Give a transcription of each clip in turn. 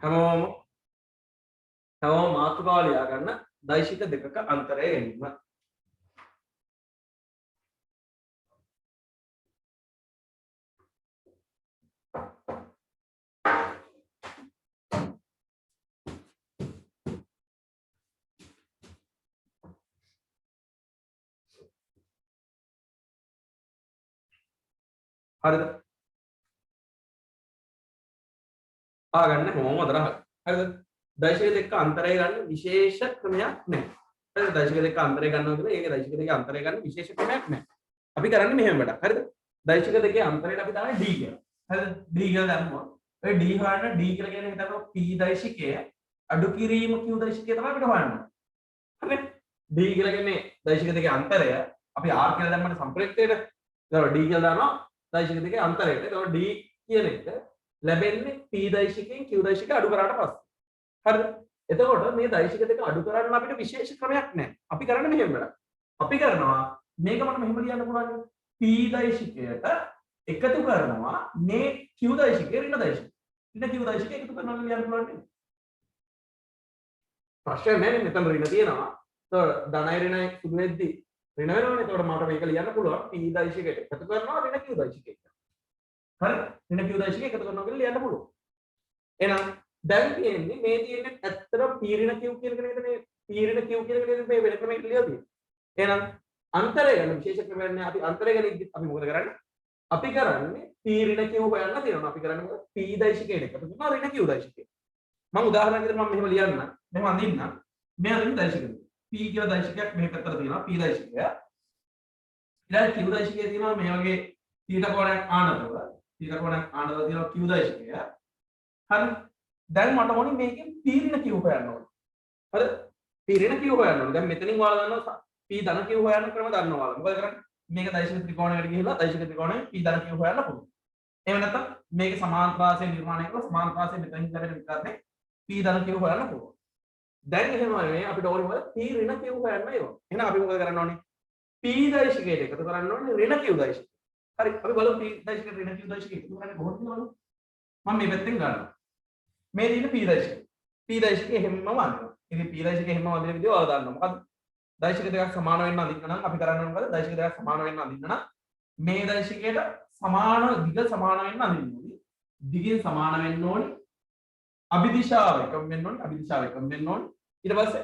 හැමෝම මාතෘකාව ලියා ගන්න දෛශික දෙකක අන්තරය ගැනීම. හරිද? ආගන්න කොහොම අදරහ. හරිද? දෛශික දෙක අන්තරය ගන්න විශේෂ ක්‍රමයක් නැහැ. හරිද? දෛශික දෙක අන්තරය ගන්නවා කියලා ඒකේ දෛශික දෙක අන්තරය ගන්න විශේෂ ක්‍රමයක් නැහැ. අපි කරන්නේ මෙහෙම වැඩක්. හරිද? දෛශික දෙකේ අන්තරයට අපි දාන්නේ d කියලා. හරිද? d කියලා දැම්මොත් ඔය d හොයන්න d කියලා කියන්නේ හිතන්න p දෛශිකය අඩු කිරීම q දෛශිකය තමයි අපිට හොයන්න. හරිද? d කියලා කියන්නේ දෛශික දෙකේ අන්තරය. අපි r කියලා දැම්මම සම්ප්‍රේක්ෂයට. ඒතකොට d කියලා දානවා දෛශික දෙකේ අන්තරයට. ඒතකොට d කියන එක ලැබෙන්නේ p දෛශිකයෙන් q දෛශිකය අඩු කරාට පස්සේ. හරිද? එතකොට මේ දෛශික දෙක අඩු කරන්න අපිට විශේෂ ක්‍රමයක් නැහැ. අපි කරන්නේ මෙහෙම වැඩක්. අපි කරනවා මේක මට මෙහෙම ලියන්න පුළුවන්. p දෛශිකයට එකතු කරනවා මේ q දෛශිකය ඍණ දෛශිකය. ඍණ q දෛශිකය එකතු කරනවා ලියන්න පුළුවන් නේද? ප්‍රශ්න නැහැ මෙතන ඍණ තියෙනවා. ඒතකොට ධනයි ඍණයි සුදු වෙද්දි ඍණ වෙනවනේ. ඒතකොට මට මේක ලියන්න පුළුවන් p දෛශිකයට එකතු කරනවා ඍණ q දෛශිකයට. හරි? ඍණ q දෛශිකය එකතු කරනවා කියලා ලියන්න පුළුවන්. එහෙනම් දැන් තියෙන්නේ මේ තියෙන්නේ ඇත්තට p ඍණ q කියන එක නේද මේ p ඍණ q කියන එක නේද මේ වෙන ක්‍රමයකට ලියලා තියෙන්නේ. එහෙනම් අන්තරය ගැන විශේෂ ක්‍රමයක් නැහැ. අපි අන්තරය ගැන අපි මොකද කරන්නේ? අපි කරන්නේ p ඍණ q හොයන්න තියෙනවා. අපි කරන්නේ මොකද? p දෛශිකයට එකතු කරනවා ඍණ q දෛශිකය. මම උදාහරණයක් විදිහට මම මෙහෙම ලියන්නම්. මෙහෙම අඳින්නම්. මේ ඍණ දෛශිකය. p කියලා දෛශිකයක් මේ පැත්තට තියෙනවා p දෛශිකය. ඊළඟ q දෛශිකය තියෙනවා මේ වගේ θ කෝණයක් ආනතව. θ කෝණයක් ආනතව තියෙනවා q දෛශිකය. හරි? දැන් මට ඕනේ මේකෙන් p ඍණ q හොයන්න ඕනේ. හරිද? p ඍණ q හොයන්න ඕනේ. දැන් මෙතනින් ඔයාලා දන්නවා p ධන q හොයන්න ක්‍රම දන්නවා ඔයාලා. මොකද කරන්නේ? මේක දෛශික ත්‍රිකෝණයකට ගිහිල්ලා දෛශික ත්‍රිකෝණයෙන් p ධන q හොයන්න පුළුවන්. එහෙම නැත්නම් මේක සමාන්තරාසය නිර්මාණය කරලා සමාන්තරාසය මෙතනින් ලැබෙන විතරනේ p ධන q හොයන්න පුළුවන්. දැන් එහෙම නෙවෙයි අපිට ඕනේ මොකද? p ඍණ q හොයන්න ඕනේ. එහෙනම් අපි මොකද කරන්න ඕනේ? p දෛශිකයට එකතු කරන්න ඕනේ ඍණ q දෛශිකය. හරි. අපි බලමු p දෛශිකයට ඍණ q දෛශිකය එකතු කරන්නේ කොහොමද කියලා බලමු. මම මේ පැත්තෙන් ගන්නවා. මේ දින p දෛශිකය. p දෛශිකය හැමම වදිනවා. ඉතින් p දෛශිකය හැමම වදින විදිහ ඔයාලා දන්නවා. මොකද්ද? දෛශික දෙකක් සමාන වෙන්න අඳින්න නම් අපි කරන්නේ මොකද? දෛශික දෙකක් සමාන වෙන්න අඳින්න නම් මේ දෛශිකයට සමාන දිග සමාන වෙන්න අඳින්න ඕනේ. දිගෙන් සමාන වෙන්න ඕනේ. අභිදිශාව එකම වෙන්න ඕනේ. අභිදිශාව එකම වෙන්න ඕනේ. ඊට පස්සේ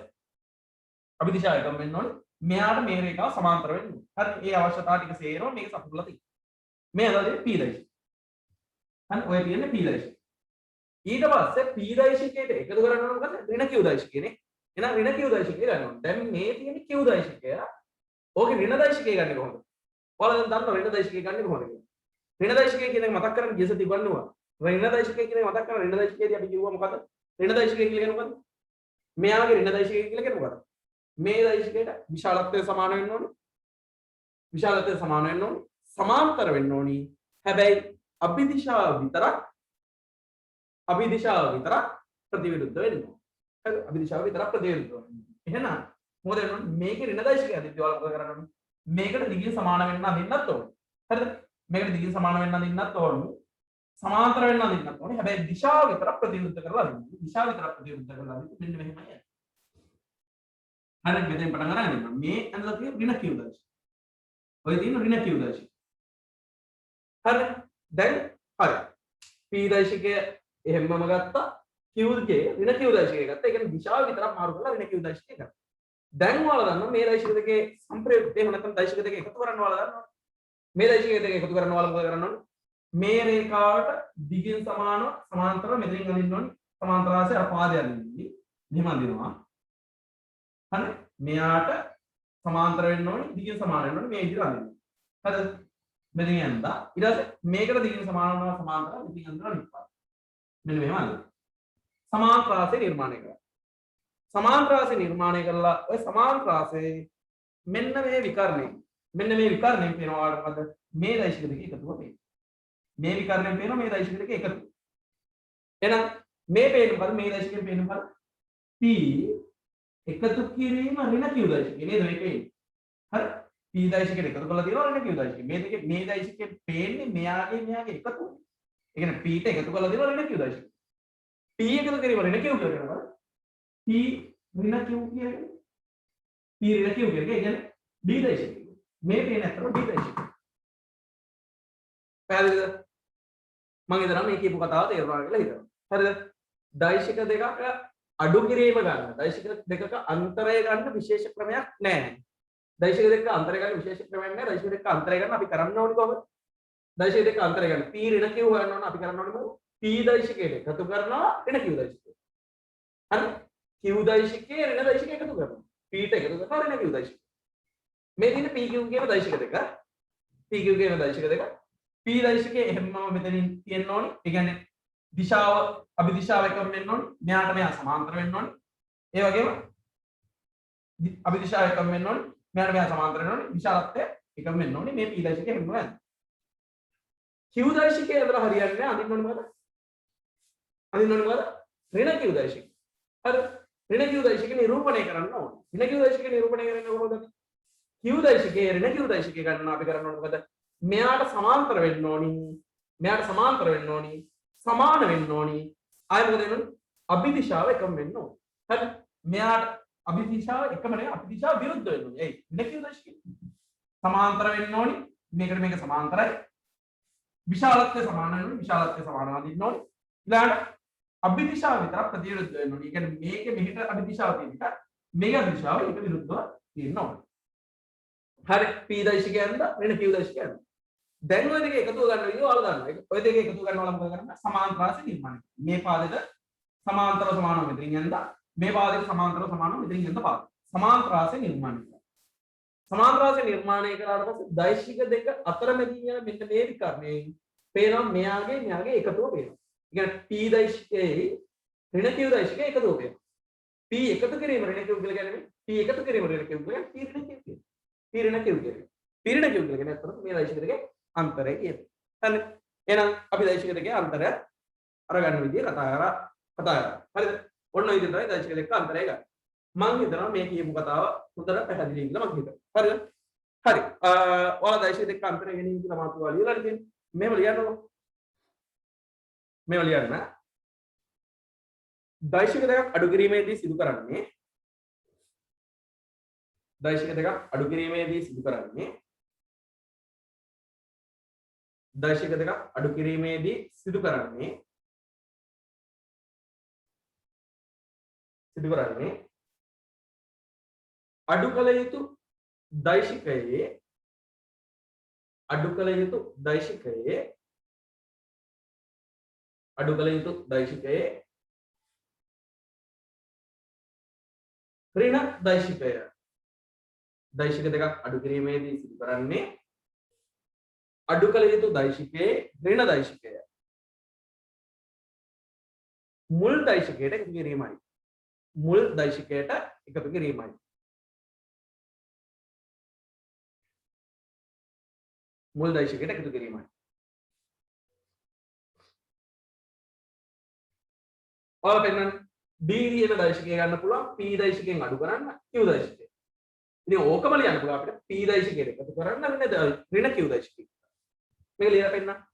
අභිදිශාව එකම වෙන්න ඕනේ. මෙයාට මේ රේඛාව සමාන්තර වෙන්න ඕනේ. හරි. ඒ අවශ්‍යතාව ටික සේරම මේක සපුරලා තියෙනවා. මේ අදලේ p දෛශිකය. හරි. ඔය තියෙන්නේ p දෛශිකය. ඊට පස්සේ p දෛශිකයට එකතු කරන්න ඕන මොකද? ඍණ q දෛශිකයනේ. එහෙනම් ඍණ q දෛශිකය ගන්නවා. දැන් මේ තියෙන q දෛශිකය ඕකේ ඍණ දෛශිකය ගන්නේ කොහොමද? ඔයාලා දැන් දන්නවා ඍණ දෛශිකය ගන්නේ කොහොමද කියලා. ඍණ දෛශිකය කියන එක මතක් කරගන්න ගියස තිබන්නවා. ඍණ දෛශිකය කියන එක මතක් කරගන්න ඍණ දෛශිකයේදී අපි කිව්වා මොකද? ඍණ දෛශිකය කියලා කියන්නේ මොකද? මෙයාගේ ඍණ දෛශිකය කියලා කියන්නේ මොකද? මේ දෛශිකයට විශාලත්වය සමාන වෙන්න ඕනේ. විශාලත්වය සමාන වෙන්න ඕනේ. සමාන්තර වෙන්න ඕනේ. හැබැයි අභිදිශාව විතරක් ප්‍රතිවිරුද්ධ වෙන්න ඕනේ. හරි අභිදිශාව විතරක් ප්‍රතිවිරුද්ධ වෙන්න. එහෙනම් මොකද වෙන්නේ? මේකේ ඍණ දෛශිකය අදිට ඔයාලා මොකද කරන්නේ? මේකට දිගින් සමාන වෙන්න අදින්නත් ඕනේ. හරිද? මේකට දිගින් සමාන වෙන්න අදින්නත් ඕනේ. සමාන්තර වෙන්න අදින්නත් ඕනේ. හැබැයි දිශාව විතරක් ප්‍රතිවිරුද්ධ කරලා අදින්න. දිශාව විතරක් ප්‍රතිවිරුද්ධ කරලා අදින්න මෙන්න මෙහෙමයි. හරි මෙතෙන් පටන් ගන්න මේ ඇඳලා තියෙන ඍණ q දෛශිකය. ඔය තියෙන ඍණ q දෛශිකය. හරි දැන් හරි p දෛශිකය එහෙමම ගත්තා q ගේ ඍණ q දෛශිකය ගත්තා. ඒ කියන්නේ දිශාව විතරක් මාරු කරලා ඍණ q දෛශිකය ගත්තා. දැන් ඔයාලා දන්නවා මේ දෛශික දෙකේ සම්ප්‍රයුක්තය එහෙම නැත්නම් දෛශික දෙක එකතු කරන්න ඔයාලා දන්නවා. මේ දෛශික දෙක එකතු කරන්න ඔයාලා මොකද කරන්න ඕනේ? මේ රේඛාවට දිගින් සමානව සමාන්තරව මෙතනින් අඳින්න ඕනේ. සමාන්තරාසය අර පාදය අඳින්නේ. මෙහෙම අඳිනවා. හරි මෙයාට සමාන්තර වෙන්න ඕනේ දිගින් සමාන වෙන්න ඕනේ මේ විදිහට අඳින්න. හරිද? මෙතන යන්දා ඊට පස්සේ මේකට දිගින් සමාන වෙනවා සමාන්තරව මෙතනින් අඳිනවා නිපාත. මෙන්න මෙහෙම අඳිනවා. සමාන්තරාසය නිර්මාණය කරනවා. සමාන්තරාසය නිර්මාණය කරලා ඔය සමාන්තරාසයේ මෙන්න මේ විකර්ණයෙන් පේනවා මොකද? මේ දෛශික දෙක එකතුව පේනවා. මේ විකර්ණයෙන් පේනවා මේ දෛශික දෙක එකතුව. එහෙනම් මේ පේන මොකද? මේ දෛශිකයෙන් පේන මොකද? p එකතු කිරීම ඍණ q දෛශිකය නේද මේකේ? හරි p දෛශිකයට එකතු කරලා තියෙනවා ඍණ q දෛශිකය. මේ දෛශිකයෙන් පේන්නේ මෙයාගේ එකතුව. ඒ කියන්නේ p ට එකතු කරලා තියෙනවා ඍණ q දෛශිකය. p එකතු කිරීම ඍණ q කියලා කරනවා p ඍණ q කියන්නේ p ඍණ q කියන්නේ ඒ කියන්නේ d දෛශිකය මේ පේන අතර d දෛශිකය පැහැදිලිද මම හිතනවා මේ කියපු කතාව තේරුණා කියලා හිතනවා හරිද දෛශික දෙකක අඩු කිරීම ගන්න දෛශික දෙකක අන්තරය ගන්න විශේෂ ක්‍රමයක් නැහැ දෛශික දෙකක අන්තරය ගන්න විශේෂ ක්‍රමයක් නැහැ දෛශික දෙකක අන්තරය ගන්න අපි කරන්න ඕනේ කොහොමද දෛශික දෙකක අන්තරය ගන්න p ඍණ q ගන්න ඕනේ අපි කරන්න ඕනේ මොකද p දෛශිකයට එකතු කරනවා ඍණ q දෛශිකයට හරි q දෛශිකයේ ඍණ දෛශිකය එකතු කරනවා p ට එකතු කරනවා ඍණ q දෛශිකය මේ දින pq කියන දෛශික දෙක pq කියන දෛශික දෙක p දෛශිකයේ එහෙමම මෙතනින් තියෙන්න ඕනේ ඒ කියන්නේ දිශාව අභිදිශාව එකම වෙන්න ඕනේ මෙයාට මෙයා සමාන්තර වෙන්න ඕනේ ඒ වගේම අභිදිශාව එකම වෙන්න ඕනේ මෙයාට මෙයා සමාන්තර වෙන්න ඕනේ විශාලත්වය එකම වෙන්න ඕනේ මේ p දෛශිකය හැම වෙලාවෙම q දෛශිකයේ අතර හරියන්නේ නැහැ අඳින්න ඕනේ මොකද අඳින්න ඕනේ මොකද ඍණ q දෛශිකය හරි ඍණ q දෛශිකය නිරූපණය කරන්න ඕනේ ඍණ q දෛශිකය නිරූපණය කරන්නේ කොහොමද q දෛශිකයේ ඍණ q දෛශිකය ගන්න අපි කරන්න ඕනේ මොකද මෙයාට සමාන්තර වෙන්න ඕනි මෙයාට සමාන්තර වෙන්න ඕනි සමාන වෙන්න ඕනි ආයෙ මොකද වෙන්නේ අභිදිශාව එකම වෙන්න ඕනි හරි මෙයාට අභිදිශාව එකම නෙවෙයි අභිදිශාව විරුද්ධ වෙන්න ඕනි එයි ඍණ q දෛශිකය සමාන්තර වෙන්න ඕනි මේකට මේක සමාන්තරයි විශාලත්වය සමාන වෙන්න ඕනි විශාලත්වය සමානව අඳින්න ඕනි ඊළඟට අභිදිශාව විතර ප්‍රතිවිරුද්ධ වෙන්න ඕනි ඒ කියන්නේ මේකේ මෙහෙට අභිදිශාව තියෙන එක මේක අභිදිශාව ඊට විරුද්ධව තියෙන්න ඕනි හරි p දෛශිකයෙන්ද ඍණ q දෛශිකයෙන්ද දැන් ඔය දෙක එකතු කරගන්න විදිහ ඔයාලා දන්නවා. ඔය දෙක එකතු කරනවා මොකද කරන්නේ? සමාන්තර රාශි නිර්මාණය. මේ පාදෙට සමාන්තරව සමානව මෙතනින් යන්න. මේ පාදෙට සමාන්තරව සමානව මෙතනින් යන්න පාද. සමාන්තර රාශි නිර්මාණය කරනවා. සමාන්තර රාශි නිර්මාණය කරාට පස්සේ දෛශික දෙක අතරමැදින් යන මෙන්න මේ විකර්ණයේ පේනවා මෙයාගේ එකතුව පේනවා. ඒ කියන්නේ p දෛශිකයේ ඍණ q දෛශිකයේ එකතුව පේනවා. p එකතු කිරීම ඍණ q කියලා කියන්නේ p එකතු කිරීම ඍණ q කියන්නේ p ඍණ q කියන්නේ. p ඍණ q කියන්නේ. p ඍණ q කියලා කියන්නේ අතන මේ දෛශික දෙකේ අන්තරය කියන්නේ. හරි. එහෙනම් අපි දෛශික දෙකේ අන්තරය අරගන්න විදිය කතා කරා. හරිද? ඔන්න ඔය විදිහට තමයි දෛශික දෙක අන්තරය ගන්න. මම හිතනවා මේ කියපු කතාව හොඳට පැහැදිලි කියලා මම හිතනවා. හරිද? හරි. ඔයාලා දෛශික දෙක අන්තරය ගැනීම කියලා මාතෘකාව ලියලා තියෙන්නේ. මෙහෙම ලියන්නකො. මෙහෙම ලියන්න. දෛශික දෙකක් අඩු කිරීමේදී සිදු කරන්නේ දෛශික දෙකක් අඩු කිරීමේදී සිදු කරන්නේ දෛශික දෙකක් අඩු කිරීමේදී සිදු කරන්නේ අඩු කළ යුතු දෛශිකයේ ඍණ දෛශිකය දෛශික දෙකක් අඩු කිරීමේදී සිදු කරන්නේ අඩු කළ යුතු දෛශිකයේ ඍණ දෛශිකය මුල් දෛශිකයට එකතු කිරීමයි. මුල් දෛශිකයට එකතු කිරීමයි. මුල් දෛශිකයට එකතු කිරීමයි. ඔයාලා පෙන්නන්න D කියන දෛශිකය ගන්න පුළුවන් P දෛශිකයෙන් අඩු කරන්න Q දෛශිකය. ඉතින් ඕකම ලියන්න පුළුවන් අපිට P දෛශිකයට එකතු කරන්න ඍණ Q දෛශිකය. මේක ලියලා පෙන්නන්න.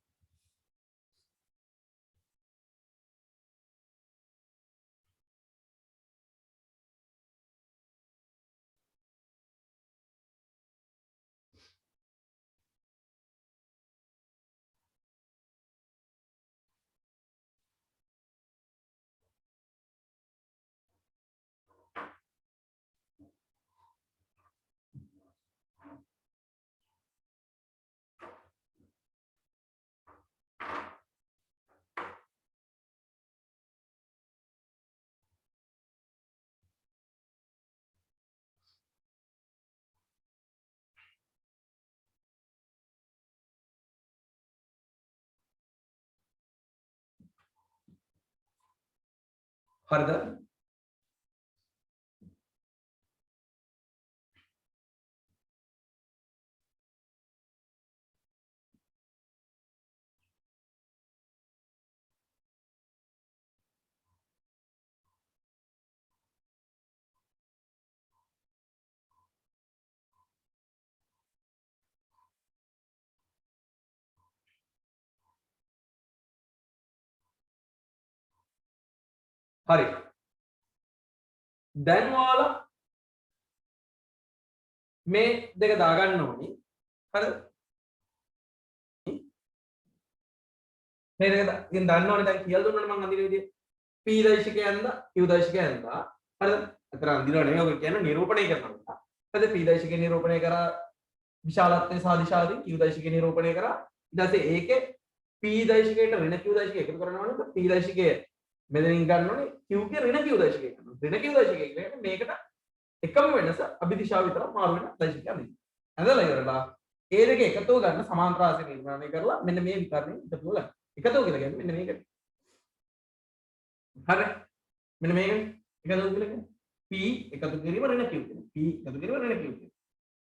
හරිද? හරි. දැන් ඔයාලා මේ දෙක දාගන්න ඕනි. හරිද? මේ දෙක ඉතින් දන්න ඕනේ දැන් කියලා දුන්නානේ මම අඳින විදිය. P දෛශිකයෙන්ද Q දෛශිකයෙන්ද හරිද? අතර අඳිනව නෙවෙයි ඔක කියන්නේ නිරූපණය කරනවා. හරිද? P දෛශිකේ නිරූපණය කරා විශාලත්වයේ සාදිශාදී Q දෛශිකේ නිරූපණය කරා. ඊට පස්සේ ඒකේ P දෛශිකයට ඍණ Q දෛශිකය එකතු කරනවනේ P දෛශිකය මෙතනින් ගන්න ඕනේ Q ගේ ඍණ Q දෛශිකය ගන්නවා. ඍණ Q දෛශිකය කියන්නේ මේකට එකම වෙනස අභිදිශාව විතර මාරු වෙන දෛශිකයක් අඳින්න. හරිදලා ඉවරලා ඒ දෙක එකතුව ගන්න සමාන්තර ආසය නිර්මාණය කරලා මෙන්න මේ විකරණය එකතුව ගන්න. එකතුව කියලා කියන්නේ මෙන්න මේක. හරි. මෙන්න මේක එකතුව කියලා කියන්නේ P එකතු කිරීම ඍණ Q කියන්නේ. P එකතු කිරීම ඍණ Q කියන්නේ.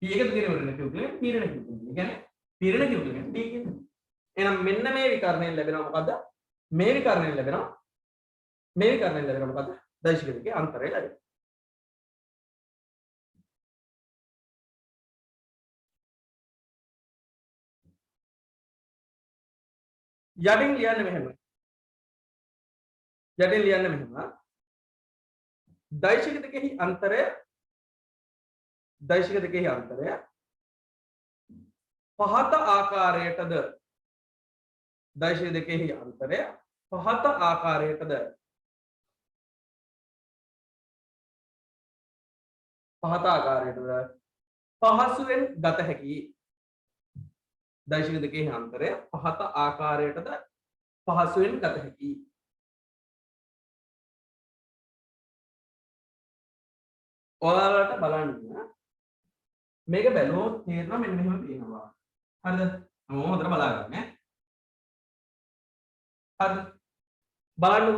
P එකතු කිරීම ඍණ Q කියන්නේ P ඍණ Q කියන්නේ. ඒ කියන්නේ P ඍණ Q කියන්නේ D කියන්නේ. එහෙනම් මෙන්න මේ විකරණයෙන් ලැබෙනවා මොකද්ද? මේ විකරණයෙන් ලැබෙනවා මේ විකරණයෙන් ලැබෙනවා මොකද්ද? දෛශික දෙකේ අන්තරය ලැබෙනවා. යටින් ලියන්න මෙහෙම. යටින් ලියන්න මෙහෙම. දෛශික දෙකෙහි අන්තරය පහත ආකාරයටද දෛශික දෙකෙහි අන්තරය පහත ආකාරයටද පහසුවෙන් ගත හැකි. දෛශික දෙකෙහි අන්තරය පහත ආකාරයටද පහසුවෙන් ගත හැකි. ඔයාලට බලන්න මේක බැලුවොත් තේරෙනවා මෙන්න මෙහෙම පේනවා. හරිද? මම හොඳට බලාගන්න ඈ. හරිද? බලන්න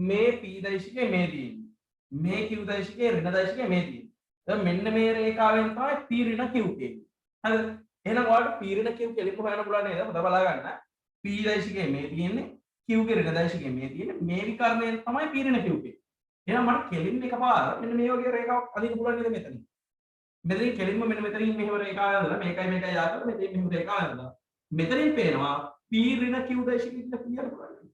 මේ P දෛශිකය මේ තියෙන්නේ. මේ Q දෛශිකය ඍණ දෛශිකය මේ තියෙන්නේ. දැන් මෙන්න මේ රේඛාවෙන් තමයි P ඍණ Q කියන්නේ. හරිද? එහෙනම් ඔයාලට P ඍණ Q කෙලින්ම හොයන්න පුළුවන් නේද? හොඳ බලාගන්න. P දෛශිකය මේ තියෙන්නේ. Q ගේ ඍණ දෛශිකය මේ තියෙන්නේ. මේ විකර්ණයෙන් තමයි P ඍණ Q කියන්නේ. එහෙනම් මට කෙලින්ම එකපාර මෙන්න මේ වගේ රේඛාවක් අදින්න පුළුවන් නේද මෙතනින්. මෙතනින් කෙලින්ම මෙන්න මෙතනින් මෙහෙම රේඛාවක් ඇඳලා මේකයි යාකර මෙතනින් මෙහෙම රේඛාවක් ඇඳලා මෙතනින් පේනවා P ඍණ Q දෛශිකය කියලා කියන්න පුළුවන්.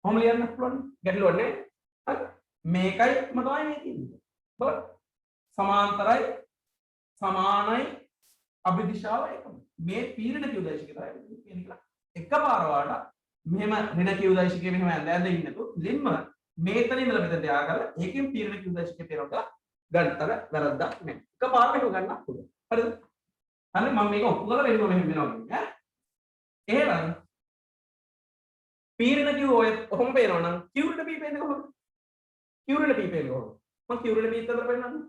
කොහොම ලියන්න පුළුවන්? ගැටලුවක් නෑ. හරි. මේකයිම තමයි මේ තියෙන්නේ. බලන්න. සමාන්තරයි සමානයි අභිදිශාව එකම. මේ P ඍණ Q දෛශිකය තමයි කියන්නේ. එකපාර වාට මෙහෙම ඍණ Q දෛශිකය මෙහෙම ඇඳ ඉන්න තු ලිම්ම මේතන ඉඳලා මෙතනට යා කරලා ඒකෙන් P ඍණ Q දෛශිකය පේනවා ගන්නතර වැරද්දක් නෑ. එකපාර මේක ගන්නත් පුළුවන්. හරිද? හරි මම මේක ඔප්පු කරලා මෙහෙම වෙනවා ඈ. එහෙනම් P ඍණ Q ඔය කොහොම පේනවනම් Q ඍණ P පේන්නේ කොහොමද? Q ඍණ P පේන්නේ කොහොමද? මම Q ඍණ P විතර පෙන්නන්න.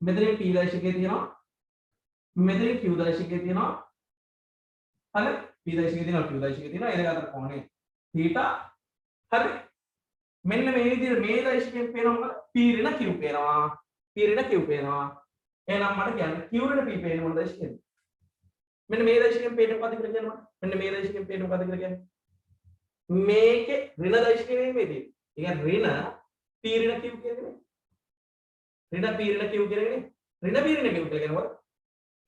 මෙතනින් P දෛශිකය තියෙනවා. මෙතනින් Q දෛශිකය තියෙනවා. හරි? P දෛශිකය තියෙනවා Q දෛශිකය තියෙනවා. ඒ දෙක අතර කොහොනේ θ. හරි? මෙන්න මේ විදිහට මේ දෛශිකයෙන් පේනවා මොකද? P ඍණ Q පේනවා. P ඍණ Q පේනවා. එහෙනම් මට කියන්න Q ඍණ P පේන්නේ මොන දෛශිකයෙන්ද? මෙන්න මේ දෛශිකයෙන් පේන්නේ මොකද්ද කියලා කියන්න මට. මෙන්න මේ දෛශිකයෙන් පේන්නේ මොකද්ද කියලා කියන්න. මේකේ ඍණ දෛශිකය නෙමෙයි මේ තියෙන්නේ. ඒ කියන්නේ ඍණ P ඍණ Q කියන්නේ. ඍණ P ඍණ Q කියන්නේ. ඍණ P ඍණ Q කියන්නේ මොකද?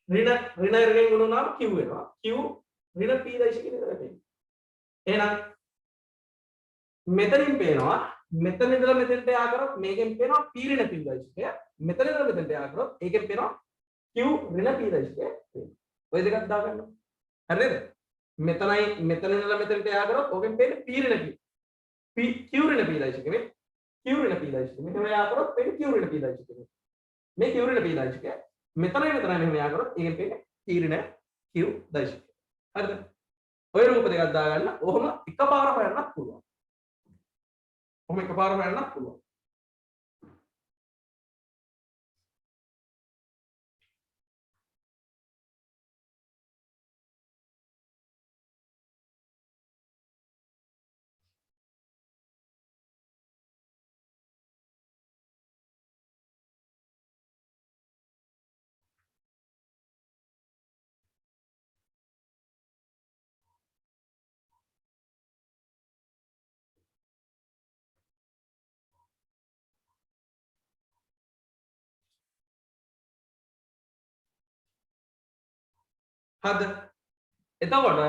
ඍණ ඍණයෙන් ගුණ වුණාම Q වෙනවා. Q ඍණ P දෛශිකය නේද වෙන්නේ. එහෙනම් මෙතනින් පේනවා මෙතන ඉඳලා මෙතෙන්ට යා කරොත් මේකෙන් පේනවා P ඍණ Q දෛශිකය. මෙතන ඉඳලා මෙතෙන්ට යා කරොත් ඒකෙන් පේනවා Q ඍණ P දෛශිකය. ඔය දෙකක් දාගන්න. හරිද? මෙතනයි මෙතන ඉඳලා මෙතෙන්ට යා කරොත් ඕකෙන් පේන්නේ P ඍණ Q. Q ඍණ P දෛශිකය. Q ඍණ P දෛශිකය. මෙතන යා කරොත් පේන්නේ Q ඍණ P දෛශිකය. මේ Q ඍණ P දෛශිකය මෙතනයි මෙහෙම යා කරොත් ඒකෙන් පේන්නේ P ඍණ Q දෛශිකය. හරිද? ඔය රූප දෙකක් දාගන්න. ඔහොම එකපාර හොයන්නත් පුළුවන්. ඔහොම එකපාර හොයන්නත් පුළුවන්. හරිද? එතකොට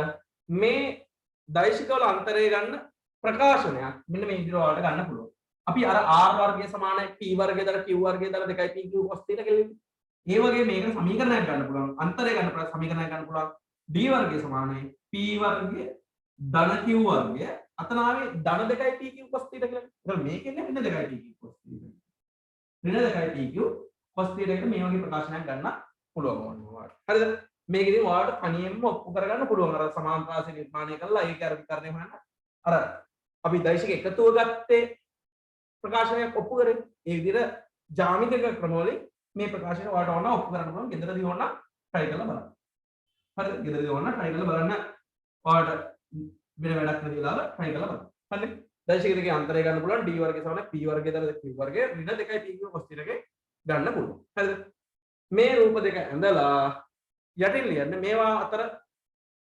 මේ දෛශික වල අන්තරය ගන්න ප්‍රකාශනයක් මෙන්න මේ විදිහට ඔයාලට ගන්න පුළුවන්. අපි අර r වර්ගය සමානයි p වර්ගය දාලා q වර්ගය දාලා 2pi q cos θ කියලා ලියමු. ඒ වගේ මේකට සමීකරණයක් ගන්න පුළුවන්. අන්තරය ගන්න පුළුවන් සමීකරණයක් ගන්න පුළුවන්. d වර්ගය සමානයි p වර්ගය ධන q වර්ගය අතන ආවේ ධන 2pi q cos θ කියලා. ඒක මේකෙන්නේ ඍණ 2pi q cos θ. ඍණ 2pi q cos θ එකට මේ වගේ ප්‍රකාශනයක් ගන්න පුළුවන් වුණා. හරිද? මේක ඉතින් ඔයාලට තනියෙන්ම ඔප්පු කරගන්න පුළුවන්. අර සමාන්තරාශය නිර්මාණය කරලා ඒක අර විකරණය හොයන්න. අර අපි දෛශික එකතුව ගත්තේ ප්‍රකාශනයක් ඔප්පු කරේ. ඒ විදිහට ජ්‍යාමිතික ක්‍රම වලින් මේ ප්‍රකාශන ඔයාලට ඕන ඔප්පු කරන්න පුළුවන්. ගෙදරදී ඕන try කරලා බලන්න. හරිද? ගෙදරදී ඕන try කරලා බලන්න. ඔයාලට වෙන වැඩක් නැති වෙලාවල try කරලා බලන්න. හරිද? දෛශික දෙකේ අන්තරය ගන්න පුළුවන්. d වර්ගය සමාන p වර්ගය දාලා q වර්ගය ඍණ 2pi q cos θ එකේ ගන්න පුළුවන්. හරිද? මේ රූප දෙක ඇඳලා යටින් ලියන්න මේවා අතර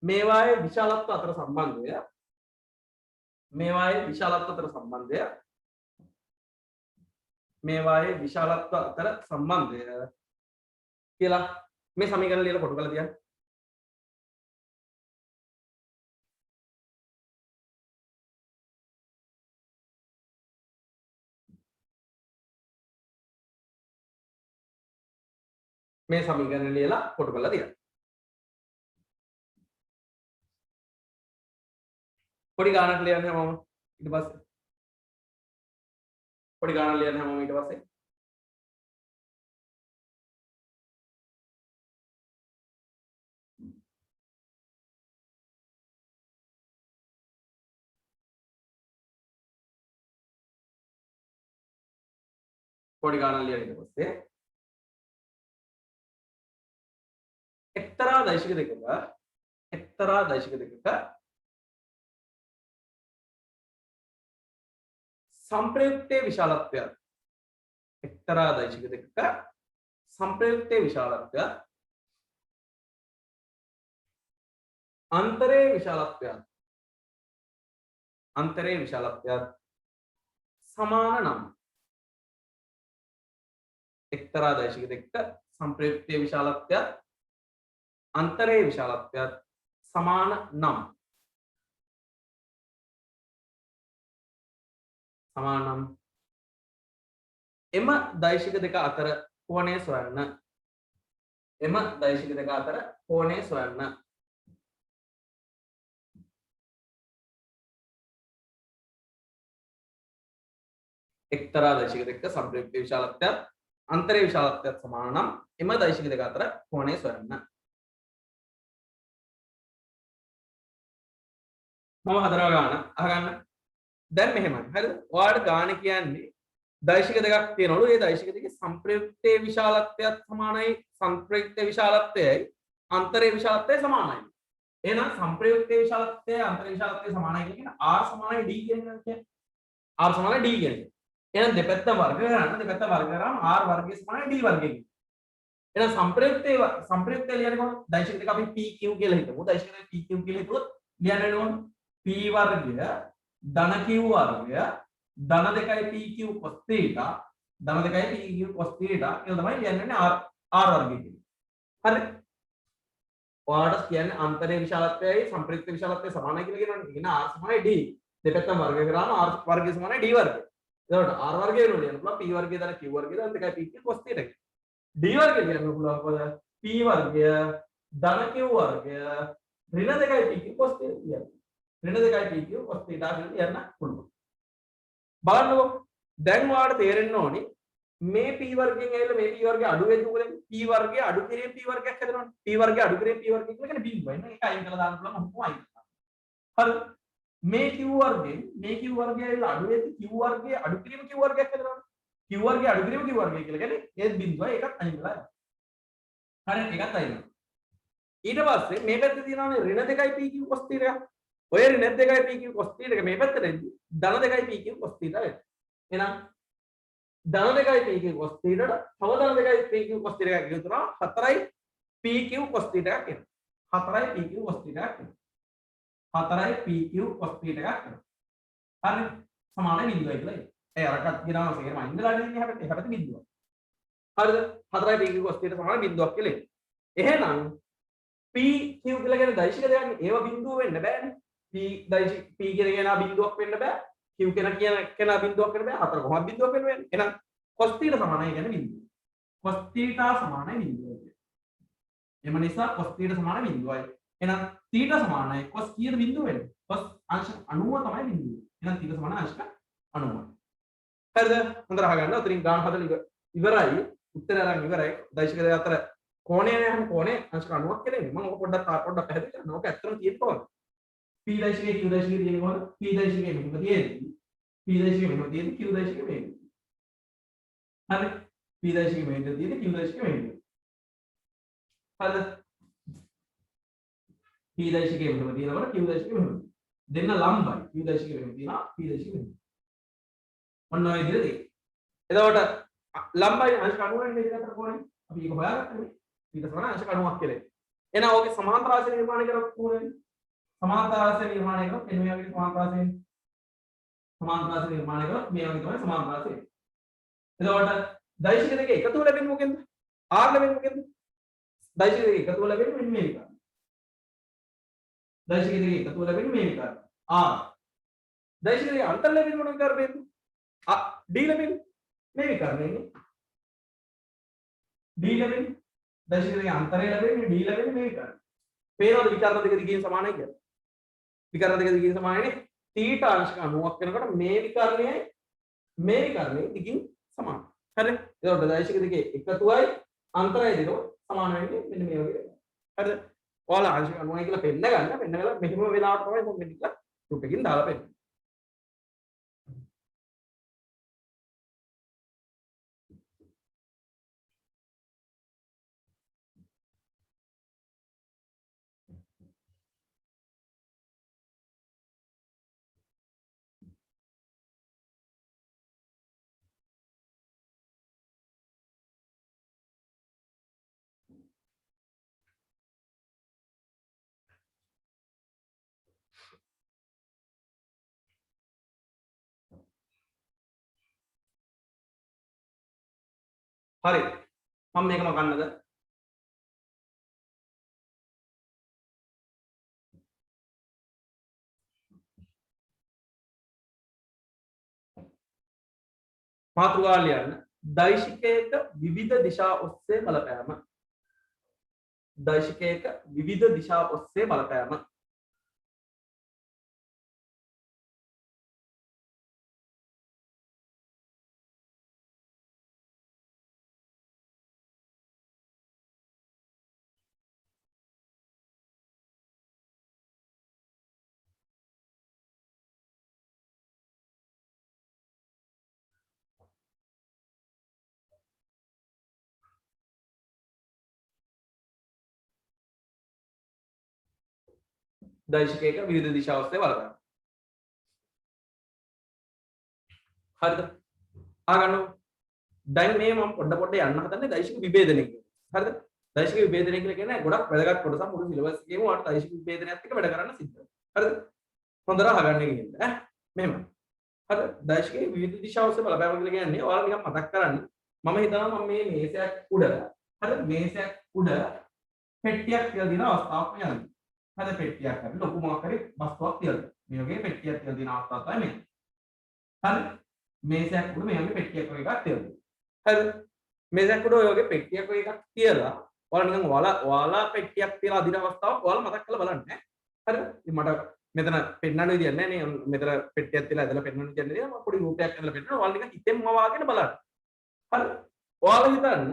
මේවායේ විශාලත්ව අතර සම්බන්ධය මේවායේ විශාලත්ව අතර සම්බන්ධය මේවායේ විශාලත්ව අතර සම්බන්ධය කියලා මේ සමීකරණ ලියලා කොටු කරලා තියන්න. මේ සමීකරණ ලියලා කොටු කරලා තියන්න. පොඩි ගානක් ලියන්න හැමෝම ඊට පස්සේ පොඩි ගානක් ලියන්න හැමෝම ඊට පස්සේ පොඩි ගානක් ලියන්න ඊට පස්සේ එක්තරා දෛශික දෙකක संप्रयुक्ते विशालत्व එක්තරා දෛශික දෙකක संप्रयुक्ते विशालत्व अंतरे विशालत्व समान නම් එක්තරා දෛශික දෙකක संप्रयुक्ते विशालत्व अंतरे विशालत्व समान නම් එම දෛශික දෙක අතර කෝණය සොයන්න. එක්තරා දෛශික දෙක සංප්‍රයුක්ත විශාලත්වයත් අන්තරේ විශාලත්වයත් සමාන නම් එම දෛශික දෙක අතර කෝණය සොයන්න. මම හතරව ගාන අහගන්න. දැන් මෙහෙමයි. හරිද? ඔයාලට ගාන කියන්නේ දෛශික දෙකක් තියෙනවලු. ඒ දෛශික දෙකේ සංප්‍රයුක්තේ විශාලත්වයත් සමානයි සංප්‍රයුක්තේ විශාලත්වයයි අන්තරේ විශාලත්වය සමානයි. එහෙනම් සංප්‍රයුක්තේ විශාලත්වය අන්තරේ විශාලත්වය සමානයි කියන්නේ r සමානයි d කියන්නේ. r සමානයි d කියන්නේ. එහෙනම් දෙපැත්ත වර්ග කරන්න දෙපැත්ත වර්ග කරාම r වර්ගය සමානයි d වර්ගය කියන්නේ. එහෙනම් සංප්‍රයුක්තය ලියන්නේ කොහොමද? දෛශික දෙක අපි pq කියලා හිතමු. දෛශික දෙක pq කියලා හිතුවොත් ලියන්න ඕන p වර්ගය ධන q වර්ගය ධන 2යි pq cos θ ධන 2යි pq cos θ කියලා තමයි ලියන්නේ r වර්ගය කියන්නේ. හරි. ඔයාලට කියන්නේ අන්තරේ විශාලත්වයයි සංප්‍රයුක්ත විශාලත්වය සමානයි කියලා කියනවනේ. කියන r සමානයි d. දෙපැත්තම වර්ග කරාම r වර්ගය සමානයි d වර්ගය. එතකොට r වර්ගය වෙනවා ලියන්න පුළුවන් p වර්ගය ධන q වර්ගය ධන 2යි pq cos θ කියලා. d වර්ගය ලියන්න පුළුවන් කොහොමද? p වර්ගය ධන q වර්ගය ඍණ 2යි pq cos θ කියලා. ඍණ 2යි pq cos θ කියලා ලියන්න පුළුවන්. බලන්නකො දැන් ඔයාලට තේරෙන්න ඕනි මේ p වර්ගයෙන් ඇවිල්ලා මේ p වර්ගය අඩු වෙද්දී මොකද p වර්ගය අඩු කිරීම p වර්ගයක් හැදෙනවනේ. p වර්ගය අඩු කිරීම p වර්ගය කියලා කියන්නේ බිඳුවයි. මේක අයින් කරලා දාන්න පුළුවන් මොකක්ම අයින් කරලා. හරි. මේ q වර්ගයෙන් මේ q වර්ගය ඇවිල්ලා අඩු වෙද්දී q වර්ගය අඩු කිරීම q වර්ගයක් හැදෙනවනේ. q වර්ගය අඩු කිරීම q වර්ගය කියලා කියන්නේ ඒත් බිඳුවයි ඒකත් අයින් කරලා යනවා. හරි ඒකත් අයින් කරනවා. ඊට පස්සේ මේ පැත්තේ තියෙනවානේ ඍණ 2යි pq cos θ එක. ඔය ඍණ 2යි pq cos θ එක මේ පැත්තට එද්දී ධන 2යි pq cos θ වෙනවා. එහෙනම් ධන 2යි pq cos θ ට තව ධන 2යි pq cos θ එකක් එකතු කරා 4යි pq cos θ එකක් එනවා. 4යි pq cos θ එකක් එනවා. 4යි pq cos θ එකක් එනවා. හරි සමාන බිඳුවයි කියලා. ඒ අරකට ගිනාම සේරම ඉඳලා ඉන්නේ හැබැයි බිඳුව. හරිද? 4යි pq cos θ සමාන බිඳුවක් කියලා. එහෙනම් p q කියලා කියන දෛශික දෙයක් නේ. ඒව බිඳුව වෙන්න බෑනේ. p දෛශික p කියන බිඳුවක් වෙන්න බෑ. q q කෙනා බිඳුවක් වෙන බෑ 4 කොහොමද බිඳුවක් වෙන්නේ එහෙනම් cos θ සමානයි කියන්නේ බිඳුව cos θ සමානයි බිඳුව එම නිසා cos θ සමාන බිඳුවයි එහෙනම් θ සමානයි cos කීයද බිඳුව වෙන්නේ cos අංශ 90 තමයි බිඳුව එහෙනම් θ සමාන අංශ 90 හරිද හොඳට අහගන්න උතරින් ගාන හදලා ඉවරයි උත්තරය අරන් ඉවරයි දෛශික දෙක අතර කෝණය නෑම කෝණය අංශ 90ක් කියලා මම ඔක පොඩ්ඩක් පැහැදිලි කරනවා ඔක ඇත්තටම තියෙන්නේ කොහොමද p දෛශිකයේ q දෛශිකයේ තියෙන්නේ කොහොමද p දෛශිකයේ මෙහෙම තියෙන්නේ p දෛශිකයේ මෙහෙම තියෙන්නේ q දෛශිකයේ මෙහෙම හරි p දෛශිකයේ මෙහෙම තියෙන්නේ q දෛශිකයේ මෙහෙම හරිද p දෛශිකයේ මෙහෙම තියෙනකොට q දෛශිකයේ මෙහෙම දෙන්න ලම්බයි q දෛශිකයේ මෙහෙම තියෙනවා p දෛශිකයේ මෙහෙම ඔන්න ඔය විදිහට එතකොට ලම්බයි අංශ 90 වෙන දෙක අතර කොහොමද අපි ඒක හොයාගත්තනේ ඊට සමාන අංශ 90ක් කියලා එහෙනම් ඕකේ සමාන්තර රාශිය නිර්මාණය කරොත් කොහොමද සමාන්තර රාශිය නිර්මාණය කරොත් එන්න මේ වගේ සමාන්තර රාශිය නිර්මාණය කරොත් මේ වගේ තමයි සමාන්තර රාශිය එතකොට දෛශික දෙක එකතුව ලැබෙන්නේ මොකෙන්ද r ලැබෙන්නේ මොකෙන්ද දෛශික දෙක එකතුව ලැබෙන්නේ මෙන්න මේ විදිහට දෛශික දෙක එකතුව ලැබෙන්නේ මේ විදිහට r දෛශික දෙක අන්තර ලැබෙන්නේ මොන විකාරයෙන්ද d ලැබෙන්නේ මේ විකරණයනේ d ලැබෙන්නේ දෛශික දෙකේ අන්තරය ලැබෙන්නේ d ලැබෙන්නේ මේ විකරණය. පේනවද විකරණ දෙක දිගින් සමානයි කියලා? විකරණ දෙක දිගින් සමානයිනේ. θ අංශක 90ක් වෙනකොට මේ විකරණය දිගින් සමානයි. හරි? ඒකට දෛශික දෙකේ එකතුවයි අන්තරය දෙක සමාන වෙන්නේ මෙන්න මේ වගේ. හරිද? ඔයාලා අංශක 90යි කියලා පෙන්නගලා මෙහෙම වෙලාවට තමයි මම මෙන්න කියලා රුප් එකකින් දාලා පෙන්නන්නේ. හරි මම මේක මකන්නද මාතෘකාව ලියන්න දෛශිකයක විවිධ දිශා ඔස්සේ බලපෑම දෛශිකයක විවිධ දිශා ඔස්සේ බලපෑම දෛශිකයක විවිධ දිශා ඔස්සේ බලපෑම හරිද ආගන්න දැන් මේ මම පොඩ්ඩ යන්න හදන්නේ දෛශික විභේදනය කියලා හරිද දෛශික විභේදනය කියලා කියන්නේ ගොඩක් වැදගත් කොටසක් මුළු සිලබස් එකේම ඔයාලට දෛශික විභේදනයත් එක්ක වැඩ කරන්න සිද්ධ වෙනවා හරිද හොඳට අහගන්න ගිහින් මෙහෙම හරිද දෛශිකයේ විවිධ දිශා ඔස්සේ බලපෑම කියලා කියන්නේ ඔයාලා නිකන් මතක් කරන්න මම හිතනවා මම මේ මේසයක් උඩ හරිද මේසයක් උඩ පෙට්ටියක් කියලා දින අවස්ථාවක් යනවා හද පෙට්ටියක් හරි ලොකු මොකක් හරි වස්තුවක් තියලා මේ වගේ පෙට්ටියක් තියලා දින අවස්ථාවක් තමයි මේ. හරි මේසයක් උඩ මේ වගේ පෙට්ටියක් වගේ එකක් තියලා. හරි මේසයක් උඩ ඔය වගේ පෙට්ටියක් වගේ එකක් තියලා ඔයාලා නිකන් ඔයාලා පෙට්ටියක් තියලා අදින අවස්ථාවක් ඔයාලා මතක් කරලා බලන්න. හරිද? ඉතින් මට මෙතන පෙන්නන්න විදියක් නැහැ නේ. මෙතන පෙට්ටියක් තියලා ඇදලා පෙන්නන්න විදියක් නැහැ. මම පොඩි රූපයක් ඇදලා පෙන්නනවා. ඔයාලා නිකන් හිතෙන්ම වාගෙන බලන්න. හරි. ඔයාලා හිතන්න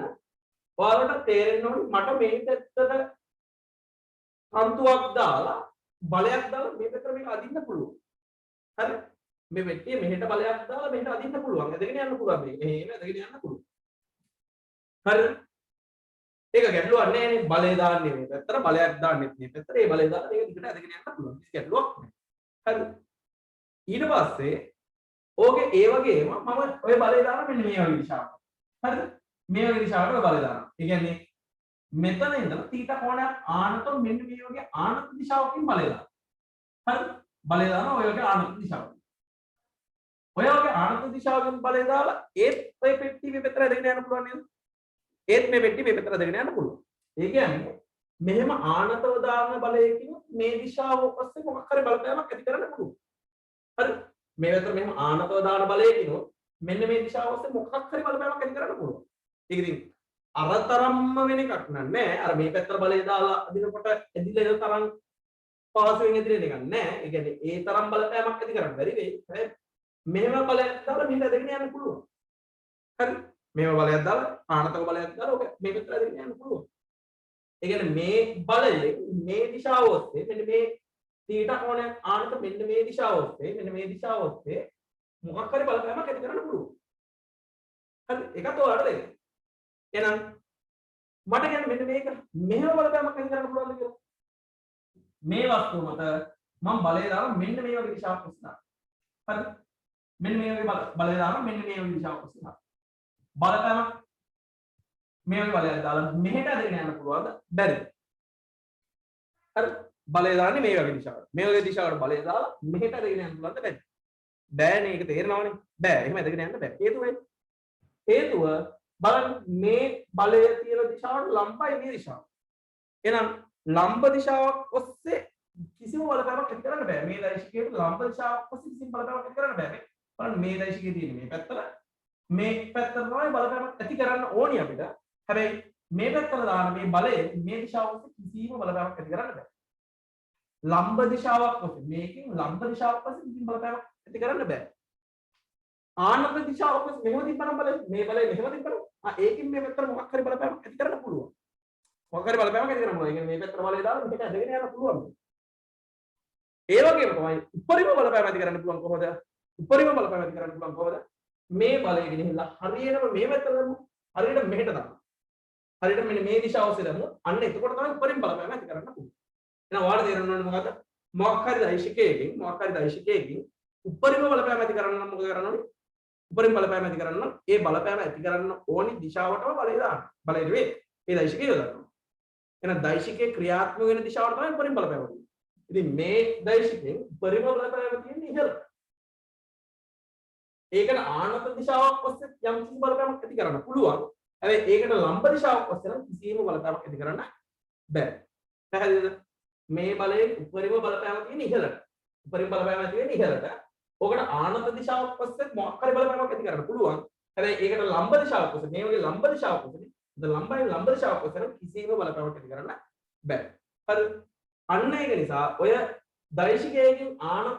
ඔයාලට තේරෙන්න ඕනේ මට මේ පැත්තට අන්තුවක් දාලා බලයක් දාලා මේ පැත්තට මේක අදින්න පුළුවන්. හරි? මේ පෙට්ටිය මෙහෙට බලයක් දාලා මෙහෙට අදින්න පුළුවන්. ඇදගෙන යන්න පුළුවන් මේක. එහෙම ඇදගෙන යන්න පුළුවන්. හරිද? ඒක ගැටලුවක් නෑ නේ. බලය දාන්නේ මේ පැත්තට බලයක් දාන්නෙත් මේ පැත්තට. ඒ බලය දාලා මේක දිගට ඇදගෙන යන්න පුළුවන්. කිසි ගැටලුවක් නෑ. හරිද? ඊට පස්සේ ඕකේ ඒ වගේම මම ඔය බලය දාලා මෙන්න මේ වගේ දිශාවක්. හරිද? මේ වගේ දිශාවට ඔය බලය දානවා. ඒ කියන්නේ මෙතන ඉඳලා θීටා කෝණයක් ආනතොත් මෙන්න මේ වගේ ආනත දිශාවකින් බලය දානවා. හරි? බලය දානවා ඔය වගේ ආනත දිශාවකින්. ඔය වගේ ආනත දිශාවකින් බලය දාලා ඒත් ඔය පෙට්ටිය මේ පැත්තට ඇදගෙන යන්න පුළුවන් නේද? ඒත් මේ පෙට්ටිය මේ පැත්තට ඇදගෙන යන්න පුළුවන්. ඒ කියන්නේ මෙහෙම ආනතව දාන බලයකින් මේ දිශාව ඔස්සේ මොකක් හරි බලපෑමක් ඇති කරන්න පුළුවන්. හරි? මේ පැත්තට මෙහෙම ආනතව දාන බලය කිනොත් මෙන්න මේ දිශාව ඔස්සේ මොකක් හරි බලපෑමක් ඇති කරන්න පුළුවන්. ඒක ඉතින් අරතරම්ම වෙන එකක් නෑ. අර මේ පැත්තට බලය දාලා අදිනකොට ඇදිලා එන තරම් පහසුවෙන් ඇදිලා එකක් නෑ. ඒ කියන්නේ ඒ තරම් බලපෑමක් ඇති කරන්න බැරි වෙයි. හැබැයි මෙහෙම බලයක් දාලා මෙහෙම ඇදගෙන යන්න පුළුවන්. හරි. මෙහෙම බලයක් දාලා ආනතව බලයක් දාලා ඔක මේ පැත්තට ඇදගෙන යන්න පුළුවන්. ඒ කියන්නේ මේ බලය මේ දිශාව ඔස්සේ මෙන්න මේ තීටා කෝණයක් ආනත මෙන්න මේ දිශාව ඔස්සේ මෙන්න මේ දිශාව ඔස්සේ මොකක් හරි බලපෑමක් ඇති කරන්න පුළුවන්. හරි. ඒකත් ඔයාලට දෙන්න. එහෙනම් මට කියන්නේ මෙන්න මේක මෙහෙම බලපෑමක් ඇති කරන්න පුළුවන්ද කියලා. මේ වස්තුව මත මම බලය දාලා මෙන්න මේ වගේ දිශාවක් ඔස්සේ දානවා. හරි. මෙන්න මේ වගේ බලය දාලා මෙන්න මේ වගේ දිශාවක් ඔස්සේ දානවා. බලපෑමක් මේ වගේ බලයක් දාලා මෙහෙට ඇදගෙන යන්න පුළුවන්ද? බැරිද? හරි. බලය දාන්නේ මේ වගේ දිශාවට. මේ වගේ දිශාවට බලය දාලා මෙහෙට ඇදගෙන යන්න පුළුවන්ද? බැරිද? බෑනේ. ඒක තේරෙනවනේ. බෑ. එහෙම ඇදගෙන යන්න බෑ. හේතුව බලන්න මේ බලය තියෙන දිශාවට ලම්බයි මේ දිශාව. එහෙනම් ලම්බ දිශාවක් ඔස්සේ කිසිම බලපෑමක් ඇති කරන්න බෑ. මේ දෛශිකයට ලම්බ දිශාවක් ඔස්සේ කිසිම බලපෑමක් ඇති කරන්න බෑ. බලන්න මේ දෛශිකයේ තියෙන මේ පැත්තට තමයි බලපෑමක් ඇති කරන්න ඕනි අපිට. හැබැයි මේ පැත්තට දාන මේ බලය මේ දිශාව ඔස්සේ කිසිම බලපෑමක් ඇති කරන්න බෑ. ලම්බ දිශාවක් ඔස්සේ මේකෙන් ලම්බ දිශාවක් ඔස්සේ කිසිම බලපෑමක් ඇති කරන්න බෑ. ආනත දිශාවක් ඔස්සේ මෙහෙම තිබ්බනම් බලය මේ බලය මෙහෙම තිබ්බනම් ඒකින් මේ පැත්තට මොකක් හරි බලපෑමක් ඇති කරන්න පුළුවන්. මොකක් හරි බලපෑමක් ඇති කරන්න පුළුවන්. ඒ කියන්නේ මේ පැත්තට බලය දාලා මෙහෙට ඇදගෙන යන්න පුළුවන්. ඒ වගේම තමයි උපරිම බලපෑම ඇති කරන්න පුළුවන් කොහොමද? උපරිම බලපෑම ඇති කරන්න පුළුවන් කොහොමද? මේ බලය ගෙනහිල්ලා හරියටම මේ පැත්තට දාමු. හරියට මෙහෙට දාමු. හරියට මෙන්න මේ දිශාව ඔස්සේ දාමු. අන්න එතකොට තමයි උපරිම බලපෑම ඇති කරන්න පුළුවන්. එහෙනම් ඔයාලට තේරෙන්න ඕනේ මොකද්ද? මොකක් හරි දෛශිකයකින් උපරිම බලපෑම ඇති කරන්න නම් මොකද කරන්න ඕනේ? උපරිම බලපෑම ඇති කරන්න නම් ඒ බලපෑම ඇති කරන්න ඕනි දිශාවටම බලය දාන්න. බලය නෙවෙයි. ඒ දෛශිකය යොදන්න. එහෙනම් දෛශිකයේ ක්‍රියාත්මක වෙන දිශාවට තමයි උපරිම බලපෑම තියෙන්නේ. ඉතින් මේ දෛශිකයෙන් උපරිම බලපෑම තියෙන්නේ ඉහළ. ඒකට ආනත දිශාවක් ඔස්සේ යම් කිසි බලපෑමක් ඇති කරන්න පුළුවන්. හැබැයි ඒකට ලම්බ දිශාවක් ඔස්සේ නම් කිසිම බලපෑමක් ඇති කරන්න බෑ. පැහැදිලිද? මේ බලයෙන් උපරිම බලපෑම තියෙන්නේ ඉහළට. උපරිම බලපෑම ඇති වෙන්නේ ඉහළට. ඔකට ආනත දිශාවක් ඔස්සේ මොකක් හරි බලපෑමක් ඇති කරන්න පුළුවන්. හැබැයි ඒකට ලම්බ දිශාවක් ඔස්සේ මේ වගේ ලම්බ දිශාවක් ඔස්සේ ලම්බ දිශාවක් ඔස්සේ කිසිම බලපෑමක් ඇති කරන්න බෑ. හරි. අන්න ඒක නිසා ඔය දෛශිකයකින් ආනත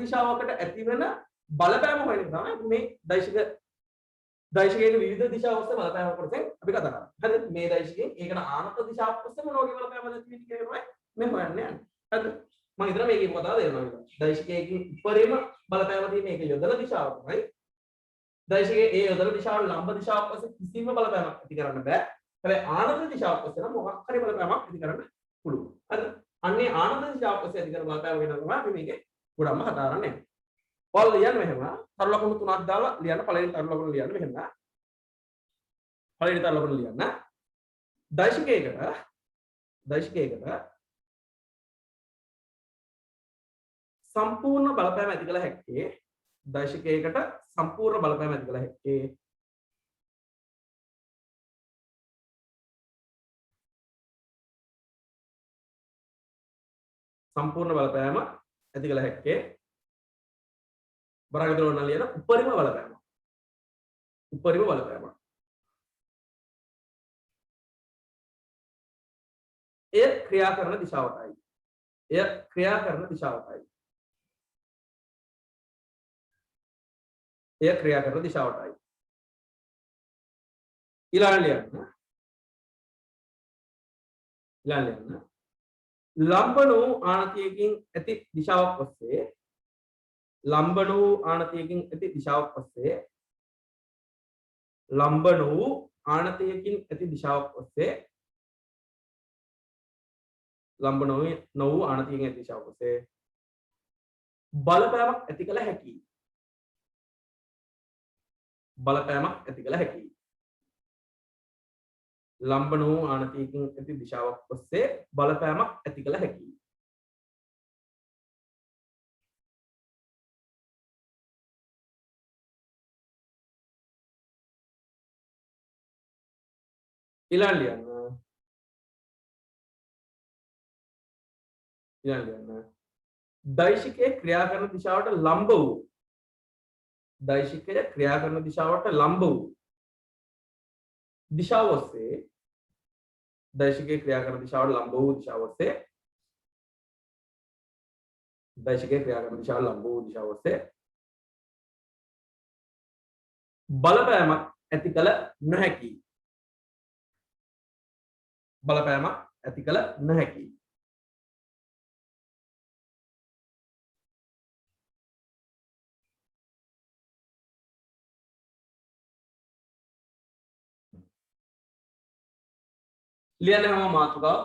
දිශාවකට ඇති වෙන බලපෑම හොයන තමයි මේ දෛශිකයේ විවිධ දිශා ඔස්සේ බලපෑම කොටසෙන් අපි කතා කරන්නේ. හරිද? මේ දෛශිකයෙන් ඒකට ආනත දිශාවක් ඔස්සේ මොන වගේ බලපෑමද තියෙන්නේ කියන එක තමයි මේ හොයන්නේ යන්නේ. හරිද? මම හිතනවා මේකේ කතාව තේරෙනවා. දෛශිකයේ උපරිම බලපෑම තියෙන එක යොදන දිශාව තමයි. දෛශිකයේ ඒ යොදන දිශාව ලම්බ දිශාවක් ඔස්සේ කිසිම බලපෑමක් ඇති කරන්න බෑ. හැබැයි ආනත දිශාවක් ඔස්සේ නම් මොකක් හරි බලපෑමක් ඇති කරන්න පුළුවන්. හරිද? අන්නේ ආනත දිශාවක් ඔස්සේ ඇති කරන බලපෑම ගැන තමයි අපි මේකේ ගොඩක්ම කතා කරන්නේ. ඔයාලා ලියන්න මෙහෙම තරු ලකුණු තුනක් දාලා ලියන්න. පළවෙනි තරු ලකුණ ලියන්න මෙහෙම. පළවෙනි තරු ලකුණ ලියන්න. දෛශිකයකට සම්පූර්ණ බලපෑම ඇති කළ හැක්කේ දෛශිකයකට සම්පූර්ණ බලපෑම ඇති කළ හැක්කේ සම්පූර්ණ බලපෑම ඇති කළ හැක්කේ බරගදරවන්න ලියන උපරිම බලපෑම. උපරිම බලපෑම. එය ක්‍රියා කරන දිශාවටයි. එය ක්‍රියා කරන දිශාවටයි. එය ක්‍රියා කරන දිශාවටයි. ඊළඟ ලියන්න. ලම්බන වූ ආනතියකින් ඇති දිශාවක් ඔස්සේ ලම්බන වූ ආනතියකින් ඇති දිශාවක් ඔස්සේ ලම්බන වූ ආනතියකින් ඇති දිශාවක් ඔස්සේ ලම්බන වූ ආනතියකින් ඇති දිශාවක් ඔස්සේ බලපෑමක් ඇති කළ හැකියි. බලපෑමක් ඇති කළ හැකියි. ලම්බන වූ ආනතියකින් ඇති දිශාවක් ඔස්සේ බලපෑමක් ඇති කළ හැකියි. ඊළඟ ලියන්න. දෛශිකයේ ක්‍රියා කරන දිශාවට ලම්බ වූ දෛශිකයේ ක්‍රියා කරන දිශාවට ලම්බ වූ दिशा ඔස්සේ දෛශිකයේ ක්‍රියා කරන දිශාවට ලම්බ වූ දිශාව ඔස්සේ දෛශිකයේ ක්‍රියා කරන දිශාවට ලම්බ වූ දිශාව ඔස්සේ බලපෑමක් ඇති කළ නොහැකි බලපෑමක් ඇති කළ නොහැකි ලියන්න හැම මාතෘකාව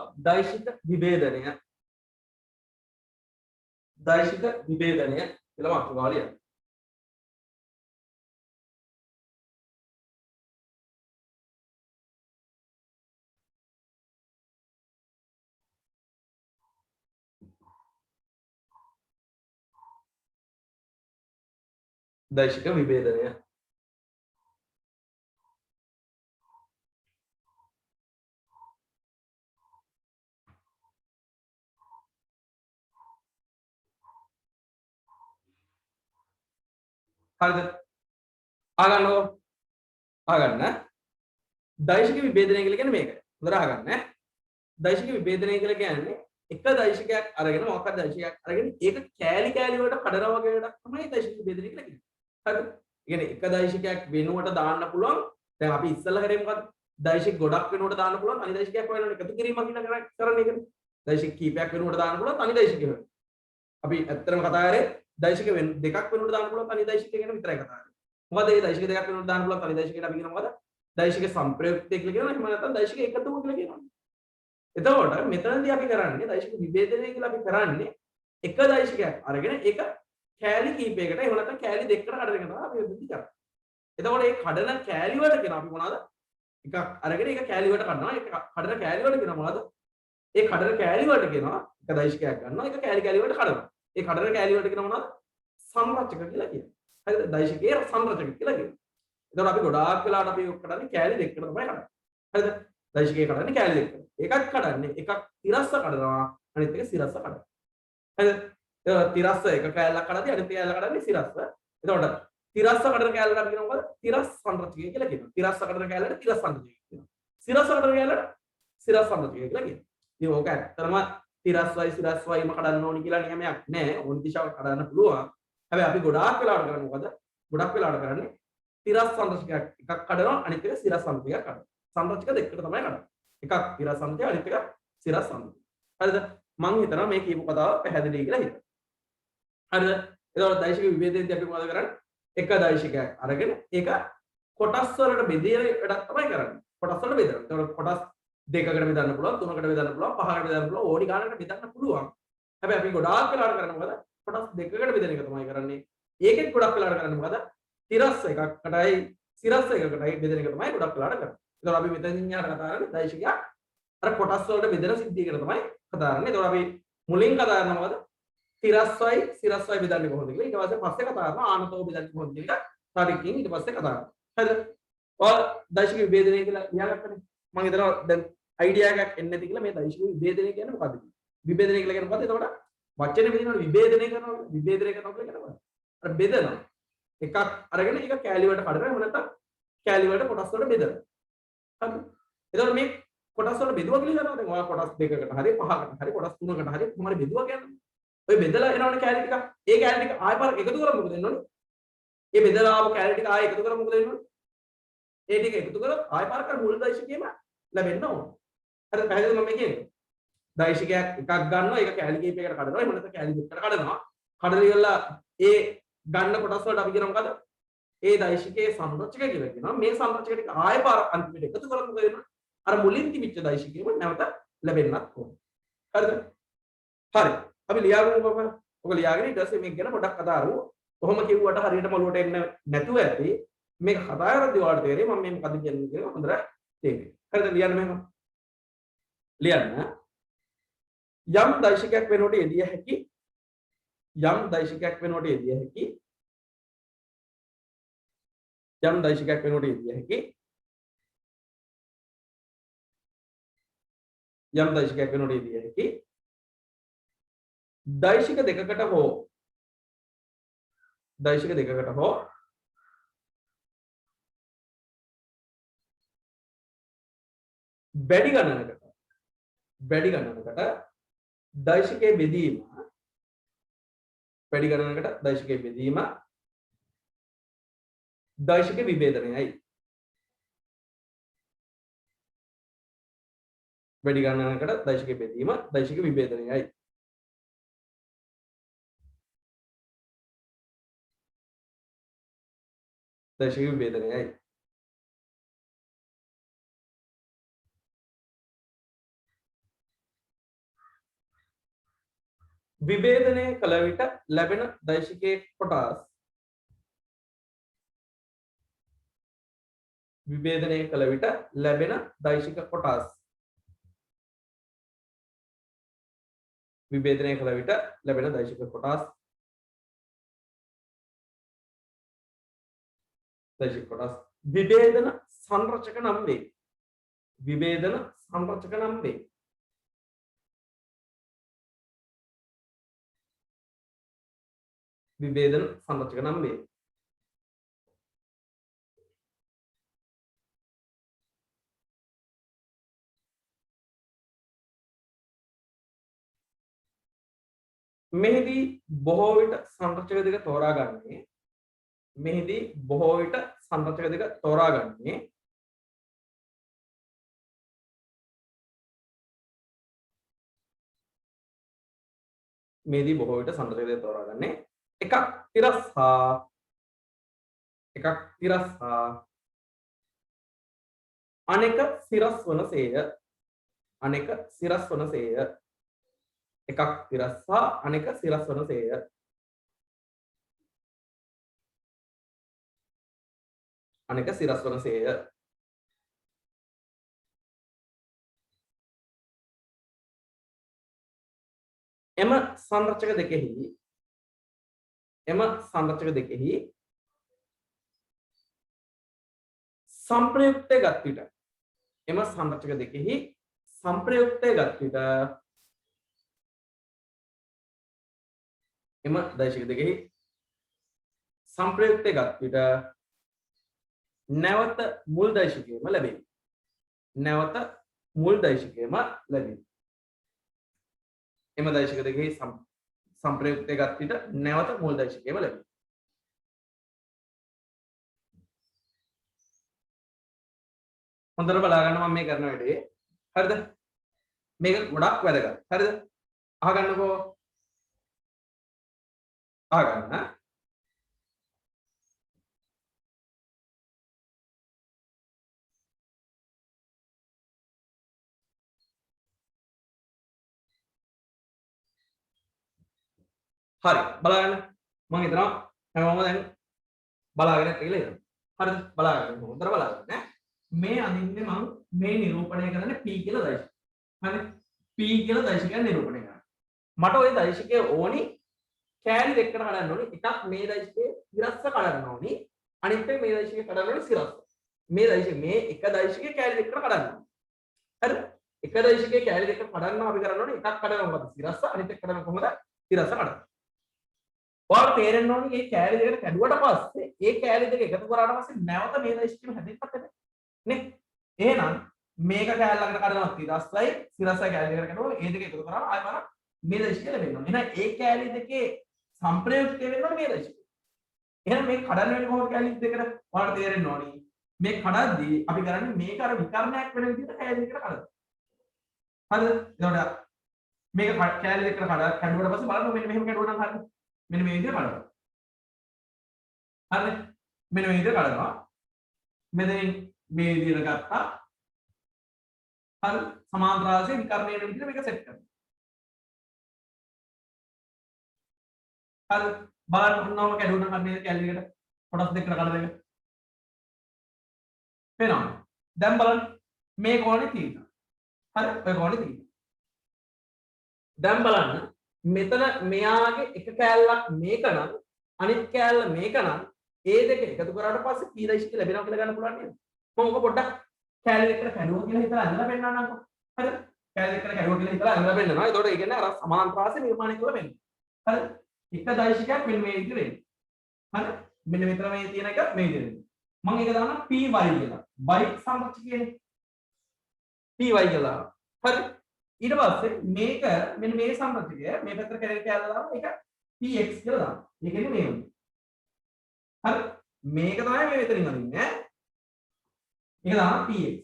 දෛශික විභේදනය කියලා මාතෘකාව ලියන්න. දෛශික විභේදනය හරිද? ආගන්න දෛශික විභේදනය කියලා කියන්නේ මේක. හොඳට අහගන්න. දෛශික විභේදනය කියලා කියන්නේ එක දෛශිකයක් අරගෙන මොකක්ද දෛශිකයක් අරගෙන ඒක කෑලි කෑලි වලට කඩනවා වගේ වැඩක් තමයි දෛශික විභේදනය කියලා කියන්නේ. හරිද? ඒ කියන්නේ එක දෛශිකයක් වෙනුවට දාන්න පුළුවන්. දැන් අපි ඉස්සෙල්ලා කරේ මොකද්ද? දෛශික ගොඩක් වෙනුවට දාන්න පුළුවන්. අනිත් දෛශිකයක් වෙනවනේ එකතු කිරීමක් කියලා කරන්නේ ඒකනේ. දෛශික කීපයක් වෙනුවට දාන්න පුළුවන්. අනිත් දෛශිකය වෙනවා. අපි ඇත්තටම කතා කරේ දෛශික දෙකක් වෙනුවට දාන්න පුළුවන්. අනිත් දෛශිකය ගැන විතරයි කතා කරන්නේ. මොකද මේ දෛශික දෙකක් වෙනුවට දාන්න පුළුවන්. අනිත් දෛශිකයට අපි කියන මොකද? දෛශික සංප්‍රයුක්තය කියලා කියනවා. එහෙම නැත්නම් දෛශික එකතුව කියලා කියනවා. එතකොට මෙතනදී අපි කරන්නේ දෛශික විභේදනය කියලා අපි කරන්නේ එක දෛශිකයක් අරගෙන ඒක කෑලි කීපයකට එහෙම නැත්නම් කෑලි දෙකකට කඩන එක තමයි අපි මෙතනදී කරන්නේ. එතකොට මේ කඩන කෑලි වලට කියන අපි මොනවද? එකක් අරගෙන ඒක කෑලි වලට කඩනවා. ඒක කඩන කෑලි වලට කියන මොනවද? ඒ කඩන කෑලි වලට කියනවා එක දෛශිකයක් ගන්නවා. ඒක කෑලි කෑලි වලට කඩනවා. ඒ කඩන කෑලි වලට කියන මොනවද? සංරචක කියලා කියනවා. හරිද? දෛශිකයේ සංරචක කියලා කියනවා. එතකොට අපි ගොඩාක් වෙලාවට අපි කඩන්නේ කෑලි දෙකකට තමයි කඩන්නේ. හරිද? දෛශිකයේ කඩන්නේ කෑලි දෙකකට. එකක් කඩන්නේ එකක් තිරස්ස කඩනවා අනිත් එක සිරස්ස කඩනවා. හරිද? තිරස්ස එක කෑල්ලක් කඩද්දී අනිත් කෑල්ල කඩන්නේ සිරස්ස. එතකොට තිරස්ස කඩන කෑල්ලට අපි කියනවා මොකද? තිරස් සංරචකය කියලා කියනවා. තිරස්ස කඩන කෑල්ලට තිරස් සංරචකය කියනවා. සිරස්ස කඩන කෑල්ලට සිරස් සංරචකය කියලා කියනවා. ඉතින් ඕක ඇත්තටම තිරස්වයි සිරස්වයිම කඩන්න ඕනි කියලා නියමයක් නැහැ. ඕනි දිශාවක් කඩන්න පුළුවන්. හැබැයි අපි ගොඩාක් වෙලාවට කරන්නේ මොකද? ගොඩක් වෙලාවට කරන්නේ තිරස් සංරචකයක් එකක් කඩනවා අනිත් එක සිරස් සංරචකයක් කඩනවා. සංරචක දෙකකට තමයි කඩන්නේ. එකක් තිරස් සංරචකය අනිත් එක සිරස් සංරචකය. හරිද? මම හිතනවා මේ කියපු කතාව පැහැදිලි කියලා හිතනවා. හරිද? එතකොට දෛශික විභේදයේදී අපි මොකද කරන්නේ? එක දෛශිකයක් අරගෙන ඒක කොටස් වලට බෙදලා වැඩක් තමයි කරන්නේ. කොටස් වලට බෙදනවා. එතකොට කොටස් දෙකකට බෙදන්න පුළුවන්, තුනකට බෙදන්න පුළුවන්, පහකට බෙදන්න පුළුවන්, ඕනි ගානකට බෙදන්න පුළුවන්. හැබැයි අපි ගොඩාක් වෙලාවට කරන්නේ මොකද? කොටස් දෙකකට බෙදන එක තමයි කරන්නේ. ඒකෙත් ගොඩක් වෙලාවට කරන්නේ මොකද? තිරස් එකකටයි සිරස් එකකටයි බෙදන එක තමයි ගොඩක් වෙලාවට කරන්නේ. එතකොට අපි මෙතනින් යාට කතා කරන්නේ දෛශිකයක් අර කොටස් වලට බෙදෙන සිද්ධිය ගැන තමයි කතා කරන්නේ. එතකොට අපි මුලින් කතා කරනවා මොකද? තිරස්වයි සිරස්වයි බෙදන්නේ කොහොමද කියලා. ඊට පස්සේ කතා කරනවා ආනතෝ බෙදන්නේ කොහොමද කියලා. තාරිකින් ඊට පස්සේ කතා කරනවා. හරිද? ඔය දෛශික විභේදනය කියලා ලියාගත්තනේ. මම හිතනවා දැන් අයිඩියා එකක් එන්නේ නැති කියලා මේ දෛශික විභේදනය කියන්නේ මොකද්ද කියලා. විභේදනය කියලා කියන්නේ මොකද්ද? එතකොට වචනේ බෙදිනවනේ විභේදනය කරනවා. විභේදනය කරනවා කියලා කියනවා. අර බෙදනවා. එකක් අරගෙන ඒක කෑලි වලට කඩනවා. එහෙම නැත්නම් කෑලි වලට කොටස් වලට බෙදනවා. හරිද? එතකොට මේ කොටස් වල බෙදුවා කියලා කරනවා. දැන් ඔයා කොටස් දෙකකට හරි පහකට හරි කොටස් තුනකට හරි කොහොම හරි බෙදුවා කියන්නේ. ඔය බෙදලා එනවනේ කෑලි ටික. ඒ කෑලි ටික ආයෙ පාරක් එකතු කරලා මොකද වෙන්නේ? ඒ බෙදලා ආව කෑලි ටික ආයෙ එකතු කරලා මොකද වෙන්නේ? ඒ ටික එකතු කරලා ආයෙ පාරක් අර මුල් දෛශිකයේම ලැබෙන්න ඕන. හරි පැහැදිලිද මම කියන්නේ? දෛශිකයක් එකක් ගන්නවා ඒක කෑලි කීපයකට කඩනවා. එහෙම නැත්නම් කෑලි දෙකකට කඩනවා. කඩලා ඉවරලා ඒ ගන්න කොටස් වලට අපි කියන මොකද? ඒ දෛශිකයේ සංරචක කියලා කියනවා. මේ සංරචක ටික ආයෙ පාරක් අන්තිමට එකතු කරලා මොකද වෙන්නේ? අර මුලින් තිබිච්ච දෛශිකයම නැවත ලැබෙන්නත් ඕන. හරිද? හරි. අපි ලියාගමු බබා. ඔක ලියාගෙන ඊට පස්සේ මේක ගැන පොඩ්ඩක් කතා කරමු. කොහොම කිව්වට හරියට මොළුවට එන්න නැතුව ඇති. මේක කතා කරද්දී ඔයාලට තේරෙයි මම මේ මොකද කියන්නේ කියලා හොඳට තේරෙයි. හරිද? ලියන්න මෙහෙම. ලියන්න. යම් දෛශිකයක් වෙනකොට යෙදිය හැකි යම් දෛශිකයක් වෙනකොට යෙදිය හැකි යම් දෛශිකයක් වෙනකොට යෙදිය හැකි යම් දෛශිකයක් වෙනකොට යෙදිය හැකි දෛශික දෙකකට හෝ වැඩි ගණනකට දෛශිකයේ බෙදීම දෛශික විභේදනයයි. වැඩි ගණනකට දෛශිකයේ බෙදීම දෛශික විභේදනයයි. දෛශික විභේදනයයි. විභේදනය කළ විට ලැබෙන දෛශිකයේ කොටස් විභේදනය කළ විට ලැබෙන දෛශික කොටස් විභේදනය කළ විට ලැබෙන දෛශික කොටස් විභේදන සංරචක නම් වේ. විභේදන සංරචක නම් වේ. විභේදන සංරචක නම් වේ. මෙහිදී බොහෝ විට සංරචක දෙක තෝරාගන්නේ එකක් තිරස් හා අනෙක සිරස් වනසේය. එකක් තිරස් හා අනෙක සිරස් වනසේය. එම සංරචක දෙකෙහි සංප්‍රයුක්තය ගත් විට එම දෛශික දෙකෙහි සංප්‍රයුක්තය ගත් විට නැවත මුල් දෛශිකයම ලැබේ. එම දෛශික දෙකෙහි සංප්‍රයුක්තය ගත් විට නැවත මුල් දෛශිකයම ලැබේ. හොඳට බලා ගන්න මම මේ කරන වැඩේ. හරිද? මේක ගොඩක් වැදගත්. හරිද? අහගන්නකෝ. අහගන්න. හරි බලාගන්න මම හිතනවා හැමෝම දැන් බලාගෙන ඉන්න කියලා හිතනවා. හරිද? බලාගන්න හොඳට බලාගන්න ඈ. මේ අඳින්නේ මම මේ නිරූපණය කරන්නේ p කියලා දෛශිකය. හරි? p කියලා දෛශිකයක් නිරූපණය කරන්න. මට ওই දෛශිකය ඕනි කෑලි දෙකකට කඩන්න ඕනි. එකක් මේ දෛශිකයේ සිරස්ස කඩන්න ඕනි. අනිත් එක මේ දෛශිකයේ කඩන්න ඕනි සිරස්ස. මේ එක දෛශිකයේ කෑලි දෙකකට කඩන්න ඕනි. හරිද? එක දෛශිකයේ කෑලි දෙකකට කඩන්න අපි කරන්න ඕනි එකක් කඩනවා මොකද සිරස්ස අනිත් එක කඩනවා කොහොමද සිරස්ස කඩනවා. ඔයාලට තේරෙන්න ඕනි මේ කෑලි දෙකට කැඩුවට පස්සේ ඒ කෑලි දෙක එකතු කරාට පස්සේ නැවත මේ දෛශිකෙම හැදෙන්නත් බෑ නේ. එහෙනම් මේක කෑල්ලකට කඩනවා සිරස්සයි සිරස්සයි කෑලි දෙකට කඩනවා ඒ දෙක එකතු කරාම ආයෙ බලන්න මේ දෛශිකය ලැබෙනවා. එහෙනම් ඒ කෑලි දෙකේ සංප්‍රයුක්තය වෙනවා මේ දෛශිකය. එහෙනම් මේ කඩන්න වෙන්නේ කොහොමද කෑලි දෙකට? ඔයාලට තේරෙන්න ඕනි. මේ කඩද්දී අපි කරන්නේ මේක අර විකර්ණයක් වෙන විදිහට කෑලි දෙකට කඩනවා. හරිද? එතකොට මේක කෑලි දෙකට කැඩුවට පස්සේ බලන්න මෙන්න මෙහෙම කැඩුවා නම් හරිද? මෙන්න මේ විදිහට කඩනවා. හරිද? මෙන්න මේ විදිහට කඩනවා. මෙතනින් මේ විදිහට ගත්තා. හරි සමාන්තර රාශිය විකර්ණය වෙන විදිහට මේක සෙට් කරනවා. හරි බලන්න උන්නවම කැඩුණා නම් මේ කැලි එකට කොටස් දෙකකට කඩ දෙක. පේනවද? දැන් බලන්න මේ කෝණේ තියෙනවා. හරි ඔය කෝණේ තියෙනවා. දැන් බලන්න මෙතන මෙයාගේ එක කෑල්ලක් මේක නම් අනිත් කෑල්ල මේක නම් ඒ දෙක එකතු කරාට පස්සේ p දෛශිකය ලැබෙනවා කියලා ගන්න පුළුවන් නේද? මම ඔක පොඩ්ඩක් කෑලි දෙකට කැඩුවා කියලා හිතලා අල්ලලා පෙන්නන්නම්කෝ. හරිද? කැලේ දෙකට කැඩුවා කියලා හිතලා අඳලා පෙන්නනවා. ඒතකොට ඒ කියන්නේ අර සමාන්තර රාශිය නිර්මාණය කරලා පෙන්නනවා. හරි. එක දෛශිකයක් මෙන්න මේ විදිහට එන්නේ. හරි. මෙන්න මෙතන මේ තියෙන එක මේ විදිහට. මම ඒක දානවා py කියලා. y සංරචකයනේ. py කියලා. හරි. ඊට පස්සේ මේක මෙන්න මේ සංරචකය මේ පැත්තට කැලේ කැලලා දානවා. ඒක px කියලා දානවා. ඒ කියන්නේ මේ වගේ. හරි. මේක තමයි මේ මෙතනින් අදින්නේ. ඒක දානවා px.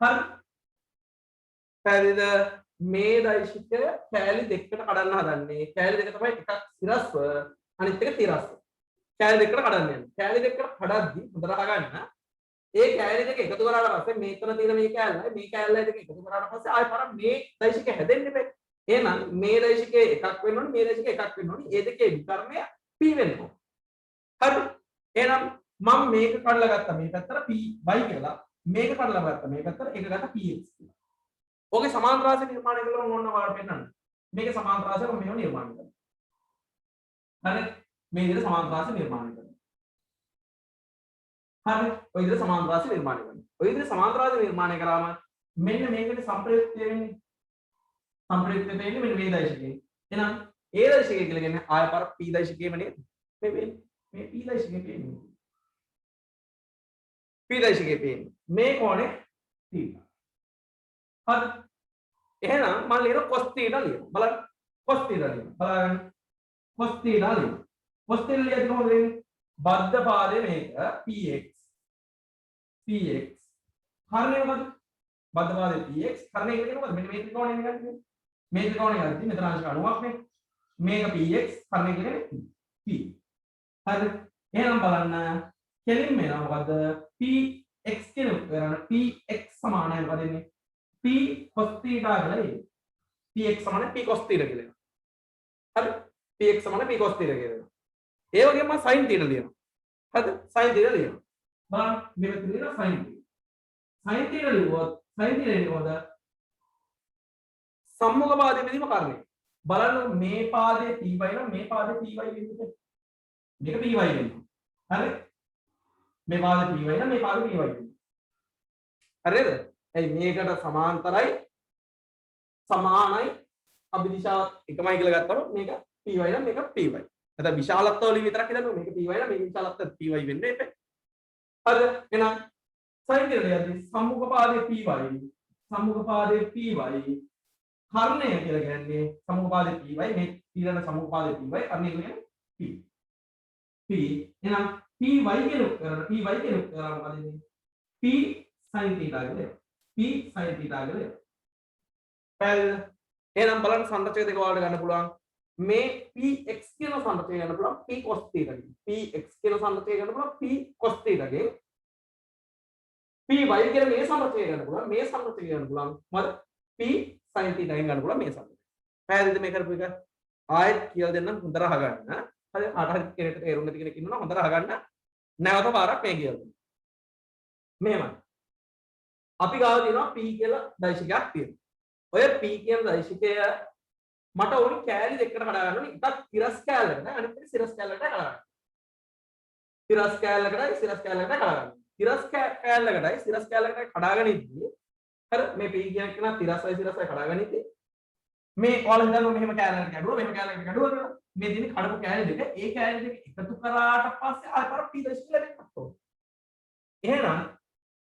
හරි. පැහැදිලිද? මේ දෛශිකය කැලි දෙකකට කඩන්න හදන්නේ. කැලි දෙක තමයි එකක් සිරස්ව අනිත් එක තිරස්ව. කැලි දෙකකට කඩන්න යන්නේ. කැලි දෙකකට කඩද්දි හොඳට අහගන්න. ඒ කැලි දෙක එකතු කරාට පස්සේ මේතන තියෙන මේ කැලලයි මේ කැලලයි දෙක එකතු කරාට පස්සේ ආයෙ පාර මේ දෛශිකය හැදෙන්නේ බෑ. එහෙනම් මේ දෛශිකය එකක් වෙන්න ඕනේ මේ දෛශිකය එකක් වෙන්න ඕනේ. ඒ දෙකේ විකර්ණය p වෙන්න ඕනේ. හරි. එහෙනම් මම මේක කඩලා ගත්තා මේ පැත්තට py කියලා. මේක කඩලා ගත්තා මේ පැත්තට ඒක ගත්තා px කියලා. ඕකේ සමාන්තර රාශිය නිර්මාණය කළා මම ඕන්න ඔයාලට පෙන්නන්න. මේකේ සමාන්තර රාශිය මම මේව නිර්මාණය කරනවා. හරි. මේ විදිහට සමාන්තර රාශිය නිර්මාණය කරනවා. හරි. ඔය විදිහට සමාන්තර රාශිය නිර්මාණය කරනවා. ඔය විදිහට සමාන්තර රාශිය නිර්මාණය කරාම මෙන්න මේකට සම්ප්‍රයුක්තය වෙන්නේ. සම්ප්‍රයුක්තය වෙන්නේ මෙන්න මේ දෛශිකේ. එහෙනම් ඒ දෛශිකය කියලා කියන්නේ ආය පාර p දෛශිකේම නේද? මේ වෙන්නේ. මේ p දෛශිකේ වෙන්නේ. p දෛශිකේ වෙන්නේ. මේ කෝණේ θ. හරි. එහෙනම් මම ලියන cos θ ලියනවා. බලන්න. cos θ ලියනවා. බලන්න. cos θ ලියනවා. cos θ ලියද්දි කොහොමද වෙන්නේ? බද්ධ පාදේ මේක px. px. හරිනේ මොකද? බද්ධ පාදේ px. හරිනේ කියන්නේ මොකද? මෙන්න මේ ත්‍රිකෝණය ගන්නේ. මේ ත්‍රිකෝණය ගත්තී මෙතන අංශ 90ක් නේ. මේක px. හරිනේ කියන්නේ p. හරි. එහෙනම් බලන්න කෙලින්ම එනවා මොකද? px කියන කරන්නේ px සමානයි මොකද එන්නේ? p cos θ කියලා එන්නේ. px සමාන p cos θ කියලා එනවා. හරි. px සමාන p cos θ කියලා එනවා. ඒ වගේම sin θ ලියනවා. හරිද? sin θ ලියනවා. බලන්න මෙතන තියෙනවා sin θ. sin θ ලියුවොත් sin θ ලියනවද? සම්මුඛ පාදයේ මෙදිම කරන්නේ. බලන්න මේ පාදයේ py නම් මේ පාදයේ py වෙන්නේ. මේක py වෙනවා. හරි? මේ පාදයේ py නම් මේ පාදයේ py වෙනවා. හරිද? එයි මේකට සමාන්තරයි සමානයි අභිදිශාවත් එකමයි කියලා ගත්තම මේක py නම් මේක py. නැත්නම් විශාලත්ව වලින් විතරක් හිතන්න මේක py නම් මේක විශාලත්ව py වෙන්නේ එපේ. හරිද? එහෙනම් sin කියලාදී සම්මුඛ පාදයේ py සම්මුඛ පාදයේ py කර්ණය කියලා කියන්නේ සම්මුඛ පාදයේ py මේ ඊළඟ සම්මුඛ පාදයේ py කර්ණය කියන්නේ p. p එහෙනම් py කියන මොකද එන්නේ? p sin θ කියලා. p sin θ කියලා. පැහැදිලිද? එහෙනම් බලන්න සංරචක දෙක වලට ගන්න පුළුවන්. මේ px කියන සංරචකය ගන්න පුළුවන් p cos θ ගෙන්. px කියන සංරචකය ගන්න පුළුවන් p cos θ ගෙන්. py කියන මේ සංරචකය ගන්න පුළුවන් මේ සංරචකය ගන්න පුළුවන්. මොකද p sin θ ගෙන් ගන්න පුළුවන් මේ සංරචකය. පැහැදිලිද මේ කරපු එක? ආයෙත් කියලා දෙන්නම් හොඳට අහගන්න. හරි අහකට කෙනෙක්ට තේරුම් නැති කෙනෙක් ඉන්නවා හොඳට අහගන්න. නැවත පාරක් මේ කියලා දෙන්න. මෙහෙමයි. අපි ගාව තියෙනවා p කියලා දෛශිකයක් තියෙනවා. ඔය p කියන දෛශිකය මට ඕනි කෑලි දෙකකට කඩා ගන්න ඕනි. එකක් තිරස් කෑල්ලකට අනිත් එක සිරස් කෑල්ලකට කඩා ගන්න. තිරස් කෑල්ලකටයි සිරස් කෑල්ලකට කඩා ගන්න. තිරස් කෑල්ලකටයි සිරස් කෑල්ලකට කඩාගෙන ඉද්දි හරි මේ p කියන එක නා තිරස්යි සිරස්යි කඩාගෙන ඉද්දි මේ ඔයාලා හිතන්න මෙහෙම කෑල්ලකට කැඩුවා මෙහෙම කෑල්ලකට කැඩුවා කියලා. මේ දිනේ කඩපු කෑලි දෙක ඒ කෑලි දෙක එකතු කරාට පස්සේ ආයෙ p දෛශික ලැබෙන්නත් ඕන. එහෙනම්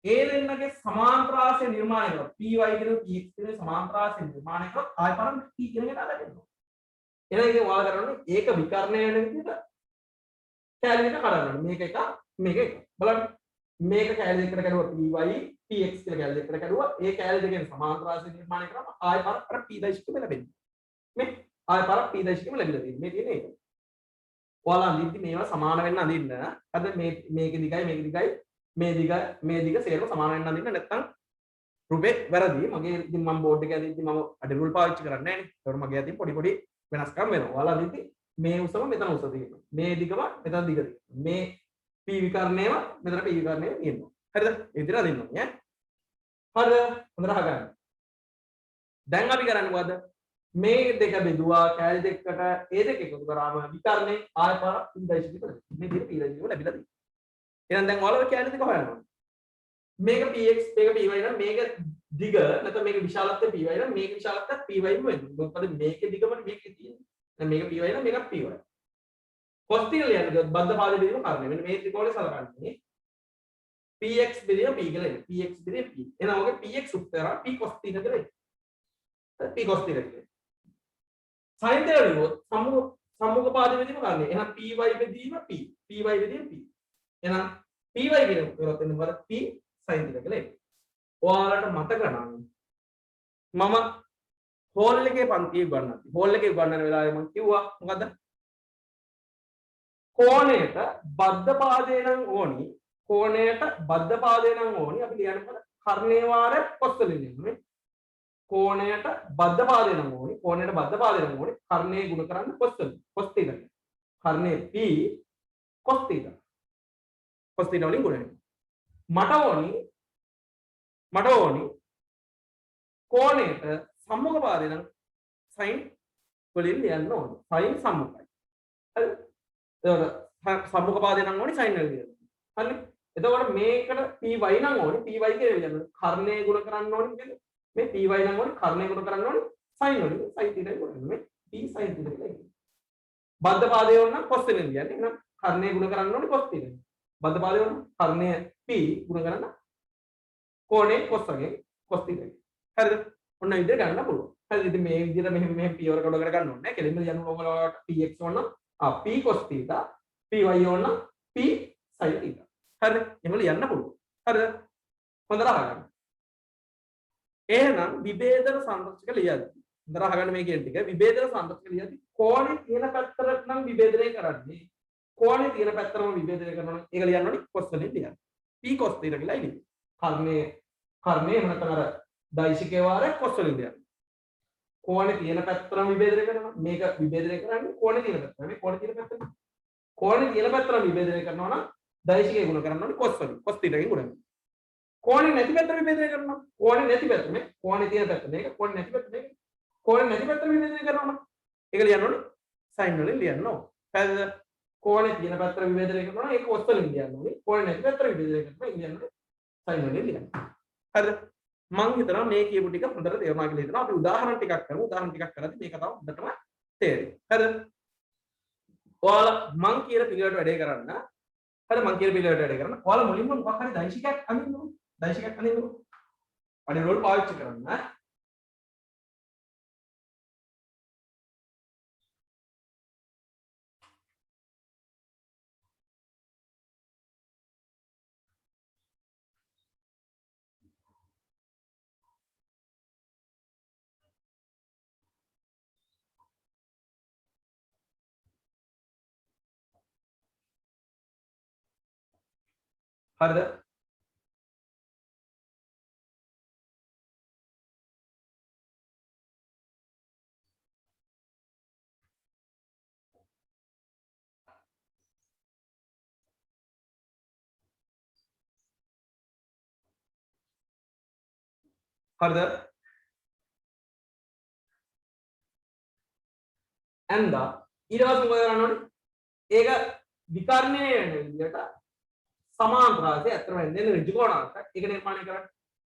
ඒ දෙන්නගේ සමාන්තර රාශිය නිර්මාණය කරලා py කියන px කියන සමාන්තර රාශිය නිර්මාණය කරලා ආයෙ පාරක් p කියන එකට අදගෙනවා. එහෙනම් ඉතින් ඔයාලා කරන්නේ ඒක විකර්ණය වෙන විදිහට කැලි දෙක කඩනවා. මේක එක මේක එක. බලන්න මේක කැලි දෙකකට කැඩුවා py px කියලා කැලි දෙකකට කැඩුවා. ඒ කැලි දෙකෙන් සමාන්තර රාශිය නිර්මාණය කරාම ආයෙ පාරක් අර p දෛශිකෙම ලැබෙනවා. මේ ආයෙ පාරක් p දෛශිකෙම ලැබිලා තියෙනවා. මේ තියෙන එක. ඔයාලා අඳිද්දි මේවා සමාන වෙන්න අඳින්න. හරිද? මේකේ දිගයි මේ දිග සේරම සමාන වෙන්න අඳින්න නැත්නම් රුපේ වැරදි. මගේ ඉතින් මම බෝඩ් එකේ අඳිද්දි මම අඩි රූල් පාවිච්චි කරන්නේ නැහැ නේ. ඒකට මගේ අතින් පොඩි වෙනස්කම් වෙනවා. ඔයාලා අඳිද්දි මේ උසම මෙතන උස තියෙනවා. මේ දිගම මෙතන දිග තියෙනවා. මේ p විකර්ණයම මෙතන p විකර්ණයම තියෙනවා. හරිද? ඒ විදිහට අඳින්න ඕනේ ඈ. හරිද? හොඳට අහගන්න. දැන් අපි කරන්නේ මොකද්ද? මේ දෙක බෙදුවා කැලි දෙකකට ඒ දෙක එකතු කරාම විකර්ණේ ආය පාර p දෛශික ලැබෙනවා. මේ විදිහට p දෛශික ලැබිලා තියෙනවා. එහෙනම් දැන් ඔයාලා කැලි දෙක හොයනවා. මේක px මේක py නම් මේක දිග නැත්නම් මේකේ විශාලත්වය py නම් මේකේ විශාලත්වය py ම වෙනවා. මොකද මේකේ දිගමනේ මේකේ තියෙන්නේ. දැන් මේක py නම් මේකත් py. cos θ ලියන්නේ බද්ධ පාදයේ බෙදීම කාරණේ. මෙන්න මේ ත්‍රිකෝණය සලකන්නේ px බෙදීම p කියලා එන්නේ. px බෙදීම p. එහෙනම් ඔගේ px උත්තර p cos θ කියලා එන්නේ. p cos θ කියලා. sin θ ලියුවොත් සම්මුඛ පාදයේ බෙදීම කාරණේ. එහෙනම් py බෙදීම p. py බෙදීම p. එහෙනම් py කියන කරොත් එන්නේ මොකද p sin θ කියලා එන්නේ. ඔයාලට මතක නම් මම හෝල් එකේ පන්තියේ ගන්නවා. හෝල් එකේ ගන්නන වෙලාවේ මම කිව්වා මොකද්ද? කෝණයට බද්ධ පාදේ නම් ඕනි. කෝණයට බද්ධ පාදේ නම් ඕනි. අපි ලියන්නේ මොකද? කර්ණේ වාර cos වලින් නෙමෙයි. කෝණයට බද්ධ පාදේ නම් ඕනි. කෝණයට බද්ධ පාදේ නම් ඕනි. කර්ණේ ගුණ කරන්න cos වලින්. cos θ. කර්ණේ p cos θ. cos θ වලින් ගුණ වෙනවා. මට ඕනි කෝණයට සම්මුඛ පාදේ නම් sin වලින් ලියන්න ඕනේ. sin සම්මුඛයි. හරිද? එතකොට සම්මුඛ පාදේ නම් ඕනේ sin වලින් ලියන්න. හරිද? එතකොට මේකට py නම් ඕනේ. py කියලා ලියන්න. කර්ණය ගුණ කරන්න ඕනේ කියන්නේ. මේ py නම් ඕනේ කර්ණය ගුණ කරන්න ඕනේ sin වලින්. sin θ ගුණ කරන්න. මේ p sin θ කියලා කියනවා. බද්ධ පාදේ වුණ නම් cos වලින් ලියන්නේ. එහෙනම් කර්ණය ගුණ කරන්න ඕනේ cos θ. බද්ධ පාදේ වුණ කර්ණය p ගුණ කරන්න කෝණේ cos වගේ cos θ. හරිද? ඔන්න විදිහට ගන්න පුළුවන්. හරිද? ඉතින් මේ විදිහට මෙහෙම පියවර කොට කර ගන්න ඕනේ නැහැ. කෙලින්ම යන ඔයගොල්ලෝට px ඕන නම් p cos θ, py ඕන නම් p sin θ. හරිද? එහෙම ලියන්න පුළුවන්. හරිද? හොඳට අහගන්න. එහෙනම් විභේදන සංරක්ෂක ලියද්දි හොඳට අහගන්න මේ කියන ටික. විභේදන සංරක්ෂක ලියද්දි කෝණේ තියෙන පැත්තට නම් විභේදනය කරන්නේ. කෝණේ තියෙන පැත්තටම විභේදනය කරනවා නම් ඒක ලියන්න ඕනේ cos වලින් ලියන්න. p cos θ කියලා ඉන්නේ. කර්ණේ එහෙම නැත්නම් අර දෛශිකේ වාරය cos වලින් ලියන්න. කෝණේ තියෙන පැත්තටම විභේදනය කරනවා. මේක විභේදනය කරන්නේ කෝණේ තියෙන පැත්තට. මේ කෝණේ තියෙන පැත්තට. කෝණේ තියෙන පැත්තටම විභේදනය කරනවා නම් දෛශිකේ ගුණ කරන්න ඕනේ cos වලින්. cos θ එකෙන් ගුණ කරනවා. කෝණේ නැති පැත්තට විභේදනය කරනවා. කෝණේ නැති පැත්ත මේ කෝණේ තියෙන පැත්ත මේක කෝණේ නැති පැත්ත මේක. කෝණේ නැති පැත්තට විභේදනය කරනවා නම් ඒක ලියන්න ඕනේ sin වලින් ලියන්න ඕනේ. හරිද? කෝණේ තියෙන පැත්තට විභේදනය කරනවා නම් ඒක cos වලින් ලියන්න ඕනේ. කෝණේ නැති පැත්තට විභේදනය කරනවා ඒක ලියන්න ඕනේ sin වලින් ලියන්න. හරිද? මම හිතනවා මේ කියපු ටික හොඳට තේරුණා කියලා හිතනවා. අපි උදාහරණ ටිකක් කරමු. උදාහරණ ටිකක් කරද්දී මේක තමයි හොඳටම තේරෙන්නේ. හරිද? ඔයාලා මම කියන පිළිවෙලට වැඩේ කරන්න. හරිද? මම කියන පිළිවෙලට වැඩේ කරන්න. ඔයාලා මුලින්ම මොකක් හරි දෛශිකයක් අඳින්න ඕනේ. දෛශිකයක් අඳින්න ඕනේ. අඩේ රෝල් පාවිච්චි කරන්න. හරිද? හරිද? ඇන්දා ඊට පස්සේ මොකද කරන්න ඕනේ? ඒක විකර්ණය වෙන විදිහට සමාන්තරාසය ඇත්තම වෙන්නේ ඍජු කෝණාංශයක්. ඒක නිර්මාණය කරන්න.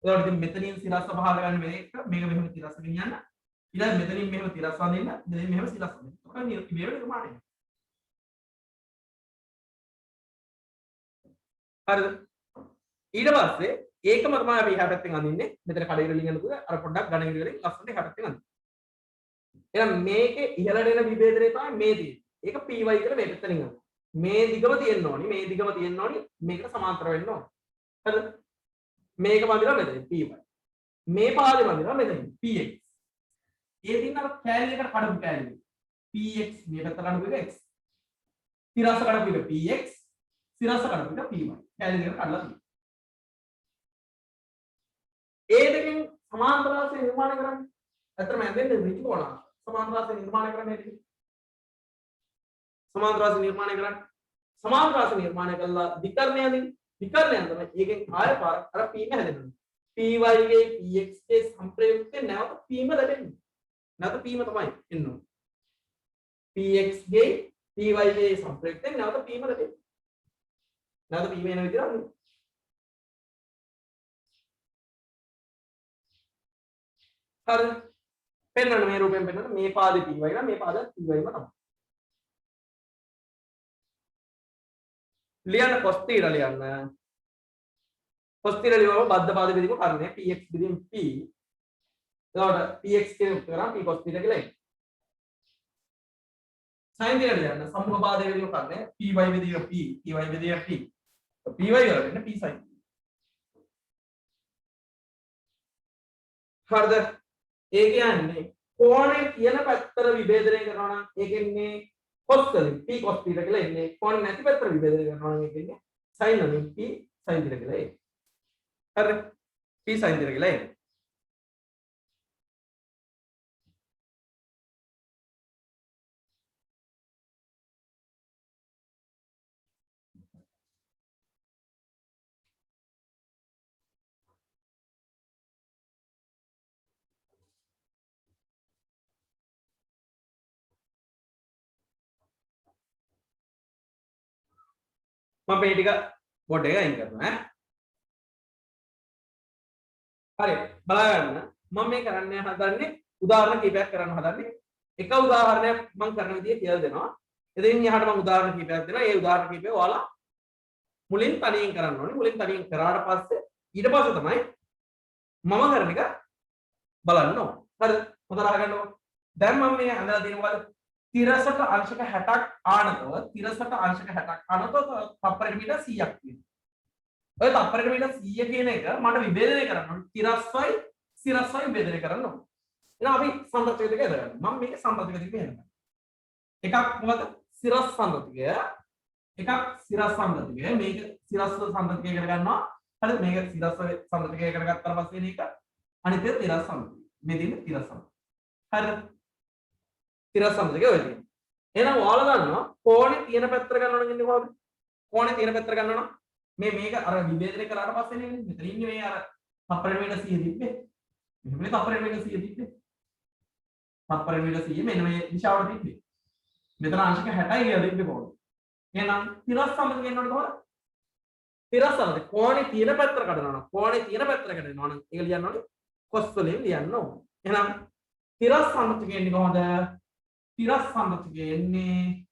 ඒකට ඉතින් මෙතනින් සිරස්ස පහල ගන්න මේක මෙහෙම සිරස්ස ගෙනියන්න. ඊළඟ මෙතනින් මෙහෙම සිරස්ස වදින්න. මෙතනින් මෙහෙම සිරස්ස වදින්න. ඒක නිර්මාණය. හරිද? ඊට පස්සේ ඒකම තමයි අපි එහා පැත්තෙන් අඳින්නේ. මෙතන කඩේ වලින් අඳපුවා අර පොඩ්ඩක් ඝන වලින් ලස්සනට එහා පැත්තෙන් අඳින්න. එහෙනම් මේකේ ඉහළට එන විභේදනය තමයි මේ තියෙන්නේ. ඒක py කියලා මේ පැත්තෙන් අඳින්න. මේ දිගම තියෙන්න ඕනි. මේ දිගම තියෙන්න ඕනි. මේකට සමාන්තර වෙන්න ඕනි. හරිද? මේක බඳිනවා මෙතන py. මේ පාදේ බඳිනවා මෙතන px. ඒ තියෙන අර කැලි එකට කඩපු කැලි. px මේ පැත්තට කඩපු එක x. සිරස්ස කඩපු එක px. සිරස්ස කඩපු එක py. කැලි දෙක කඩලා තියෙනවා. ඒ දෙකෙන් සමාන්තරාසය නිර්මාණය කරන්නේ. අතරම ඇදෙන්නේ ඍජු කෝණාංශ. සමාන්තරාසය නිර්මාණය කරන්නේ නේද? සමාන්තරාසය නිර්මාණය කරන්නේ. සමාන්තරාසය නිර්මාණය කළා විකර්ණයදී විකර්ණයන් තමයි ඒකෙන් ආය පාර අර p ම හැදෙනවා. py ගේ px ගේ සංප්‍රයුක්තේ නැවත p ම ලැබෙන්නේ. නැවත p ම තමයි එන්නේ. px ගේ py ගේ සංප්‍රයුක්තේ නැවත p ම ලැබෙන්නේ. නැවත p ම එන විදිහට හරි පෙන්වන්න මේ රූපයෙන් පෙන්වන්න මේ පාදේ py නම් මේ පාදේ py ම තමයි ලියන්න cos θ ලියන්න cos θ ලියවම බද්ධ පාද බෙදීම කරන්නේ px බෙදීම p එතකොට px කියන උත්තරා p cos θ කියලා එන්නේ sin θ ලියන්න සම්මුඛ පාදයේ බෙදීම කරන්නේ py බෙදීම p py බෙදීම p py වල වෙන්නේ p sin හරිද ඒ කියන්නේ කෝණේ කියන පැත්තට විභේදනය කරනවා නම් ඒකෙන්නේ cos වලින් p cos θ කියලා එන්නේ කෝණ නැති පැත්තට විභේදනය කරනවා නම් ඒකෙන්නේ sin වලින් p sin θ කියලා එන්නේ හරි p sin θ කියලා එන්නේ මම මේ ටික බෝඩ් එක අයින් කරනවා ඈ හරි බලන්න මම මේ කරන්න හදන්නේ උදාහරණ කීපයක් කරන්න හදන්නේ එක උදාහරණයක් මම කරන විදිය කියලා දෙනවා එදින් එහාට මම උදාහරණ කීපයක් දෙනවා ඒ උදාහරණ කීපය ඔයාලා මුලින් තනියෙන් කරන්න ඕනේ මුලින් තනියෙන් කරාට පස්සේ ඊට පස්සේ තමයි මම කරන එක බලන්න ඕනේ හරිද හොඳට අහගන්නකො දැන් මම මේ අඳලා තියෙන මොකද තිරසට අංශක 60ක් ආනතව තිරසට අංශක 60ක් ආනතව තප්පරයකට මීටර 100ක් තියෙනවා ඔය තප්පරයකට මීටර 100 කියන එක මට විභේදනය කරන්න ඕනේ තිරස්වයි සිරස්වයි විභේදනය කරන්න ඕනේ එහෙනම් අපි සම්ප්‍රතික දෙක හදගන්න මම මේක සම්ප්‍රතික දෙක හදගන්න එකක් මොකද සිරස් සම්ප්‍රතිකය එකක් සිරස් සම්ප්‍රතිකය මේක සිරස් සම්ප්‍රතිකය කරගන්නවා හරිද මේක සිරස් සම්ප්‍රතිකය කරගත්තාට පස්සේ මේක අනිත් එක තිරස් සම්ප්‍රතිකය මේ දෙන්නේ තිරස් සම්ප්‍රතිකය හරිද තිරස් සම්ප්‍රතිකය ඔය තියෙනවා එහෙනම් ඔයාලා දන්නවා කෝණේ තියෙන පැත්තට ගන්නවනම් ඉන්නේ කොහොමද කෝණේ තියෙන පැත්තට ගන්නවා නම් මේක අර විභේදනය කරාට පස්සේ නේ මෙතන ඉන්නේ මේ අර තප්පරෙ මීටර 100 තිබ්බේ මෙහෙම තප්පරෙ මීටර 100 තිබ්බේ තප්පරෙ මීටර 100 මෙන්න මේ දිශාවට තිබ්බේ මෙතන අංශක 60යි කියලා තිබ්බේ කොහොමද එහෙනම් තිරස් සම්ප්‍රතිකය එන්නකොට කොහොමද තිරස් සම්ප්‍රතිකය කෝණේ තියෙන පැත්තට කඩනවා නම් කෝණේ තියෙන පැත්තට කඩනවා නම් ඒක ලියන්න ඕනේ cos වලින් ලියන්න ඕනේ එහෙනම් තිරස් සම්ප්‍රතිකය එන්නේ කොහොමද තිරස් සම්ප්‍රතිකය එන්නේ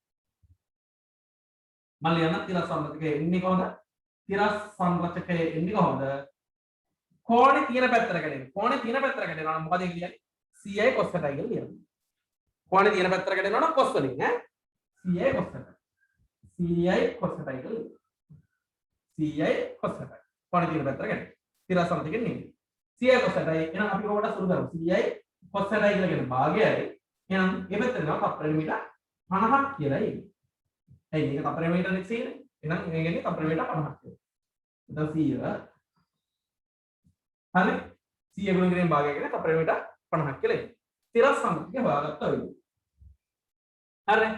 මම ලියන්න තිරස් සම්ප්‍රතිකය එන්නේ කොහොමද තිරස් සම්ප්‍රතිකය එන්නේ කොහොමද කෝණේ තියෙන පැත්තට කඩන කෝණේ තියෙන පැත්තට කඩනවා නම් මොකද ඒක කියන්නේ ci cos θ කියලා ලියන්න කෝණේ තියෙන පැත්තට කඩනවා නම් cos වලින් ඈ ci cos θ ci cos θ කියලා ci cos θ කෝණේ තියෙන පැත්තට කඩන තිරස් සම්ප්‍රතිකය නෙමෙයි ci cos θ එහෙනම් අපි කොහොමද සුළු කරමු ci cos θ කියලා කියන භාගයයි එහෙනම් මේ පැත්තට යනවා තප්පරෙ මීටර 50ක් කියලා එන්නේ. ඇයි මේක තප්පරෙ මීටර 100 නේ? එහෙනම් මේ කියන්නේ තප්පරෙ මීටර 50ක් කියලා. එතන 100 හරි 100 ගුණ කිරීම භාගය කියන්නේ තප්පරෙ මීටර 50ක් කියලා එන්නේ. තිරස් සම්ප්‍රතිකය හොයාගත්තා වෙයි. හරි.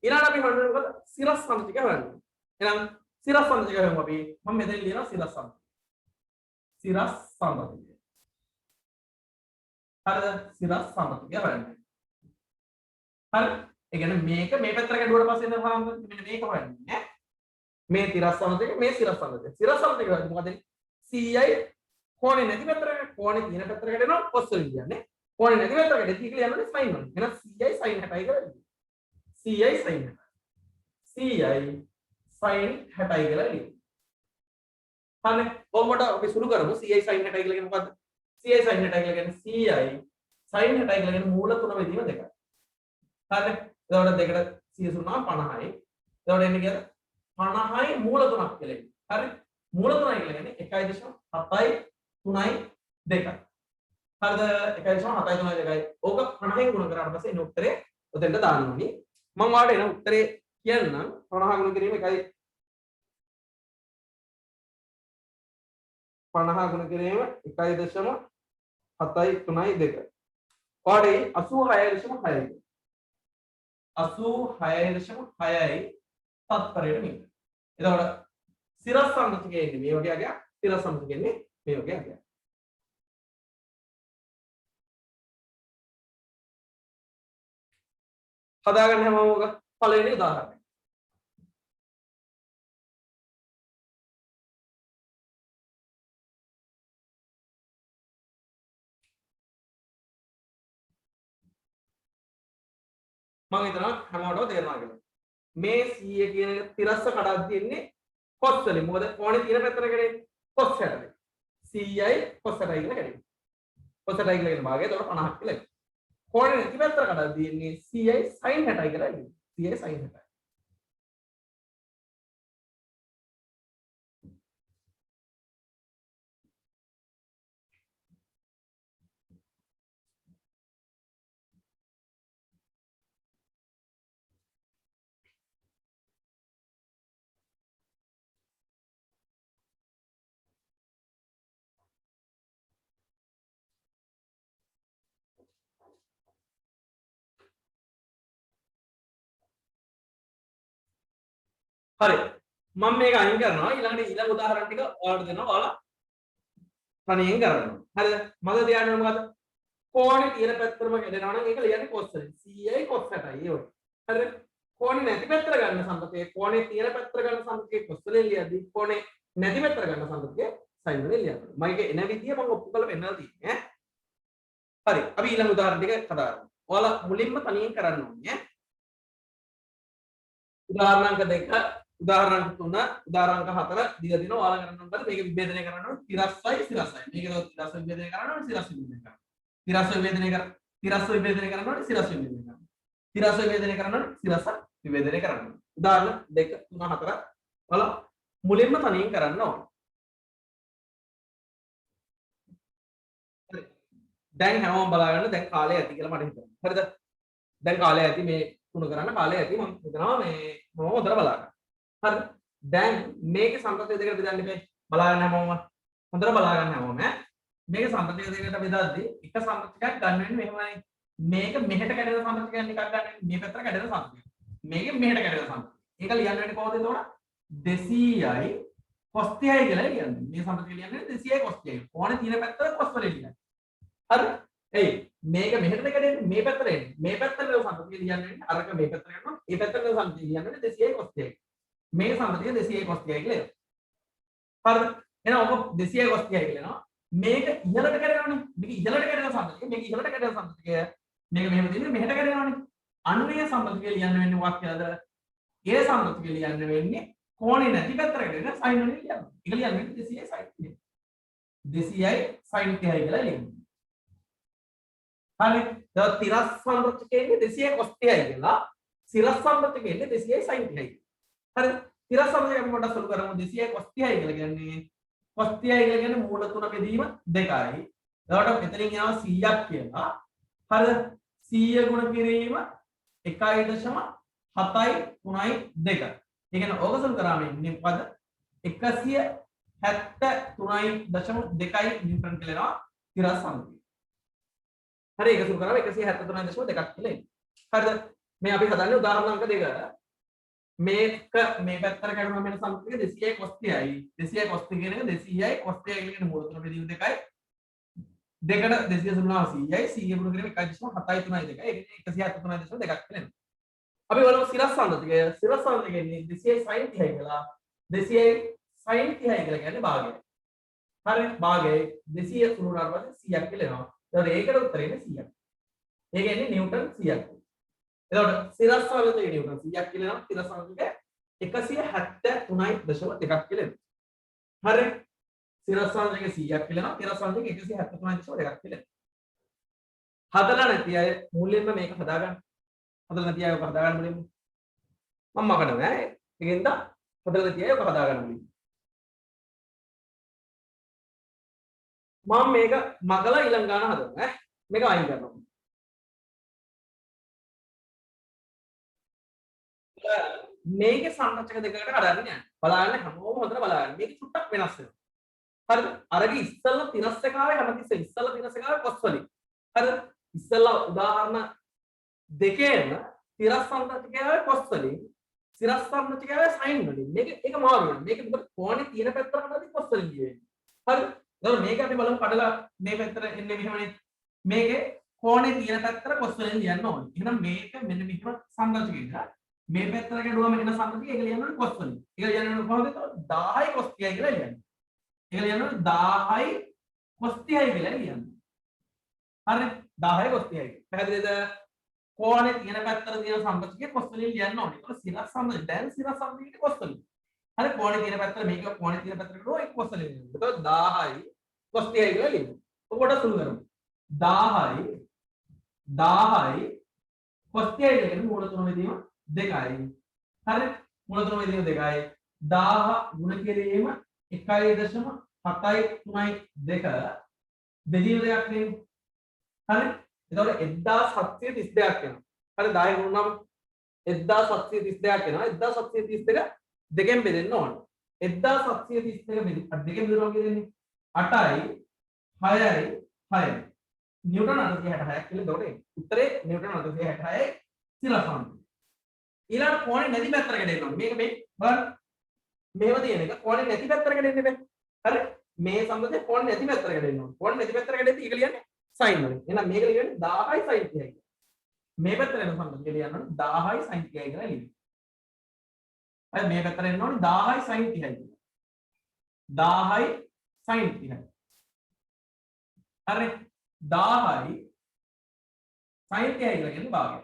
ඊළඟට අපි හොයන්නේ මොකද? සිරස් සම්ප්‍රතිකය හොයන්න. එහෙනම් සිරස් සම්ප්‍රතිකය හොයමු අපි. මම මෙතන ලියනවා සිරස් සම්ප්‍රතිකය. සිරස් සම්ප්‍රතිකය. හරිද? සිරස් සම්ප්‍රතිකය හොයන්න. හරි ඒ කියන්නේ මේක මේ පැත්තට ගැඩුවට පස්සේ එන මෙන්න මේක හොයන්නේ ඈ මේ තිරස් සම්ප්‍රතිකය මේ සිරස් සම්ප්‍රතිකය සිරස් සම්ප්‍රතිකය හොයන්නේ මොකද ci කෝණේ නැති පැත්තට කෝණේ තියෙන පැත්තට ගැටෙනවා cos වලින් කියන්නේ කෝණේ නැති පැත්තට ගැටෙති කියලා යනනේ sin වලින් එහෙනම් ci sin 60යි කියලා ci sin 60 ci sin 60යි කියලා ලියන්න හරි කොහොමද අපි සුළු කරමු ci sin 60යි කියලා කියන්නේ මොකද්ද ci sin 60යි කියලා කියන්නේ ci sin 60යි කියලා කියන්නේ මූල තුන බෙදීම දෙකයි හරි එතකොට දෙකට 100 50යි එතකොට එන්නේ කියලා 50යි මූල තුනක් කියලා එන්නේ හරි මූල තුනයි කියලා කියන්නේ 1.7යි 3යි 2යි හරිද 1.7යි 3යි 2යි ඕක 50න් ගුණ කරාට පස්සේ එන උත්තරේ ඔතෙන්ට දාන්න ඕනි මම ඔයාලට එන උත්තරේ කියන්නම් 50 ගුණ කිරීම 1යි 50 ගුණ කිරීම 1.7යි 3යි 2 ඔයාලට 86.6යි 86.6යි තත්පරයට මීටර. එතකොට සිරස් සම්ප්‍රතිකය එන්නේ මේ වගේ අගයක් තිරස් සම්ප්‍රතිකය එන්නේ මේ වගේ අගයක්. හදාගන්න හැමෝම ඔක පළවෙනි උදාහරණය. මම හිතනවා හැමෝටම තේරෙනවා කියලා. මේ 100 කියන එක තිරස්ස කඩක් තියෙන්නේ cos වලින්. මොකද කෝණේ තියෙන පැත්තට කැඩෙන්නේ cos 60යි. 100යි cos 60යි කියලා කැඩෙන්නේ. cos 60යි කියලා කියන භාගය එතකොට 50ක් කියලා. කෝණේ නැති පැත්තට කඩක් තියෙන්නේ 100යි sin 60යි කියලා කියන්නේ. 100යි sin 60යි. හරි මම මේක අයින් කරනවා ඊළඟට ඊළඟ උදාහරණ ටික ඔයාලට දෙනවා ඔයාලා තනියෙන් කරනවා හරිද මම තියන්නේ මොකද්ද කෝණේ තියෙන පැත්තටම කැඩෙනවා නම් ඒක ලියන්නේ cos වලින් 100යි cos 60යි ඒ වගේ හරිද කෝණේ නැති පැත්තට ගන්න සම්පතේ කෝණේ තියෙන පැත්තට ගන්න සම්පතේ cos වලින් ලියද්දි කෝණේ නැති පැත්තට ගන්න සම්පතේ sin වලින් ලියනවා මම ඒක එන විදිය මම ඔප්පු කරලා පෙන්නලා තියෙන්නේ හරි අපි ඊළඟ උදාහරණ ටික කතා කරමු ඔයාලා මුලින්ම තනියෙන් කරන්න ඕනේ උදාහරණක 2 උදාහරණක 3 උදාහරණක 4 දීලා දිනවා ඔයාලා කරන්න ඕනේ මේක විභේදනය කරන්න ඕනේ තිරස්සයි සිරස්සයි මේක තිරස්ස විභේදනය කරන්න ඕනේ සිරස්ස විභේදනය කරන්න තිරස්ස විභේදනය කරන්න තිරස්ස විභේදනය කරන්න ඕනේ සිරස්ස විභේදනය කරන්න තිරස්ස විභේදනය කරන්න ඕනේ සිරස්ස විභේදනය කරන්න ඕනේ උදාහරණ 2 3 4 ඔයාලා මුලින්ම තනියෙන් කරන්න ඕනේ දැන් හැමෝම බලාගන්න දැන් කාලය ඇති කියලා මට හිතෙනවා හරිද දැන් කාලය ඇති මේ තුන කරන්න කාලය ඇති මම හිතනවා මේ මම හොඳට බලාගන්න හරිද දැන් මේකේ සම්පතය දෙකට බෙදන්න ඉපේ බලාගන්න හැමෝම හොඳට බලාගන්න හැමෝම මේකේ සම්පතය දෙකට බෙදද්දී එක සම්පතයක් ගන්න වෙන්නේ මෙහෙමයි මේක මෙහෙට කැඩෙන සම්පතයක් එකක් ගන්න මේ පැත්තට කැඩෙන සම්පතයක් මේක මෙහෙට කැඩෙන සම්පතයක් ඒක ලියන්න වෙන්නේ කොහොමද එතකොට 200යි cos 30යි කියලා ලියන්නේ මේ සම්පතය ලියන්නේ 200යි cos 30යි කොහොනේ තියෙන පැත්තට cos වලින් ලියන්නේ හරි එයි මේක මෙහෙට කැඩෙන්නේ මේ පැත්තට එන්නේ මේ පැත්තට සම්පතය ලියන්නේ අරක මේ පැත්තට කරනවා මේ පැත්තට සම්පතය ලියන්නේ 200යි cos 30යි මේ සම්පතය 200යි cos 30යි කියලා එනවා හරිද එහෙනම් ඔක 200යි cos 30යි කියලා එනවා මේක ඉහළට කැඩෙනවනේ මේක ඉහළට කැඩෙන සම්පතය මේක ඉහළට කැඩෙන සම්පතය මේක මෙහෙම තියෙන්නේ මෙහෙට කැඩෙනවනේ අනුනේ සම්පතය ලියන්න වෙන්නේ මොකක් කියලාද ඒ සම්පතය ලියන්න වෙන්නේ කෝණේ නැති පැත්තට කැඩෙන sin වලින් ලියන්න ඒක ලියන්නේ 200යි sin 30යි 200යි sin 30යි කියලා ලියන්න හරි දැන් තිරස් සම්පතකෙන්නේ 200යි cos 30යි කියලා සිරස් සම්පතකෙන්නේ 200යි sin 30යි හරි තිරස් සම්පතක අපි පොඩ්ඩක් සුළු කරමු 200යි cos 30යි කියලා කියන්නේ cos 30යි කියලා කියන්නේ මූල තුන බෙදීම 2යි එතකොට මෙතනින් යනවා 100ක් කියලා හරිද 100 ගුණ කිරීම 1.7යි 3යි 2 ඒ කියන්නේ ඕක සුළු කරාම ඉන්නේ මොකද 173.2යි නිව්ටන් කියලා එනවා තිරස් සම්පතක හරි ඒක සුළු කරාම 173.2ක් කියලා එන්නේ හරිද මේ අපි හදන්නේ උදාහරණ අංක 2 මේක මේ පැත්තට කැඩුනම වෙන සම්පතක 200යි cos 30යි 200යි cos 30 කියන එක 200යි cos 30යි කියන මූල තුන බෙදීම 2යි දෙකට 200 සුළුනා 100යි 100 ගුණ කිරීම 1.7යි 2යි ඒක 173.2ක් කියලා එනවා අපි බලමු සිරස් සම්පතකය සිරස් සම්පතකය කියන්නේ 200යි sin 30යි කියලා 200යි sin 30යි කියලා කියන්නේ භාගය හරි භාගය 200 සුළුනාට පස්සේ 100ක් කියලා එනවා එතකොට ඒකට උත්තරේ 100ක් ඒ කියන්නේ නිව්ටන් 100ක් එතකොට සිරස් සම්පතකය නිව්ටන් 100ක් කියලා එනවා සිරස් සම්පතකය 173.2ක් කියලා එනවා හරි සිරස් සම්පතකය 100ක් කියලා එනවා සිරස් සම්පතකය 173.2ක් කියලා එනවා හදලා නැති අය මුලින්ම මේක හදාගන්න හදලා නැති අය ඔක හදාගන්න මුලින්ම මම මකනවා ඈ ඒකෙන්ද හදලා නැති අය ඔක හදාගන්න මුලින්ම මම මේක මකලා ඊළඟ ගාන හදනවා ඈ මේක අයින් කරනවා මේකේ සම්රචක දෙකකට කඩන්න යන්න බලන්න හැමෝම හොඳට බලන්න මේක චුට්ටක් වෙනස් වෙනවා හරිද අරගේ ඉස්සල්ලා තිරස් එකාවේ හැමතිස්සෙම ඉස්සල්ලා තිරස් එකාවේ cos වලින් හරිද ඉස්සල්ලා උදාහරණ දෙකේම තිරස් සම්රචකයාවේ cos වලින් සිරස් සම්රචකයාවේ sin වලින් මේක ඒක මාරු වෙනවා මේක මොකද කෝණේ තියෙන පැත්තට කඩද්දි cos වලින් ගියේ හරිද දැන් මේක අපි බලමු කඩලා මේ පැත්තට එන්නේ මෙහෙමනේ මේකේ කෝණේ තියෙන පැත්තට cos වලින් ලියන්න ඕනේ එහෙනම් මේක මෙන්න මෙහෙම සම්රචකයක මේ පැත්තට කැඩුවම එන සම්පතය ඒක ලියන්න ඕනේ cos වලින්. ඒක ලියන්න ඕනේ කොහොමද? 1000යි cos 30යි කියලා ලියන්න. ඒක ලියන්න ඕනේ 1000යි cos 30යි කියලා ලියන්න. හරි 1000යි cos 30යි. පැහැදිලිද? කෝණේ තියෙන පැත්තට තියෙන සම්පතිය කොස් වලින් ලියන්න ඕනේ. ඒක සිරස් සම්පතිය. දැන් සිරස් සම්පතියට කොස් වලින්. හරි කෝණේ තියෙන පැත්තට මේක කෝණේ තියෙන පැත්තට කරෝ ඒක කොස් වලින් ලියන්න. එතකොට 10යි කොස් 30යි කියලා ලියන්න. ඔකට සුළු කරමු. 10යි කොස් 30යි කියන්නේ මූල තුන බෙදීම 2යි. හරි මූල තුන බෙදීම 2යි. 1000 ගුණ කිරීම 1.7යි 3යි 2 බෙදීම දෙකක් නේ. හරි එතකොට 1732ක් එනවා. හරි 10 ගුණනම් 1732ක් එනවා. 1732 දෙකෙන් බෙදෙන්න ඕනේ. 1732 දෙකෙන් බෙදනවා කියන්නේ 8යි 6යි 6යි. නිව්ටන් 866ක් කියලා එතකොට උත්තරේ නිව්ටන් 866යි සිරසම්. ඊළඟ කෝණේ නැති පැත්තට ගෙඩෙන්න ඕනේ. මේක මේ බලන්න. මේව තියෙන එක කෝණේ නැති පැත්තට ගෙඩෙන්න බෑ. හරි මේ සම්බන්ධයෙන් කෝණේ නැති පැත්තට ගෙඩෙන්න ඕනේ. කෝණේ නැති පැත්තට ගෙඩෙද්දී ඒක ලියන්නේ sin වලින්. එහෙනම් මේක ලියන්නේ 1000යි sin 30යි. මේ පැත්තට එන සම්බන්ධය ලියන්න ඕනේ 1000යි sin 30යි කියලා ලියන්න. හරි මේ පැත්තට එන්න ඕනේ 1000යි sin 30යි කියලා. 1000යි sin 30යි. හරි 1000යි sin 30යි කියලා කියන්නේ භාගය.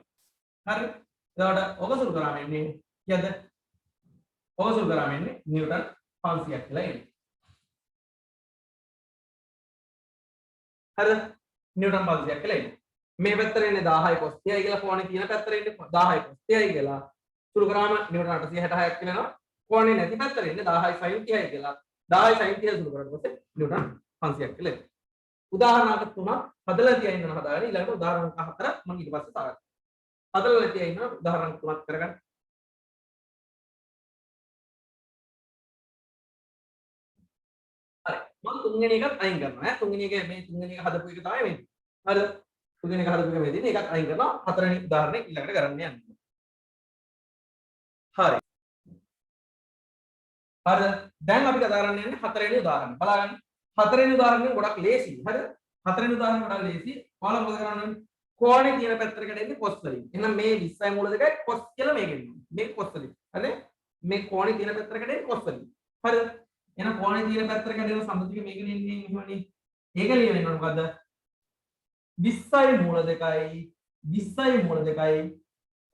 හරි එතකොට ඔක සුළු කරාම එන්නේ කීයද? ඔක සුළු කරාම එන්නේ නිව්ටන් 500ක් කියලා එන්නේ. හරිද? නිව්ටන් 500ක් කියලා එන්නේ. මේ පැත්තට එන්නේ 10යි cos 30යි කියලා කෝණේ තියෙන පැත්තට එන්නේ 10යි cos 30යි කියලා. සුළු කරාම නිව්ටන් 866ක් කියලා එනවා. කෝණේ නැති පැත්තට එන්නේ 10යි sin 30යි කියලා. 10යි sin 30 සුළු කරාට පස්සේ නිව්ටන් 500ක් කියලා එනවා. උදාහරණයක් තුනක් හදලා තියා ඉන්න හදාගෙන ඊළඟට උදාහරණ 4 මම ඊට පස්සේ සාකච්ඡා කරනවා. හදලා තියා ඉන්න උදාහරණ තුනක් කරගන්න. හරි. මම තුන්වෙනි එකත් අයින් කරනවා. ඈ තුන්වෙනි එක මේ තුන්වෙනි එක හදපු එක තමයි වෙන්නේ. හරිද? තුන්වෙනි එක හදපු එක මේ දෙන්නේ ඒකත් අයින් කරනවා. හතරවෙනි උදාහරණය ඊළඟට කරන්න යන්න. හරි. හරිද? දැන් අපි කතා කරන්න යන්නේ හතරවෙනි උදාහරණය. බලන්න. හතරවෙනි උදාහරණය ගොඩක් ලේසි. හරිද? හතරවෙනි උදාහරණය ගොඩක් ලේසි. ඔයාලා මොකද කරන්න ඕනේ? කෝණේ තියෙන පැත්තට කඩෙන්නේ cos වලින්. එහෙනම් මේ 20යි මූල දෙකයි cos කියලා මේකෙන්. මේක cos වලින්. හරිද? මේ කෝණේ තියෙන පැත්තට කඩෙන්නේ cos වලින්. හරිද? එහෙනම් කෝණේ තියෙන පැත්තට කඩෙන සම්බන්ධික මේකෙන් එන්නේ එහෙමනේ. ඒක ලියවෙන්න ඕන මොකද්ද? 20යි මූල දෙකයි 20යි මූල දෙකයි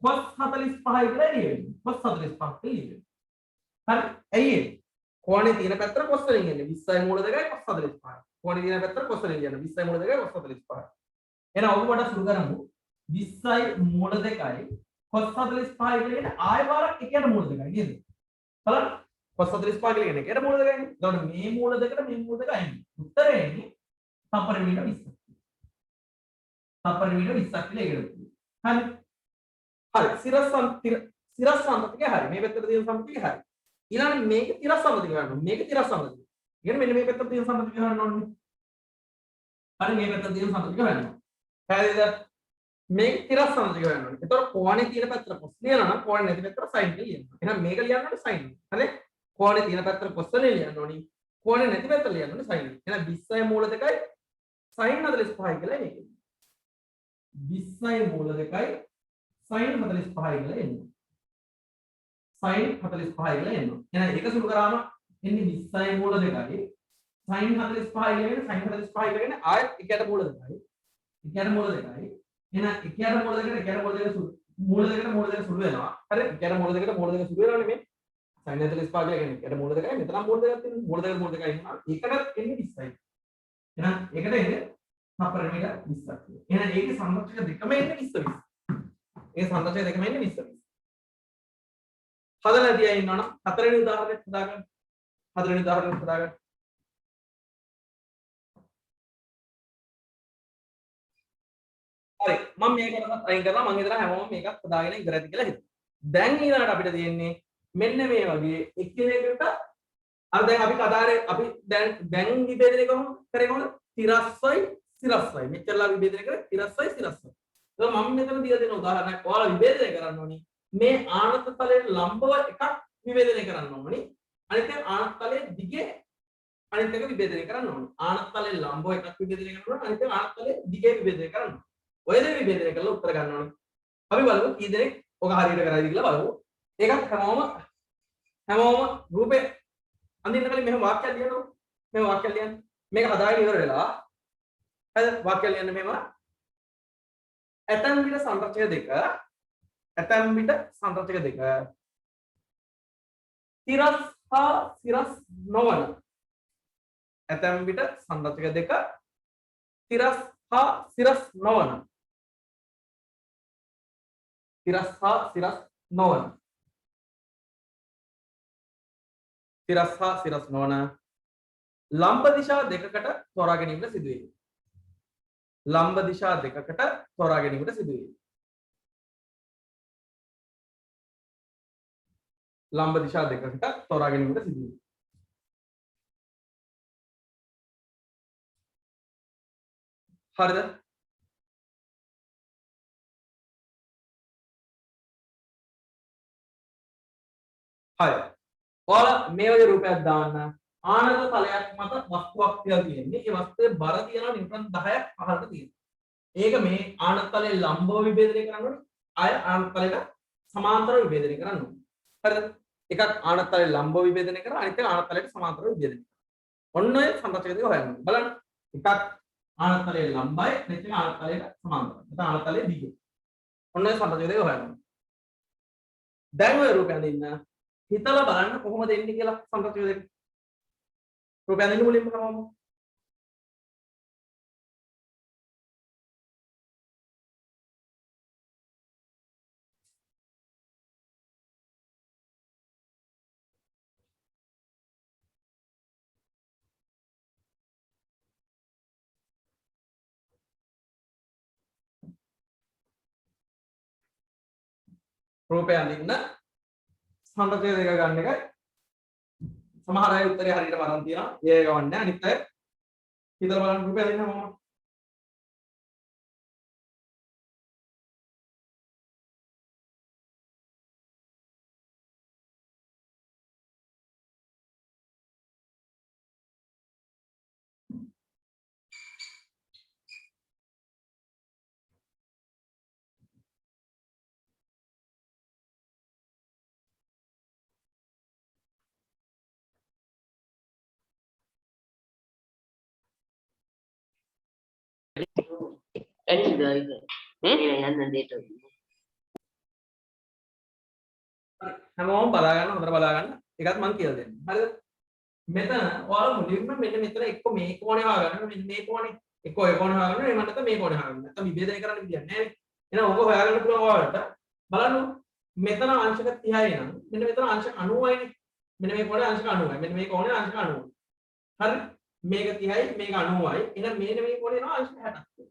cos 45යි කියලා ලියවෙන්නේ. cos 45 කියලා ලියවෙන්නේ. හරි? ඇයි ඒ? කෝණේ තියෙන පැත්තට cos වලින් එන්නේ 20යි මූල දෙකයි cos 45යි. කෝණේ තියෙන පැත්තට cos වලින් යන 20යි මූල දෙකයි cos 45යි. එහෙනම් ඔබ කොට සුළු කරමු 20යි මූල දෙකයි cos 45 කියලා කියන්නේ ආය වාරක් එකයට මූල දෙකයි නේද? බලන්න cos 45 කියලා කියන්නේ එකයට මූල දෙකයිනේ. එතකොට මේ මූල දෙකට මේ මූල දෙක අයින්. උත්තරේ එන්නේ සපරිමීටර 20. සපරිමීටර 20ක් කියලා ඒකට. හරි. හරි සිරස් සම්පතික හරි. මේ පැත්තට තියෙන සම්පතික හරි. ඊළඟ මේක තිරස් සම්පතික ගන්නවා. මේක තිරස් සම්පතික. කියන්නේ මෙන්න මේ පැත්තට තියෙන සම්පතික ගන්න ඕනේ. හරි මේ පැත්තට තියෙන සම්පතික ගන්නවා. හරිද? මේක තිරස් සම්පතික ගන්න ඕනේ. ඒතකොට කෝණේ තියෙන පැත්තට cos ලියනවා නම් කෝණේ නැති පැත්තට sin ලියනවා. එහෙනම් මේක ලියන්න ඕනේ sin. හරි? කෝණේ තියෙන පැත්තට cos ලියන්න ඕනේ. කෝණේ නැති පැත්තට ලියන්න ඕනේ sin. එහෙනම් 20යි මූල දෙකයි sin 45යි කියලා මේක. 20යි මූල දෙකයි sin 45යි කියලා එන්නේ. sin 45 කියලා එනවා. එහෙනම් ඒක සුළු කරාම එන්නේ 20යි මූල දෙකයි sin 45 කියන්නේ sin 45 කියන්නේ ආයෙත් එකට මූල දෙකයි. එකට මූල දෙකයි. එහෙනම් එකට මූල දෙකට එකට මූල දෙකට සුළු මූල දෙකට සුළු වෙනවා. හරි? එකට මූල දෙකට සුළු වෙනවනේ මේ. sin 45 කියන්නේ එකට මූල දෙකයි. මෙතන මූල දෙකක් තියෙනවා. මූල දෙකට එනවා. ඒකටත් එන්නේ 20යි. එහෙනම් ඒකට එන්නේ සපරිමීටර 20ක්. එහෙනම් ඒකේ සම්බන්ධක දෙකම එන්නේ 20 20. ඒ සම්බන්ධක දෙකම එන්නේ 20 20. හදලා තියා ඉන්නවනම් හතරවෙනි උදාහරණයක් හදාගන්න. හතරවෙනි උදාහරණයක් හදාගන්න. හරි මම මේකටත් අයින් කරලා මම හිතනවා හැමෝම මේකත් හදාගෙන ඉවර ඇති කියලා හිතනවා. දැන් ඊළඟට අපිට තියෙන්නේ මෙන්න මේ වගේ එකිනෙකට අර දැන් අපි කතාවේ අපි දැන් විභේදනය කොහොමද කරේ කොහොමද? තිරස්සයි සිරස්සයි. මෙච්චරලා විභේදනය කරේ තිරස්සයි සිරස්සයි. ඒක මම මෙතන දීලා දෙන උදාහරණයක්. ඔයාලා විභේදනය කරන්න ඕනි. මේ ආනත තලයෙන් ලම්බව එකක් විභේදනය කරන්න ඕනි. අනිත් එක ආනත තලයේ දිගේ අනිත් එක විභේදනය කරන්න ඕනි. ආනත තලයෙන් ලම්බව එකක් විභේදනය කරන්න ඕනි. අනිත් එක ආනත තලයේ දිගේ විභේදනය කරන්න ඕනි. ඔය දෙක විභේදනය කරලා උත්තර ගන්න ඕනි. අපි බලමු කී දෙනෙක් ඔක හරියට කරයිද කියලා බලමු. ඒකත් හැමෝම රූපේ අඳින්න කලින් මෙහෙම වාක්‍යයක් ලියනවා. මෙහෙම වාක්‍යයක් ලියන්න. මේක හදාගෙන ඉවර වෙලා හරි වාක්‍යයක් ලියන්න මෙහෙම ඇතැම් විට සංරචක දෙක ඇතැම් විට සංරචක දෙක තිරස් හා සිරස් නොවන ඇතැම් විට සංරචක දෙක තිරස් හා සිරස් නොවන තිරස් හා සිරස් නොවන තිරස් හා සිරස් නොවන ලම්බ දිශා දෙකකට තෝරා ගැනීමට සිදු වේ. ලම්බ දිශා දෙකකට තෝරා ගැනීමට සිදු වේ. ලම්බ දිශා දෙකකට තෝරා ගැනීමට සිදු වේ. හරිද? හරි. ඔයාලා මේ වගේ රූපයක් දාන්න ආනත තලයක් මත වස්තුවක් තියලා තියෙන්නේ. ඒ වස්තුවේ බර තියෙනවා නිව්ටන් 10ක් පහළට තියෙනවා. ඒක මේ ආනත තලයේ ලම්බව විභේදනය කරන්න ඕනේ. ආය ආනත තලයට සමාන්තරව විභේදනය කරන්න ඕනේ. හරිද? එකක් ආනත තලයේ ලම්බව විභේදනය කරා අනිත් එක ආනත තලයට සමාන්තරව විභේදනය කරා. ඔන්න ඔය සංරචක දෙක හොයන්න. බලන්න. එකක් ආනත තලයේ ලම්බයි අනිත් එක ආනත තලයට සමාන්තරයි. නැත්නම් ආනත තලයේ දිගයි. ඔන්න ඔය සංරචක දෙක හොයන්න. දැන් ඔය රූපය අඳින්න හිතලා බලන්න කොහොමද එන්නේ කියලා සංරචක දෙක. රූපය අඳින්න මුලින්ම කරමු. රූපය අඳින්න සංරචක දෙක ගන්න එකයි. සමහර අය උත්තරේ හරියටම අරන් තියනවා. ඒ ගවන්නේ අනිත් අය හිතලා බලන්න රූපය අඳින්න මොනවා. හැමෝම බලා ගන්න හොඳට බලා ගන්න. ඒකත් මම කියලා දෙන්නම්. හරිද? මෙතන ඔයාලා මුලින්ම මෙන්න මෙතන එක්ක මේ කෝණේ හොයාගන්න. මෙන්න මේ කෝණේ එක්ක ඔය කෝණේ හොයාගන්න. එහෙම නැත්නම් මේ කෝණේ හොයාගන්න. නැත්නම් විභේදනය කරන්න විදියක් නැහැ නේ. එහෙනම් ඔක හොයාගන්න පුළුවන් ඔයාලට. බලන්න මෙතන අංශක 30යි නම් මෙන්න මෙතන අංශක 90යි නේ. මෙන්න මේ කෝණේ අංශක 90යි. මෙන්න මේ කෝණේ අංශක 90යි. හරි? මේක 30යි මේක 90යි. එහෙනම් මෙන්න මේ කෝණේ නෝ අංශක 60ක්.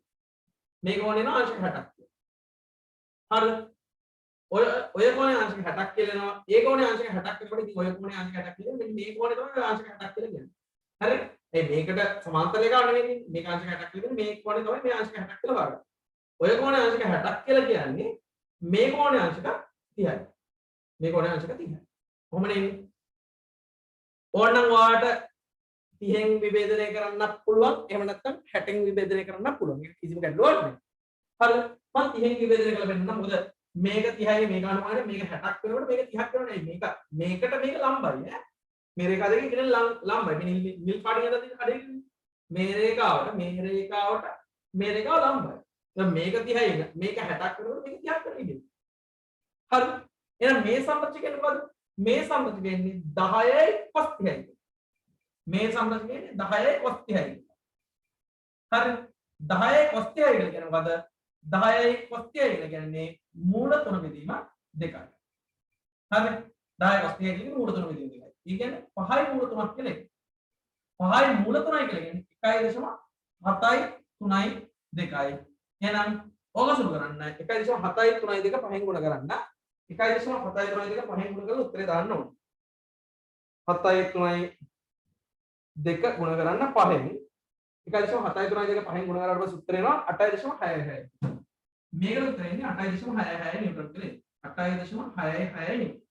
මේ කෝණේ නෝ අංශක 60ක්. හරිද? ඔය කෝණේ අංශක 60ක් කියලා එනවා. ඒ කෝණේ අංශක 60ක් වෙනකොට ඉතින් ඔය කෝණේ අංශක 60ක් කියලා මෙන්න මේ කෝණේ තමයි අංශක 60ක් කියලා කියන්නේ. හරි? ඒ මේකට සමාන්තර රේඛාව නෙවෙයි. මේක අංශක 60ක් කියන්නේ මේ කෝණේ තමයි මේ අංශක 60ක් කියලා හොයාගන්න. ඔය කෝණේ අංශක 60ක් කියලා කියන්නේ මේ කෝණේ අංශක 30යි. මේ කෝණේ අංශක 30යි. කොහොමද එන්නේ? ඕනනම් ඔයාලට 30න් විභේදනය කරන්නත් පුළුවන්. එහෙම නැත්නම් 60න් විභේදනය කරන්නත් පුළුවන්. ඒක කිසිම ගැටලුවක් නැහැ. හරිද? මම 30න් විභේදනය කරලා පෙන්නන්නම්. මොකද මේක 30යි මේක 90යි මේක 60ක් වෙනකොට මේක 30ක් වෙනවනේ. මේකට මේක ලම්බයි ඈ. මේ රේඛා දෙකේ කියන ලම්බයි. මේ නිල් පාටින් හදලා තියෙන කඩේ මේ රේඛාවට මේ රේඛාව ලම්බයි. දැන් මේක 30යි මේක 60ක් වෙනකොට මේක 30ක් වෙනවා ඉතින්. හරි. එහෙනම් මේ සම්පත්‍ය කියන්නේ මොකද්ද? මේ සම්පත්‍ය කියන්නේ 10යි cos 30යි. මේ සම්පත්‍ය කියන්නේ 10යි cos 30යි. හරි. 10යි cos 30යි කියලා කියන්නේ මොකද්ද? 10යි cos 30යි කියලා කියන්නේ මූල තුන බෙදීම දෙකයි. හරි. 10යි cos 30යි කියන්නේ මූල තුන බෙදීම දෙකයි. ඒ කියන්නේ 5යි මූල තුනක් කියලා එක. 5යි මූල තුනයි කියලා කියන්නේ 1.7යි 3යි 2යි. එහෙනම් ඕක සුළු කරන්න 1.7යි 3යි 2 5න් ගුණ කරන්න 1.7යි 3යි 2 5න් ගුණ කරලා උත්තරේ දාන්න ඕනේ. 7යි 3යි 2 ගුණ කරන්න 5න් 1.7යි 3යි 2 5න් ගුණ කරලා පස්සේ උත්තරේ එනවා 8.66. මේකට උත්තරේ එන්නේ 8.66 නිව්ටන් කියලා. 8.66 නිව්ටන්.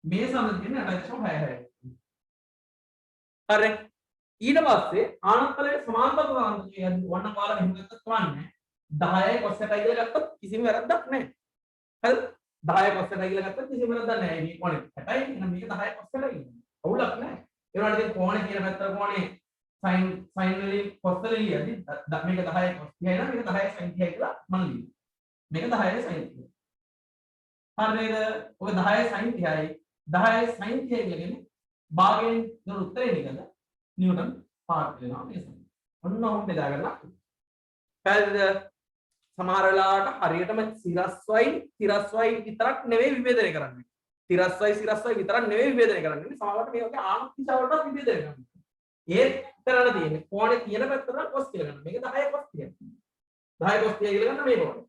මේ සමග කියන්නේ 8.66. හරි. ඊට පස්සේ ආනත්තලයේ සමාන්තර සමාන්තර වන්න කාලා මෙහෙම ගත්තත් කවන්නේ 10යි cos 60යි කියලා ගත්තොත් කිසිම වැරද්දක් නැහැ. හරිද? 10යි cos 60යි කියලා ගත්තොත් කිසිම වැරද්දක් නැහැ. මේ කොනේ 60යි එහෙනම් මේක 10යි cos 60යි. අවුලක් නැහැ. ඒ වුණාට ඉතින් කොනේ කියන පැත්තට කොනේ sin වලින් cos වලින් ලියද්දි මේක 10යි cos 30යි නම් මේක 10යි sin 30යි කියලා මම ලියනවා. මේක 10 sin 30. හරිද? ඔක 10 sin 30යි 10 sin 30 කියලා කියන්නේ භාගයෙන් දුන්න උත්තරේ නේද? නිව්ටන් පාත් වෙනවා මේ සමය. ඔන්න ඔහොම බෙදා ගන්න. පැහැදිලිද? සමහර වෙලාවට හරියටම සිරස්වයි විතරක් නෙවෙයි විභේදනය කරන්නේ. සිරස්වයි විතරක් නෙවෙයි විභේදනය කරන්නේ. සමහරවිට මේ වගේ ආණ්ඩු දිශාවලට විභේදනය කරනවා. ඒත් කරලා තියෙන්නේ කෝණේ තියෙන පැත්තට cos කියලා ගන්න. මේක 10 cos කියන්නේ. 10 cos 30 කියලා ගන්න මේ කෝණය.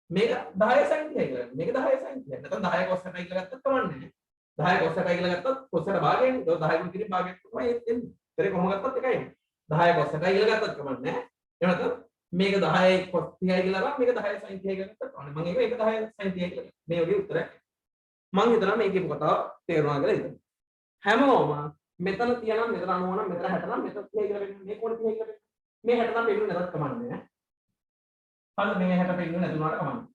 මේක 10 sin 30 කියලා ගන්න. මේක 10 sin 30. නැත්නම් 10 cos 60 කියලා ගත්තත් කමන්නේ නැහැ. 10 cos 60 කියලා ගත්තත් cos 60 භාගයෙන් 10 ගුණ 3 භාගයෙන් තමයි එන්නේ. ඒතරේ කොහොම ගත්තත් එකයි. 10 cos 60 කියලා ගත්තත් කමන්නේ නැහැ. එහෙම නැත්නම් මේක 10 cos 30 කියලා ගන්න මේක 10 sin 30 කියලා ගත්තත් කමන්නේ. මම ඒක 10 sin 30 කියලා. මේ වගේ උත්තරයක්. මම හිතනවා මේක කියපු කතාව තේරුණා කියලා හිතනවා. හැමෝම මෙතන තියනම් මෙතන 90 නම් මෙතන 60 නම් මෙතන 30 කියලා වෙන්නේ. මේ කොන 30 කියලා වෙන්නේ. මේ 60 නම් පෙන්නු නැතත් කමන්නේ නැහැ. හරි මේ 60 පෙන්නු නැතුණාට කමන්නේ.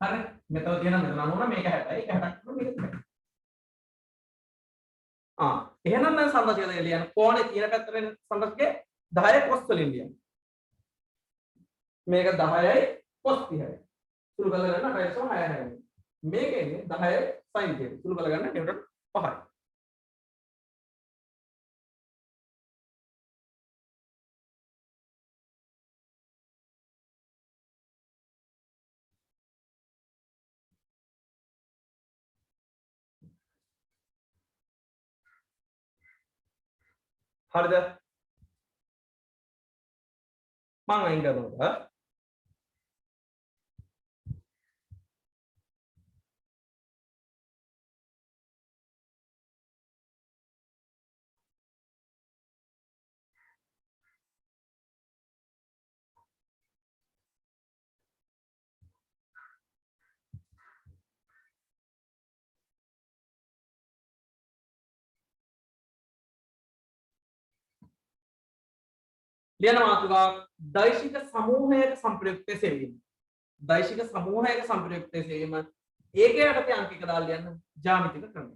හරි මෙතන තියනම් මෙතන 90 නම් මේක 60යි. ඒක 60ක් මේක 30යි. එහෙනම් දැන් සම්බන්ධය ලියන්න කෝණේ තියෙන පැත්තට එන සම්බන්ධකේ 10 cos වලින් ලියන්න. මේක 10යි cos 30යි. සුළු කරලා ගන්න 6/6. මේකේ 10 sin 30. සුළු කරලා ගන්න නිව්ටන් 5යි. හරිද? මම අයින් කරනවා. ලියන මාතෘකාවක් දෛශික සමූහයක සංප්‍රයුක්තය සෙවීම. දෛශික සමූහයක සංප්‍රයුක්තය සෙවීම ඒකේ යටතේ අංක එක දාලා ලියන්න ජ්‍යාමිතික ක්‍රමය.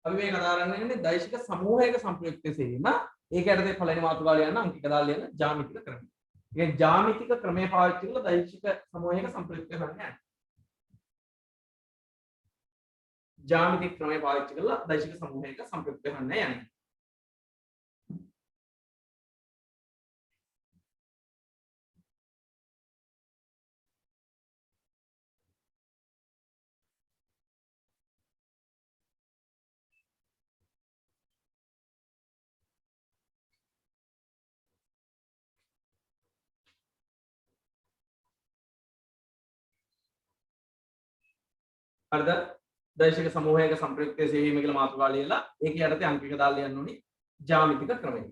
අපි මේ කතා කරන්නේ දෛශික සමූහයක සංප්‍රයුක්තය සෙවීම ඒකේ යටතේ පළවෙනි මාතෘකාව ලියන්න අංක එක දාලා ලියන්න ජ්‍යාමිතික ක්‍රමය. ඒ ජ්‍යාමිතික ක්‍රමය පාවිච්චි කරලා දෛශික සමූහයක සංප්‍රයුක්තය හොයන්න. ජ්‍යාමිතික ක්‍රමය පාවිච්චි කරලා දෛශික සමූහයක සංප්‍රයුක්තය හොයන්න යන්නේ. හරිද? දෛශික සමූහයක සංප්‍රයුක්තය සෙවීම කියලා මාතෘකාව ලියලා ඒකේ යටතේ අංක එක දාලා ලියන්න ඕනි ජ්‍යාමිතික ක්‍රමය.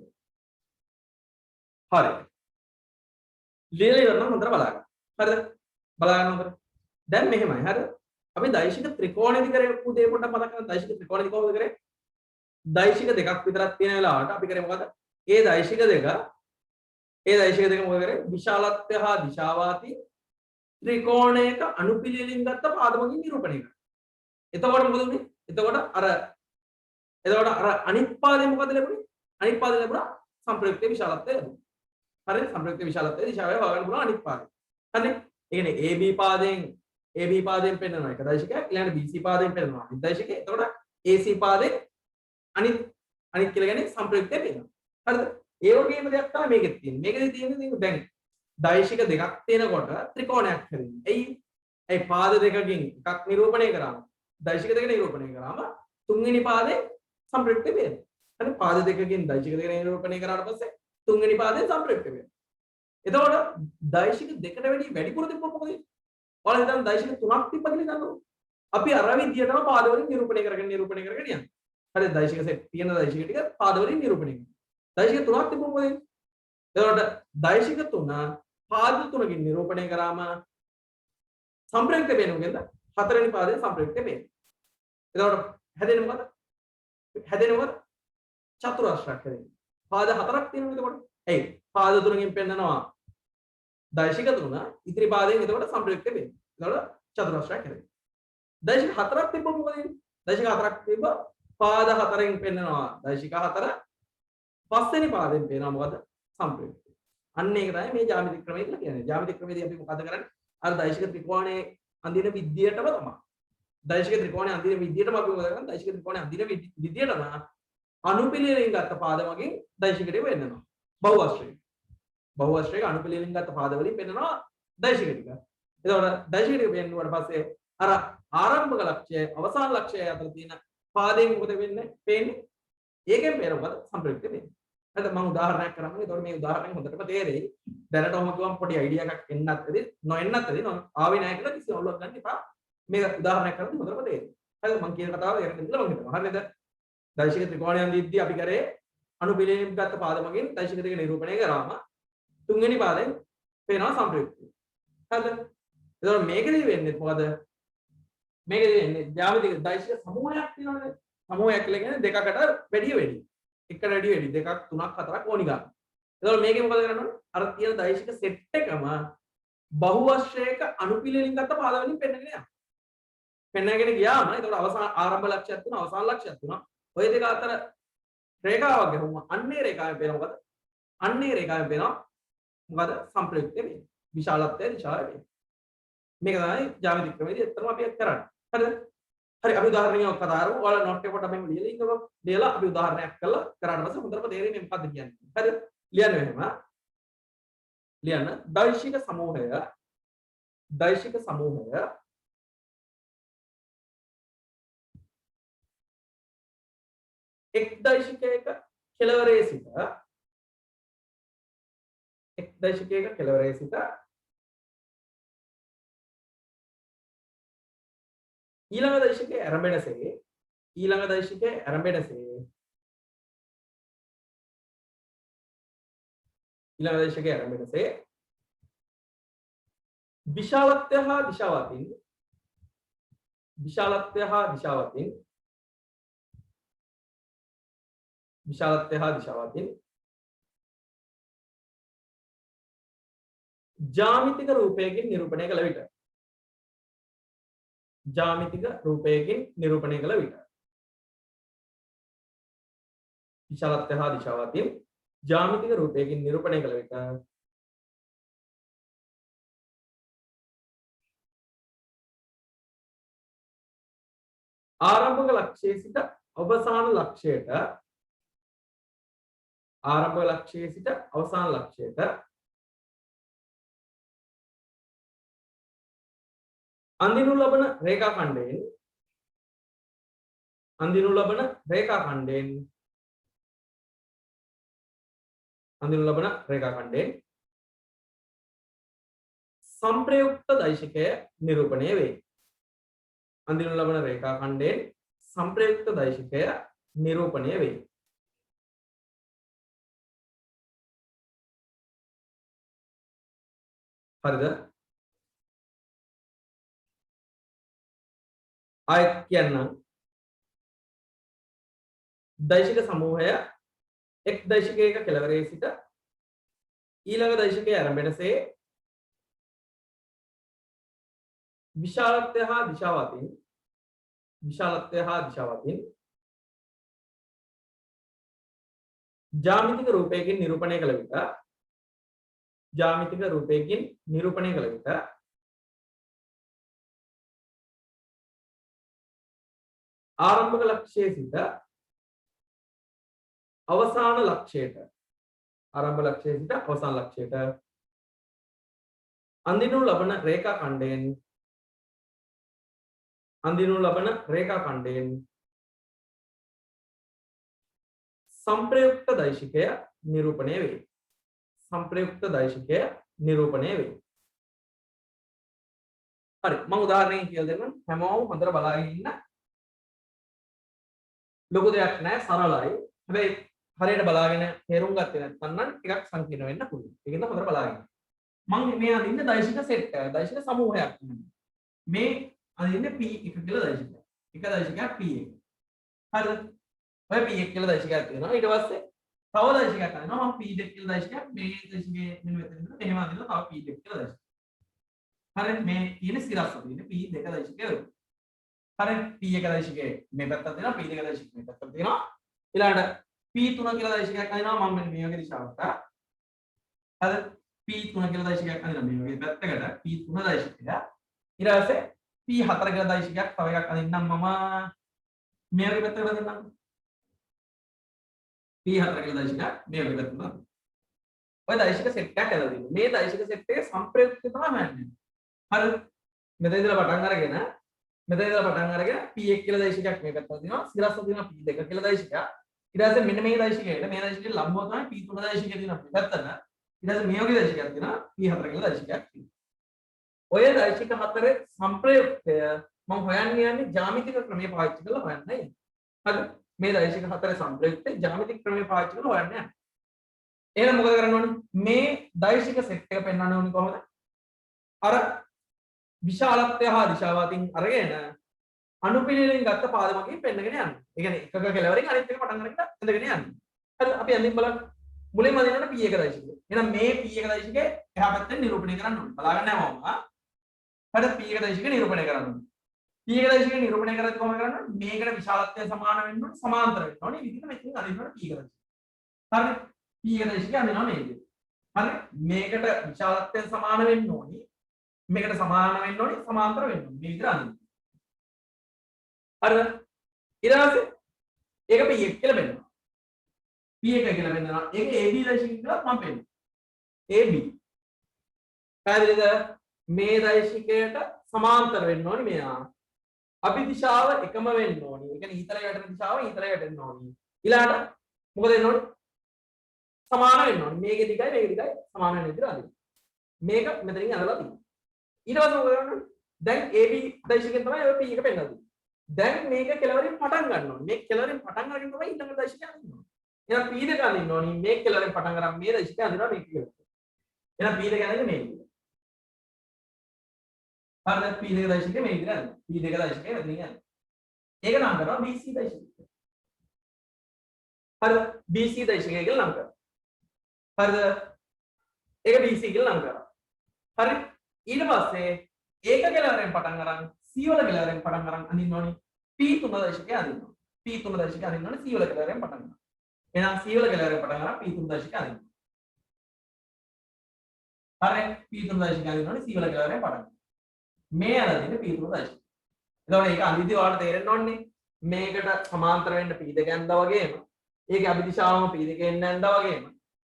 හරි. ලියලා ඉවර නම් හොඳට බලන්න. හරිද? බලන්න හොඳට. දැන් මෙහෙමයි. හරිද? අපි දෛශික ත්‍රිකෝණෙදි කරපු දේ පොඩ්ඩක් මතක කරගන්න. දෛශික ත්‍රිකෝණෙදි කොහොමද කරේ? දෛශික දෙකක් විතරක් තියෙන වෙලාවට අපි කරේ මොකද? ඒ දෛශික දෙක මොකද කරේ? විශාලත්වය හා දිශාවාදී ත්‍රිකෝණයක අනුපිළිවෙලින් ගත්ත පාදමකින් නිරූපණය කරනවා. එතකොට මොකද උනේ? එතකොට අර අනිත් පාදේ මොකද ලැබුණේ? අනිත් පාදේ ලැබුණා සංප්‍රයුක්ත විශාලත්වය ලැබුණා. හරිද? සංප්‍රයුක්ත විශාලත්වය දිශාවය හොයන්න පුළුවන් අනිත් පාදේ. හරිද? ඒ කියන්නේ AB පාදයෙන් පෙන්නනවා එක දෛශිකයක්, ඊළඟට BC පාදයෙන් පෙන්නනවා අනිත් දෛශිකය. එතකොට AC පාදයෙන් අනිත් කියලා කියන්නේ සංප්‍රයුක්තය පෙන්නනවා. හරිද? ඒ වගේම දෙයක් තමයි මේකෙත් තියෙන්නේ. මේකෙදි තියෙන්නේ දැන් දෛශික දෙකක් තියෙනකොට ත්‍රිකෝණයක් හැදෙන්නේ. ඒ පාද දෙකකින් එකක් නිරූපණය කරාම දෛශික දෙක නිරූපණය කරාම තුන්වෙනි පාදේ සංප්‍රයුක්තය වෙනවා. හරි පාද දෙකකින් දෛශික දෙක නිරූපණය කරාට පස්සේ තුන්වෙනි පාදේ සංප්‍රයුක්තය වෙනවා. එතකොට දෛශික දෙකට වැඩිපුර තිබ්බොත් මොකද වෙන්නේ? ඔයාලා හිතන්න දෛශික තුනක් තිබ්බ කියලා හිතන්නකෝ. අපි අර විදියටම පාද වලින් නිරූපණය කරගෙන යනවා. හරි දෛශික සෙට් තියෙන දෛශික ටික පාද වලින් නිරූපණය කරනවා. දෛශික තුනක් තිබ්බොත් මොකද වෙන්නේ? එතකොට දෛශික තුන පාද තුනකින් නිරූපණය කරාම සංප්‍රයුක්ත වෙනුගෙන්ද හතරවෙනි පාදයේ සංප්‍රයුක්ත වෙන්නේ. එතකොට හැදෙන්නේ මොකද? චතුරස්‍රයක් හැදෙන්නේ. පාද හතරක් තියෙනවා එතකොට. එයි පාද තුනකින් පෙන්නනවා දෛශික තුන ඉතිරි පාදයෙන් එතකොට සංප්‍රයුක්ත වෙන්නේ. එතකොට චතුරස්‍රයක් හැදෙන්නේ. දෛශික හතරක් තිබ්බොත් මොකද වෙන්නේ? දෛශික හතරක් තිබ්බ පාද හතරෙන් පෙන්නනවා දෛශික හතර පස්වෙනි පාදයෙන් පේනවා මොකද? සංප්‍රයුක්ත. අන්න ඒක තමයි මේ ජ්‍යාමිතික ක්‍රමය කියලා කියන්නේ. ජ්‍යාමිතික ක්‍රමයේදී අපි මොකද කරන්නේ? අර දෛශික ත්‍රිකෝණයේ අඳින විද්‍යයටම තමයි. දෛශික ත්‍රිකෝණයේ අඳින විද්‍යයටම අපි මොකද කරන්නේ? දෛශික ත්‍රිකෝණයේ අඳින විද්‍යයටම අනුපිළිවෙලින් ගත්ත පාදමකින් දෛශිකයට වෙන්නනවා. බහුවස්ත්‍රයක අනුපිළිවෙලින් ගත්ත පාදවලින් වෙන්නනවා දෛශික ටික. එතකොට දෛශික ටික වෙන්නුවට පස්සේ අර ආරම්භක ලක්ෂය අවසාන ලක්ෂය අතර තියෙන පාදයෙන් මොකද වෙන්නේ? පේන්නේ. ඒකෙන් පේන මොකද? සම්ප්‍රයුක්ත වෙන්නේ. හරිද? මම උදාහරණයක් කරන්නේ. එතකොට මේ උදාහරණය හොඳටම තේරෙයි. දැනට ඔහොම කිව්වම පොඩි අයිඩියා එකක් එන්නත් ඇති. නොඑන්නත් ඇති. ආවේ නැහැ කියලා කිසි අවුලක් ගන්න එපා. මේක උදාහරණයක් කරද්දී හොඳටම තේරෙයි. හරිද? මම කියන කතාව ඒකට ඉඳලා මම හිතනවා. හරිද? දෛශික ත්‍රිකෝණයන් දිද්දී අපි කරේ අනුපිළිවෙලින් ගත්ත පාදමකින් දෛශික දෙක නිරූපණය කරාම තුන්වෙනි පාදයෙන් පේනවා සම්ප්‍රයුක්තය. හරිද? එතකොට මේකදී වෙන්නේ මොකද? මේකදී වෙන්නේ ජ්‍යාමිතික දෛශික සමූහයක් තියෙනවානේ. සමූහයක් කියලා කියන්නේ දෙකකට වැඩි වැඩි. එකට වැඩි වැඩි දෙකක් තුනක් හතරක් ඕනි ගන්න. එතකොට මේකේ මොකද කරන්නේ? අර තියෙන දෛශික සෙට් එකම බහුවස්ත්‍රයක අනුපිළිවෙලින් ගත්ත පාදවලින් පෙන්නගෙන යනවා. පෙන්නගෙන ගියාම එතකොට අවසාන ආරම්භ ලක්ෂයක් තුන අවසාන ලක්ෂයක් තුන ඔය දෙක අතර රේඛාවක් ගහුවම අන්නේ රේඛාවෙන් පේන මොකද? අන්නේ රේඛාවෙන් පේනවා මොකද? සම්ප්‍රයුක්ත වෙන්නේ. විශාලත්වය දිශාව වෙන්නේ. මේක තමයි ජ්‍යාමිතික ක්‍රමයේදී ඇත්තටම අපි කරන්නේ. හරිද? හරි අපි උදාහරණයක් කතා කරමු. ඔයාලා නෝට් එක කොට මෙහෙම ලියලා ඉන්නකෝ. ලියලා අපි උදාහරණයක් කළා කරාට පස්සේ හොඳටම තේරෙන්නේ මොකද්ද කියන්නේ. හරිද? ලියන්න වෙනම. ලියන්න දෛශික සමූහය එක් දෛශිකයක කෙළවරේ සිට ඊළඟ දෛශිකයේ ආරම්භයේදී විශාලත්වය හා දිශාවතින් ජ්‍යාමිතික රූපයකින් නිරූපණය කළ විට විශාලත්වය හා දිශාවතින් ජ්‍යාමිතික රූපයකින් නිරූපණය කළ විට ආරම්භක ලක්ෂයේ සිට අවසාන ලක්ෂයට අඳිනු ලබන රේඛාඛණ්ඩයෙන් සංප්‍රයුක්ත දෛශිකය නිරූපණය වේ. අඳිනු ලබන රේඛාඛණ්ඩයෙන් සංප්‍රයුක්ත දෛශිකය නිරූපණය වේ. හරිද? ආයත් කියන්නම් දෛශික සමූහය එක් දෛශිකයක කෙළවරේ සිට ඊළඟ දෛශිකයේ ආරම්භනසේ විශාලත්වය හා දිශාවතින් ජ්‍යාමිතික රූපයකින් නිරූපණය කළ විට ආරම්භක ලක්ෂයේ සිට අවසාන ලක්ෂයට අඳිනු ලබන රේඛාඛණ්ඩයෙන් සංප්‍රයුක්ත දෛශිකය නිරූපණය වේ. හරි මම උදාහරණයක් කියලා දෙන්නම්. හැමෝම හොඳට බලාගෙන ඉන්න. ලොකු දෙයක් නෑ සරලයි. හැබැයි හරියට බලාගෙන තේරුම් ගත්තේ නැත්නම් නම් ටිකක් සංකීර්ණ වෙන්න පුළුවන්. ඒකෙන්ද හොඳට බලාගෙන. මම මේ අඳින්න දෛශික සෙට් දෛශික සමූහයක්. මේ අඳින්නේ P1 කියලා දෛශිකයක්. එක දෛශිකයක් P1. හරිද? ඔය P1 කියලා දෛශිකයක් තියෙනවා. ඊට පස්සේ තව දෛශිකයක් අඳිනවා. මම P2 කියලා දෛශිකයක් මේ දෛශිකයේ මෙන්න මෙතන ඉඳලා මෙහෙම අඳිනවා. තව P2 කියලා දෛශිකයක්. හරිද? මේ තියෙන සිරස්ව තියෙන්නේ P2 දෛශිකය වෙනවා. හරිද? P1 දෛශිකයේ මේ පැත්තට දෙනවා. P2 දෛශිකයේ මේ පැත්තට දෙනවා. ඊළඟට P3 කියලා දෛශිකයක් අඳිනවා. මම මෙන්න මේ වගේ දිශාවකට හරිද P3 කියලා දෛශිකයක් අඳිනවා මේ වගේ පැත්තකට P3 දෛශිකය ඊට පස්සේ P4 කියලා දෛශිකයක් තව එකක් අඳින්නම් මම මේ වගේ පැත්තකට අඳින්නම් P4 කියලා දෛශිකයක් මේ වගේ පැත්තකට අඳින්න ඔය දෛශික සෙට් එකක් ඇදලා දෙන්න මේ දෛශික සෙට් එකේ සම්ප්‍රයුක්තය තමයි හොයන්නේ හරිද මෙතන ඉඳලා පටන් අරගෙන P1 කියලා දෛශිකයක් මේ පැත්තට දෙනවා සිරස්ව දෙනවා P2 කියලා දෛශිකයක් ඊට පස්සේ මෙන්න මේ දෛශිකයට ලම්බව තමයි P3 දෛශිකය දෙනවා මේ පැත්තට ඊට පස්සේ මේ වගේ දෛශිකයක් දෙනවා P4 කියලා දෛශිකයක් තියෙනවා ඔය දෛශික හතරේ සම්ප්‍රයුක්තය මම හොයන්න යන්නේ ජ්‍යාමිතික ක්‍රමයේ පාවිච්චි කරලා හොයන්නයි හරිද මේ දෛශික හතරේ සම්ප්‍රයුක්තය ජ්‍යාමිතික ක්‍රමයේ පාවිච්චි කරලා හොයන්න යන්නේ එහෙනම් මොකද කරන්න ඕනේ මේ දෛශික සෙට් එක පෙන්වන්න ඕනේ කොහොමද අර විශාලත්වය හා දිශාව අතින් අරගෙන අනුපිළිවෙලින් ගත්ත පාදමකින් පෙන්නගෙන යන්න. ඒ කියන්නේ එකක කෙලවරකින් අනිත් එක පටන් අරගෙන ඇඳගෙන යන්න. හරිද? අපි අඳින් බලන්න. මුලින්ම අඳිනකොට P1 දෛශිකය. එහෙනම් මේ P1 දෛශිකය එහා පැත්තෙන් නිරූපණය කරන්න ඕනේ. බලාගන්න යමම. හරිද? P1 දෛශිකය නිරූපණය කරන්න ඕනේ. P1 දෛශිකය නිරූපණය කරද්දී කොහොමද කරන්නේ? මේකට විශාලත්වය සමාන වෙන්න ඕනේ, සමාන්තර වෙන්න ඕනේ. මේ විදිහට මෙතනින් අඳිනකොට P1 දෛශිකය. හරිද? P1 දෛශිකය අඳිනවා මේ විදිහට. හරිද? මේකට විශාලත්වය සමාන වෙන්න ඕනේ. මේකට සමාන වෙන්න ඕනේ සමාන්තර වෙන්න ඕනේ මේ විදිහට අඳින්න. හරිද? ඊට පස්සේ ඒක P1 කියලා බෙන්නවා. P1 කියලා බෙන්නවා. ඒක AB දෛශිකය කියලා මම පෙන්නනවා. AB. පැහැදිලිද? මේ දෛශිකයට සමාන්තර වෙන්න ඕනේ මෙයා. අභිදිශාව එකම වෙන්න ඕනේ. ඒ කියන්නේ ඊතලයට යටෙන දිශාව ඊතලයට යටෙන්න ඕනේ. ඊළඟට මොකද වෙන්න ඕනේ? සමාන වෙන්න ඕනේ. මේකේ දිගයි සමාන වෙන විදිහට අඳින්න. මේක මෙතනින් අඳලා තියෙනවා. ඊට පස්සේ මොකද කරන්නේ? දැන් AB දෛශිකයෙන් තමයි ඔය P එක පෙන්නන්නේ. දැන් මේක කෙලවරින් පටන් ගන්න ඕනේ. මේ කෙලවරින් පටන් අරගෙන තමයි ඊළඟ දෛශිකය අඳින්න ඕනේ. එහෙනම් P2 අඳින්න ඕනේ. මේ කෙලවරින් පටන් ගන්න මේ දෛශිකය අඳිනවා මේක කියලා. එහෙනම් P2 අඳින්නේ මේ විදිහට. හරිද? P2 දෛශිකය මේ විදිහට අඳිනවා. P2 දෛශිකය මෙතනින් යනවා. ඒක නම් කරනවා BC දෛශිකය. හරිද? BC දෛශිකය කියලා නම් කරනවා. හරිද? ඒක BC කියලා නම් කරනවා. හරි? ඊට පස්සේ ඒක කෙලවරෙන් පටන් අරන් C වල කෙලවරෙන් පටන් අරන් අඳින්න ඕනේ P3 දෛශිකය අඳින්න. P3 දෛශිකය අඳින්න ඕනේ C වල කෙලවරෙන් පටන් ගන්න. එහෙනම් C වල කෙලවරෙන් පටන් අරන් P3 දෛශිකය අඳින්න. හරි P3 දෛශිකය අඳින්න ඕනේ C වල කෙලවරෙන් පටන් ගන්න. මේ අඳින්නේ P3 දෛශිකය. එතකොට ඒක අඳිද්දී ඔයාලට තේරෙන්න ඕනේ මේකට සමාන්තර වෙන්න P2 ඇඳා වගේම ඒකේ අභිදිශාවම P2 එන්න ඇඳා වගේම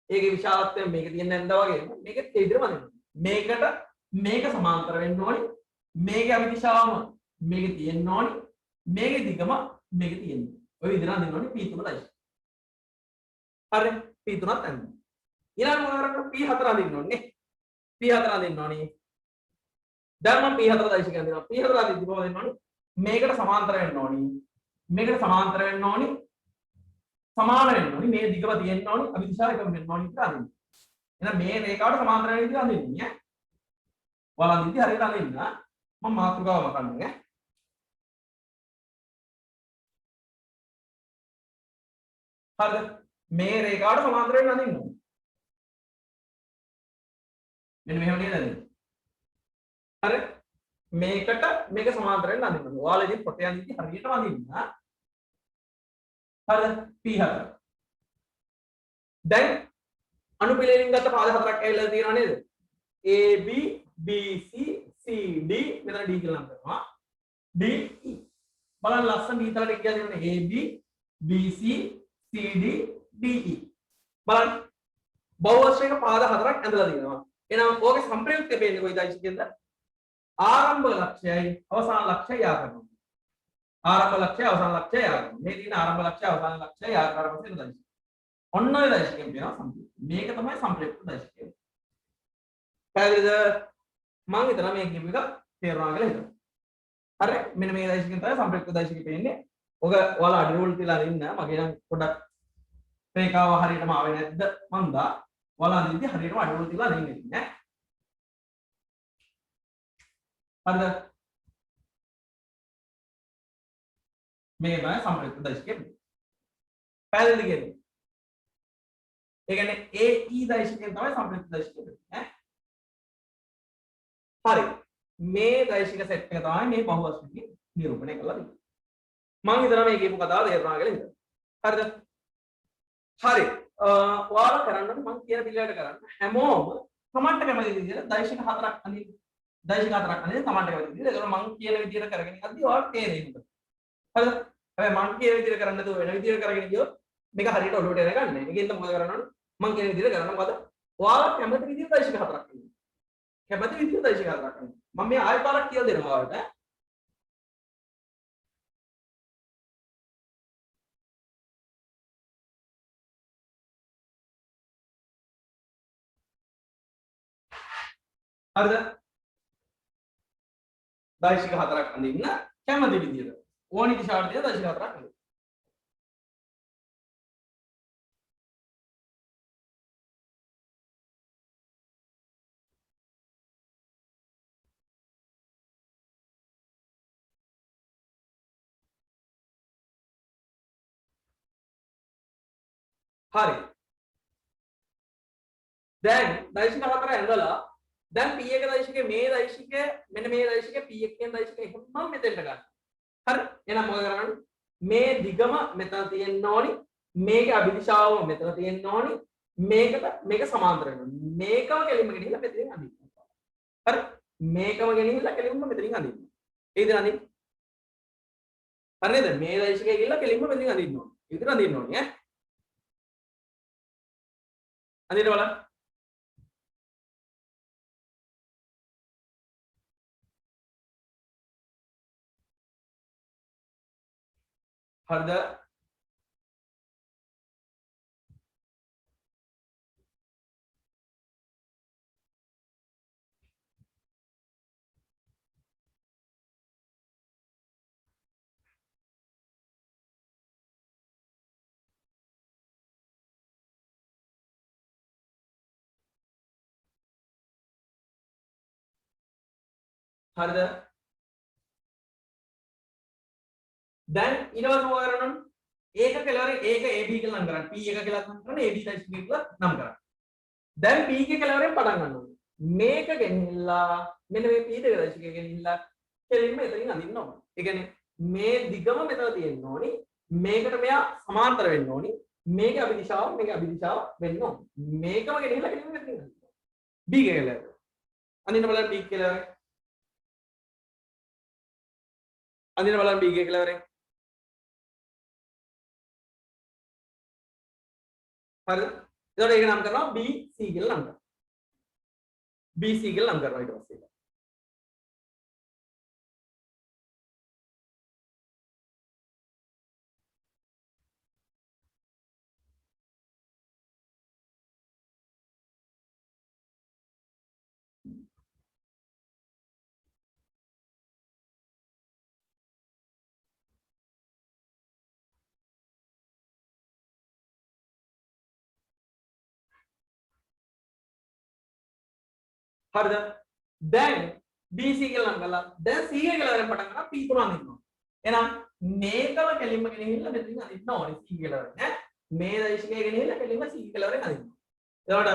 ඒකේ විශාලත්වය මේක තියෙන ඇඳා වගේම මේකෙත් ඒ විදිහම අඳින්න. මේකට මේක සමාන්තර වෙන්න ඕනේ මේකේ අභිදිශාවම මේකේ තියෙන්න ඕනේ මේකේ දිගම මේකේ තියෙන්න ඕනේ ඔය විදිහට අඳින්න ඕනේ P3 දෛශිකය. හරි P3ත් අඳින්න. ඊළඟ මොනවාරකට P4 අඳින්න ඕනේ. P4 අඳින්න ඕනේ. දැන් මම P4 දෛශිකය අඳිනවා. P4 අඳිද්දි කොහොමද වෙන්න ඕනේ? මේකට සමාන්තර වෙන්න ඕනේ. මේකට සමාන්තර වෙන්න ඕනේ. සමාන වෙන්න ඕනේ. මේ දිගම තියෙන්න ඕනේ. අභිදිශාව එකම වෙන්න ඕනේ කියලා අඳින්න. එහෙනම් මේ රේඛාවට සමාන්තර වෙන විදිහට අඳින්නේ ඈ. ඔයාලා අඳිද්දි හරියට අඳින්න. මම මාතෘකාව මකන්නේ ඈ. හරිද? මේ රේඛාවට සමාන්තර වෙන්න අඳින්න ඕනේ. මෙන්න මෙහෙම නේද අඳින්නේ? හරි? මේකට මේක සමාන්තර වෙන්න අඳින්න ඕනේ. ඔයාලා ඉතින් පොටේ අඳිද්දි හරියටම අඳින්න. හරිද? P4. දැන් අනුපිළිවෙලින් ගත්ත පාද හතරක් ඇවිල්ලා තියෙනවා නේද? AB BC CD මෙතන D කියලා නම් කරනවා. DE. බලන්න ලස්සන ඊතලට එක කියලා දෙන්නේ AB BC CD DE. බලන්න බහුවචනික පාද හතරක් ඇඳලා තියෙනවා. එහෙනම් ඕකේ සම්ප්‍රයුක්තය වෙන්නේ කොයි දෛශිකයෙන්ද? ආරම්භ ලක්ෂයයි අවසාන ලක්ෂයයි යා කරනවා. ආරම්භ ලක්ෂය අවසාන ලක්ෂය යා කරනවා. මේ තියෙන ආරම්භ ලක්ෂය අවසාන ලක්ෂය යා කරපස්සේ එන දෛශිකය. ඔන්න ඔය දෛශිකයෙන් වෙනවා සම්ප්‍රයුක්ත. මේක තමයි සම්ප්‍රයුක්ත දෛශිකය. පැහැදිලිද? මම හිතනවා මේ කියපු එක තේරුණා කියලා හිතනවා. හරි මෙන්න මේ දෛශිකයෙන් තමයි සම්ප්‍රයුක්ත දෛශිකය පෙන්නේ. ඔක ඔයාලා අඩිරෝල් තියලා ඉන්න මගේ නම් පොඩක් රේඛාව හරියටම ආවේ නැද්ද මන්දා ඔයාලා අදින්දි හරියටම අඩිරෝල් තියලා ඉන්නේ නේ. හරිද? මේ තමයි සම්ප්‍රයුක්ත දෛශිකය. පැහැදිලිද කියන්නේ? ඒ කියන්නේ AE දෛශිකයෙන් තමයි සම්ප්‍රයුක්ත දෛශිකය වෙන්නේ. හරි මේ දෛශික සෙට් එක තමයි මේ බහුවචනිකේ නිරූපණය කරලා තියෙන්නේ. මම හිතනවා මේ කියපු කතාව තේරුණා කියලා හිතනවා. හරිද? හරි. ඔයාලා කරන්න මම කියන පිළිවෙලට කරන්න හැමෝම කමන්ට් කැමති විදිහට දෛශික හතරක් අඳින්න දෛශික හතරක් අඳින්න කමන්ට් කැමති විදිහට ඒක මම කියන විදිහට කරගෙන යද්දී ඔයාලට තේරෙන්නේ හරිද හැබැයි මම කියන විදිහට කරන්න නැතුව වෙන විදිහට කරගෙන ගියොත් මේක හරියට ඔළුවට එන ගන්න නැහැ ඒකෙන්ද මොකද කරන්න ඕන මම කියන විදිහට කරන්න මොකද ඔයාලා කැමති විදිහට දෛශික හතරක් අඳින්න කැමති විදිහට දෛශික හතරක් අඳින්න මම මේ ආයෙ පාරක් කියලා දෙනවා ඔයාලට හරිද දෛශික හතරක් අඳින්න කැමති විදිහට ඕනි දිශාවට දෙන දෛශික හතරක් අඳින්න හරි දැන් දෛශික හතර ඇඳලා දැන් p1 දෛශිකයේ මේ දෛශිකය මෙන්න මේ දෛශිකයේ p1 කියන දෛශිකය එහෙමම මෙතෙන්ට ගන්න. හරි. එහෙනම් මොකද කරන්නේ? මේ දිගම මෙතන තියෙන්න ඕනි. මේකේ අභිදිශාව මෙතන තියෙන්න ඕනි. මේක සමාන්තර වෙනවා. මේකම කෙලින්ම ගෙනිහිල්ලා මෙතනින් අඳින්න. හරි. මේකම ගෙනිහිල්ලා කෙලින්ම මෙතනින් අඳින්න. ඒ විදිහට අඳින්න. හරිද? මේ දෛශිකය ගිහිල්ලා කෙලින්ම මෙතනින් අඳින්න ඕනි. ඒ විදිහට අඳින්න ඕනි ඈ. අඳින්න බලන්න. හරිද හරිද දැන් ඊළඟට මොකද කරන්න ඒක කෙලවරේ ඒක AB කියලා නම් කරන්න P1 කියලා නම් කරන්න AB දෛශිකය කියලා නම් කරන්න දැන් P එක කෙලවරෙන් පටන් ගන්න ඕනේ මේක ගෙනිහිල්ලා මෙන්න මේ P2 දෛශිකය ගෙනිහිල්ලා කෙලින්ම එතනින් අඳින්න ඕනේ ඒ කියන්නේ මේ දිගම මෙතන තියෙන්න ඕනි මේකට මෙයා සමාන්තර වෙන්න ඕනි මේකේ අභිදිශාව වෙන්න ඕනේ මේකම ගෙනිහිල්ලා කෙලින්ම එතනින් අඳින්න B කෙලවර අඳින්න බලන්න B කෙලවරේ අඳින්න බලන්න B කෙලවරේ හරිද එතකොට ඒක නම් කරනවා BC කියලා නම් කරනවා BC කියලා නම් කරනවා ඊට පස්සේ හරිද දැන් BC කියලා නම් කළා දැන් C එක කියලා වරෙන් පටන් ගන්න P3 අඳින්න ඕනේ එහෙනම් මේකම කෙලින්ම ගෙනහිල්ලා මෙතනින් අඳින්න ඕනේ C කියලා වරෙන් ඈ මේ දෛශිකය ගෙනහිල්ලා කෙලින්ම C කියලා වරෙන් අඳින්න එතකොට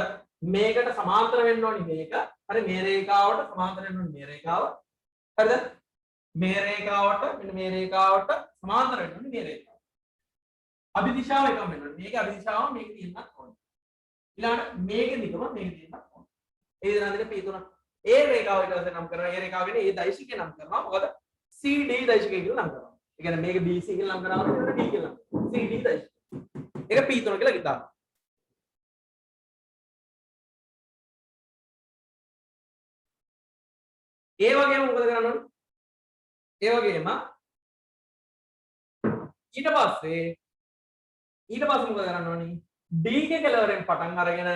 මේකට සමාන්තර වෙන්න ඕනේ මේක හරි මේ රේඛාවට සමාන්තර වෙන්න ඕනේ මේ රේඛාව හරිද මේ රේඛාවට මෙන්න මේ රේඛාවට සමාන්තර වෙන්න ඕනේ මේ රේඛාව අභිදිශාව එකම වෙන්න ඕනේ මේකේ අභිදිශාව මේක තියෙන්නත් ඕනේ ඊළඟට මේකේ දිගම මේක තියෙන්නත් ඕනේ ඒ විදිහට P3 ඒ රේඛාව ඊට පස්සේ නම් කරනවා ඒ රේඛාව කියන්නේ ඒ දෛශිකය නම් කරනවා මොකද CD දෛශිකය කියලා නම් කරනවා ඒ කියන්නේ මේක BC කියලා නම් කරනවා මේක D කියලා නම් CD දෛශිකය ඒක P3 කියලා කිව්වා ඒ වගේම මොකද කරන්න ඕනේ ඒ වගේම ඊට පස්සේ මොකද කරන්න ඕනේ D ගේ කෙලවරෙන් පටන් අරගෙන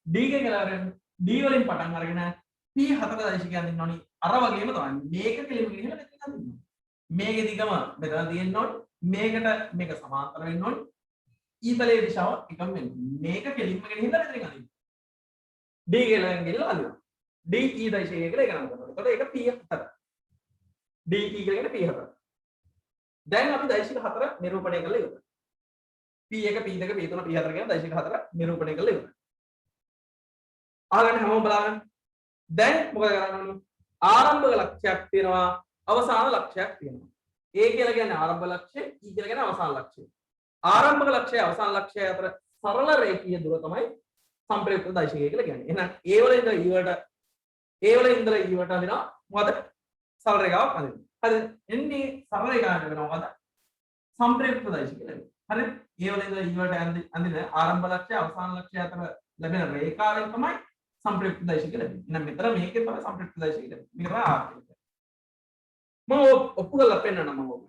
D ගේ කෙලවරෙන් D වලින් පටන් අරගෙන P4 දෛශිකය අඳින්න ඕනේ අර වගේම තමයි මේක කෙලිම ගෙනිහලා මෙතන අඳින්න ඕනේ මේකේ දිගම මෙතන තියෙන්න ඕනේ මේකට මේක සමාන්තර වෙන්න ඕනේ ඊතලයේ දිශාව එකම වෙන්න මේක කෙලිම ගෙනිහලා මෙතන අඳින්න D කෙලවරෙන් ගෙනිහලා අඳින්න DE දෛශිකය කියලා එක නම් කරනවා එතකොට ඒක P4 DE කියලා කියන්නේ P4 දැන් අපි දෛශික 4 නිරූපණය කරලා ඉවරයි P1 P2 P3 P4 කියන දෛශික 4 නිරූපණය කරලා ඉවරයි ආගන්න හැමෝම බලන්න දැන් මොකද කරන්න ඕනේ ආරම්භක ලක්ෂයක් තියෙනවා අවසාන ලක්ෂයක් තියෙනවා A කියලා කියන්නේ ආරම්භ ලක්ෂය E කියලා කියන්නේ අවසාන ලක්ෂය ආරම්භක ලක්ෂය අවසාන ලක්ෂය අතර සරල රේඛීය දුර තමයි සංප්‍රයුක්ත දෛශිකය කියලා කියන්නේ. එහෙනම් A වල ඉඳලා E වලට අඳිනවා මොකද? සරල රේඛාවක් අඳිනවා. හරිද? එන්නේ සරල රේඛාවක් වෙනවා මොකද? සංප්‍රයුක්ත දෛශිකය ලැබෙනවා. හරිද? A වල ඉඳලා E වලට අඳින ආරම්භ ලක්ෂ්‍ය අවසාන ලක්ෂ්‍ය අතර ලැබෙන රේඛාවෙන් තමයි संप्रयुक्त दैशिक ලැබෙන්නේ. එහෙනම් මෙතන මේකෙන් තමයි संप्रयुक्त दैशिक ලැබෙන්නේ. මේක තමයි R කියන්නේ. මම ඔප්පු කරලා පෙන්නන්න මම ඔබ.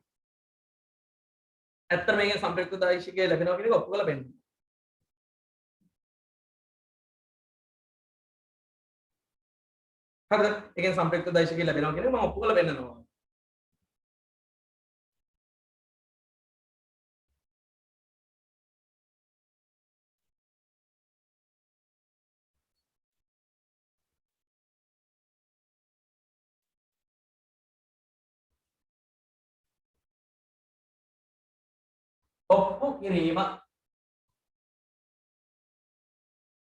ඇත්තට මේකෙන් संप्रयुक्त दैशिක ලැබෙනවා කියන එක ඔප්පු කරලා පෙන්නන්න. හරිද? ඒකෙන් संप्रयुक्त दैशिක ලැබෙනවා කියන එක මම ඔප්පු කරලා පෙන්නනවා. ඔප්පු කිරීම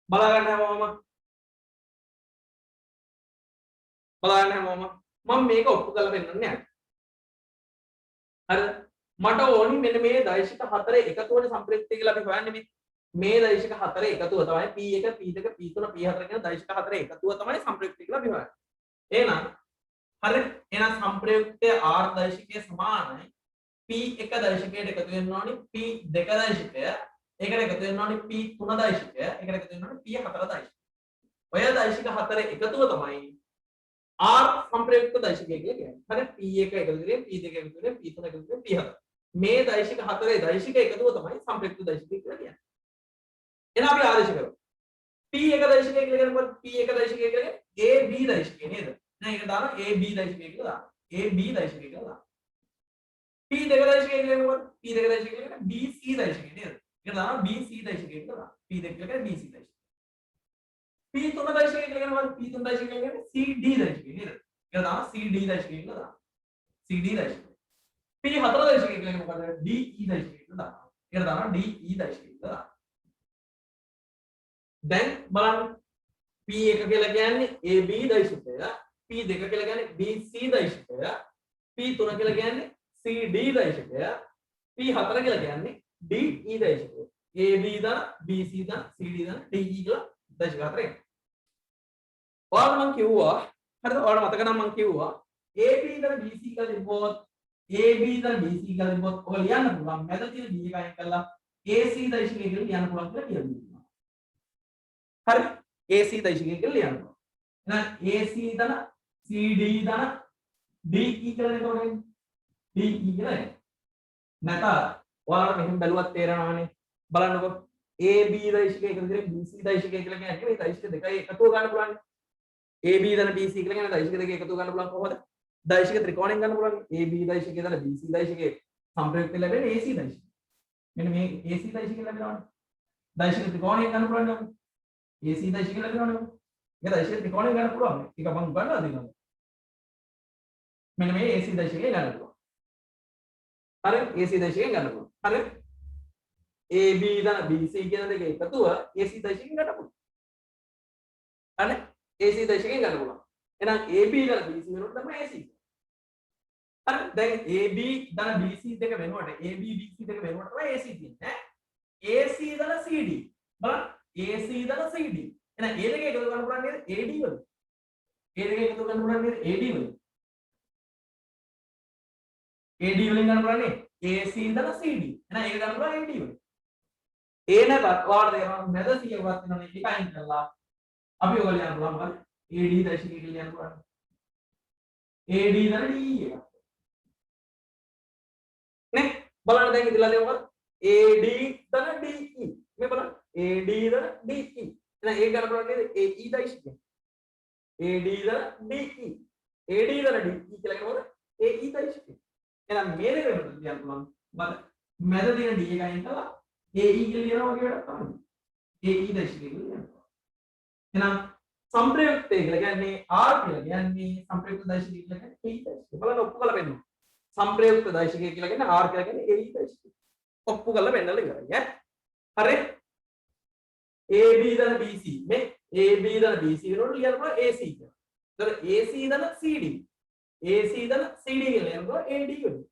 බලන්න හැමෝම මම මේක ඔප්පු කරලා පෙන්නන්නේ නැහැ. හරිද? මට ඕනි මෙන්න මේ දෛශික හතරේ එකතුවන සංප්‍රයුක්තය කියලා අපි හොයන්නේ මේ දෛශික හතරේ එකතුව තමයි P1 P2 P3 P4 කියන දෛශික හතරේ එකතුව තමයි සංප්‍රයුක්තය කියලා අපි හොයන්නේ. එහෙනම් හරි එහෙනම් සංප්‍රයුක්තය R දෛශිකයේ සමානයි P1 දෛශිකයට එකතු වෙන්න ඕනි P2 දෛශිකය, ඒකට එකතු වෙන්න ඕනි P3 දෛශිකය, ඒකට එකතු වෙන්න ඕනි P4 දෛශිකය. ඔය දෛශික හතරේ එකතුව තමයි R සංප්‍රයුක්ත දෛශිකය කියලා කියන්නේ. හරි P1 එකතු කරගෙන P2 එකතු කරගෙන P3 එකතු කරගෙන P4. මේ දෛශික හතරේ දෛශික එකතුව තමයි සංප්‍රයුක්ත දෛශිකය කියලා කියන්නේ. එහෙනම් අපි ආදේශ කරමු. P1 දෛශිකය කියලා කියනකොට P1 දෛශිකය කියන්නේ AB දෛශිකය නේද? දැන් ඒක දානවා AB දෛශිකය කියලා දානවා. AB දෛශිකය කියලා දානවා. P2 දෛශිකය කියනකොට P2 දෛශිකය කියන්නේ BC දෛශිකය නේද? ඒක දානවා BC දෛශිකය කියලා දානවා. P2 කියන්නේ BC දෛශිකය. P3 දෛශිකය කියනකොට P3 දෛශිකය කියන්නේ CD දෛශිකය නේද? ඒක දානවා CD දෛශිකය කියලා දානවා. CD දෛශිකය. P4 දෛශිකය කියන්නේ මොකද? DE දෛශිකය කියලා දානවා. ඒක දානවා DE දෛශිකය කියලා දානවා. දැන් බලන්න P1 කියලා කියන්නේ AB දෛශිකය, P2 කියලා කියන්නේ BC දෛශිකය, P3 කියලා කියන්නේ CD දෛශිකය, P4 කියලා කියන්නේ DE දෛශිකය. AB දන BC දන CD දන DE කියලා දෛශික හතරේ. ඔයාලට මම කිව්වා හරිද? ඔයාලට මතක නම් මම කිව්වා AB දන BC කියලා තිබ්බොත් AB දන BC කියලා තිබ්බොත් ඔක ලියන්න පුළුවන්. මැද තියෙන B එක අයින් කරලා AC දෛශිකය කියලා ලියන්න පුළුවන් කියලා කියනවා. හරි? AC දෛශිකය කියලා ලියන්න පුළුවන්. එහෙනම් AC දන CD දන DE කියලා නේද ඔනේ? DE කියලා නැත ඔයාලට මෙහෙම බැලුවත් තේරෙනවනේ බලන්නකො AB දෛශිකය එකතු කරගෙන BC දෛශිකය කියලා කියන්නේ මේ දෛශික දෙකයි එකතුව ගන්න පුළුවන් AB දන BC කියලා කියන දෛශික දෙක එකතුව ගන්න පුළුවන් කොහොමද දෛශික ත්‍රිකෝණයෙන් ගන්න පුළුවන් AB දෛශිකය දන BC දෛශිකයේ සංප්‍රයුක්ත ලැබෙන්නේ AC දෛශිකය මෙන්න මේ AC දෛශිකය ලැබෙනවනේ දෛශික ත්‍රිකෝණයෙන් ගන්න පුළුවන් නේද AC දෛශිකය ලැබෙනවනේ මේ දෛශික ත්‍රිකෝණයෙන් ගන්න පුළුවන් ඒක මම ගන්නවා දෙනවා මෙන්න මේ AC දෛශිකය ගන්න පුළුවන් හරි AC දෛශිකයෙන් ගන්න පුළුවන්. හරි AB දන BC කියන දෙක එකතුව AC දෛශිකයෙන් ගන්න පුළුවන්. හරි AC දෛශිකයෙන් ගන්න පුළුවන්. එහෙනම් AB දන BC වෙනකොට තමයි AC. හරි දැන් AB දන BC දෙක වෙනකොට AB BC දෙක වෙනකොට තමයි AC තියෙන්නේ. AC දන CD බලන්න AC දන CD. එහෙනම් ඒ දෙක එකතු කරන්න පුළුවන් නේද AD වල. ඒ දෙක එකතු කරන්න පුළුවන් නේද AD වල. AD වලින් ගන්න පුළුවන් නේ AC ඉඳලා CD. එහෙනම් ඒක ගන්න පුළුවන් AD වලින්. ඒ නැත්නම් ඔයාලට තේරෙනවා මැද 100වත් වෙනවනේ ඒක අයින් කරලා අපි ඔයගොල්ලෝ යන්න පුළුවන් මොකද? AD දශිකය කියලා යන්න පුළුවන්. AD ඉඳලා DE එක. නේ බලන්න දැන් ඉතලා දේ මොකද? AD ඉඳලා DE. මේ බලන්න AD ඉඳලා DE. එහෙනම් ඒක ගන්න පුළුවන් නේද? AE දශිකය. AD ඉඳලා DE. AD ඉඳලා DE කියලා කියනකොට AE දශිකය. එහෙනම් මේ දෙක වෙනකොට කියන්න පුළුවන් මම මැද තියෙන D එක අයින් කරලා AE කියලා ලියනවා වගේ වැඩක් තමයි. AE දශිකය කියලා ලියනවා. එහෙනම් संप्रयुक्त කියලා කියන්නේ R කියලා කියන්නේ संप्रयुक्त දෛශිකය කියලා කියන්නේ AE දෛශිකය. බලන්න ඔප්පු කරලා පෙන්නනවා. संप्रयुक्त දෛශිකය කියලා කියන්නේ R කියලා කියන්නේ AE දෛශිකය. ඔප්පු කරලා පෙන්නලා ඉවරයි ඈ. හරි? AB දන BC මේ AB දන BC වෙනකොට ලියනවා AC කියලා. ඒතර AC දන CD AC දන CD කියලා ලියනවා AD වෙනවා.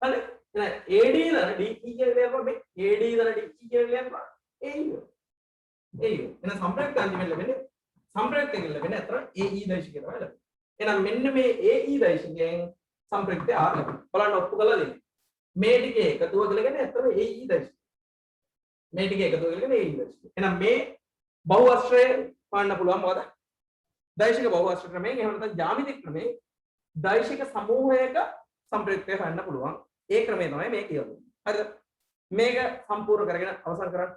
හරි? එහෙනම් AD දන DE කියලා ලියනවා මේ AD දන DE කියලා ලියනවා AU එන සංප්‍රයුක්ත අන්තිමට ලැබෙන්නේ සංප්‍රයුක්තයෙන් ලැබෙන්නේ අතර AE දෛශිකය තමයි ලැබෙන්නේ. එහෙනම් මෙන්න මේ AE දෛශිකයෙන් සංප්‍රයුක්තය R ලැබෙනවා. බලන්න ඔප්පු කරලා දෙන්න. මේ ටිකේ එකතුව කියලා කියන්නේ අතර AE දෛශිකය. මේ ටිකේ එකතුව කියලා කියන්නේ AE දෛශිකය. එහෙනම් මේ බහුවස්ත්‍රය පාන්න පුළුවන් මොකද? දෛශික බහුවස්ත්‍ර ක්‍රමයෙන් එහෙම නැත්නම් ජ්‍යාමිතික ක්‍රමයෙන් දෛශික සමූහයක සංප්‍රයුක්තය හොයන්න පුළුවන්. ඒ ක්‍රමය තමයි මේ කියන්නේ. හරිද? මේක සම්පූර්ණ කරගෙන අවසන් කරන්න.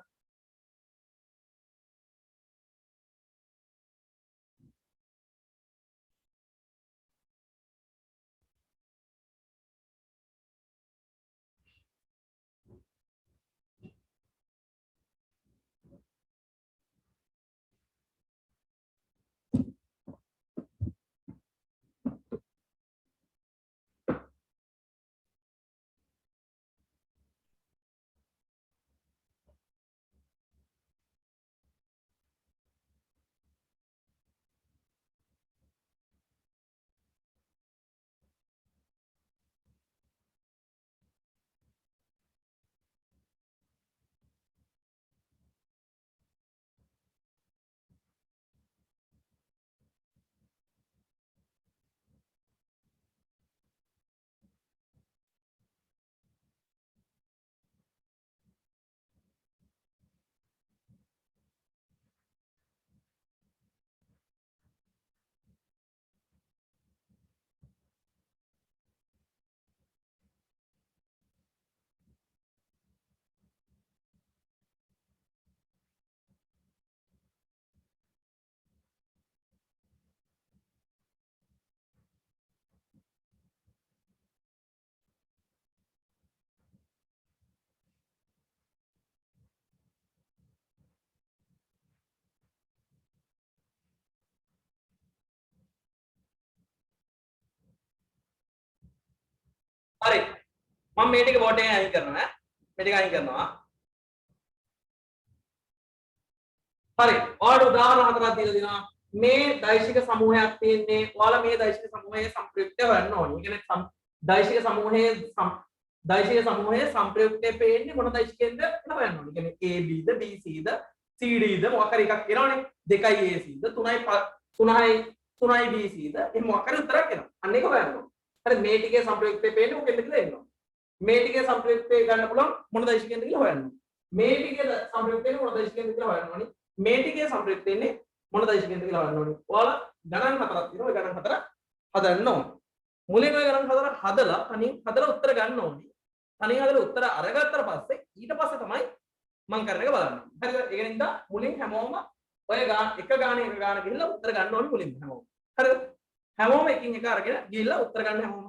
හරි මම මේ ටික බෝඩ් එකෙන් අයින් කරනවා මේ ටික අයින් කරනවා හරි ඔයාලට උදාහරණ හතරක් දීලා දිනවා මේ දෛශික සමූහයක් තියෙන්නේ ඔයාලා මේ දෛශික සමූහයේ සංප්‍රයුක්තය හොයන්න ඕනේ. ඒ කියන්නේ දෛශික සමූහයේ සංප්‍රයුක්තය පේන්නේ මොන දෛශිකයෙන්ද කියලා හොයන්න ඕනේ. ඒ කියන්නේ AB ද BC ද CD ද මොකක් හරි එකක් එනවනේ 2යි AC ද 3යි BC ද එහෙම මොකක් හරි උත්තරයක් එනවා. අන්න ඒක හොයන්න ඕනේ. හරි මේ ටිකේ සංප්‍රයුක්තය පේන්නේ මොකෙන්ද කියලා එනවා. මේ ටිකේ සංප්‍රයුක්තය ගන්න පුළුවන් මොන දෛශිකයෙන්ද කියලා හොයන්න ඕනේ. මේ ටිකේ සංප්‍රයුක්තය මොන දෛශිකයෙන්ද කියලා හොයන්න ඕනේ. මේ ටිකේ සංප්‍රයුක්තය ඉන්නේ මොන දෛශිකයෙන්ද කියලා හොයන්න ඕනේ. ඔයාලා ගණන් හතරක් තියෙනවා. ඒ ගණන් හතර හදන්න ඕනේ. මුලින්ම ගණන් හතර හදලා තනියෙන් හදලා උත්තර ගන්න ඕනේ. තනියෙන් හදලා උත්තර අරගත්තට පස්සේ ඊට පස්සේ තමයි මම කරන එක බලන්න. හරිද? ඒක නිසා මුලින් හැමෝම ඔය එක ගානේ ගිහිල්ලා උත්තර ගන්න ඕනේ මුලින්ම හැමෝම. හරිද? හැමෝම එකින් එක අරගෙන ගිහිල්ලා උත්තර ගන්න හැමෝම.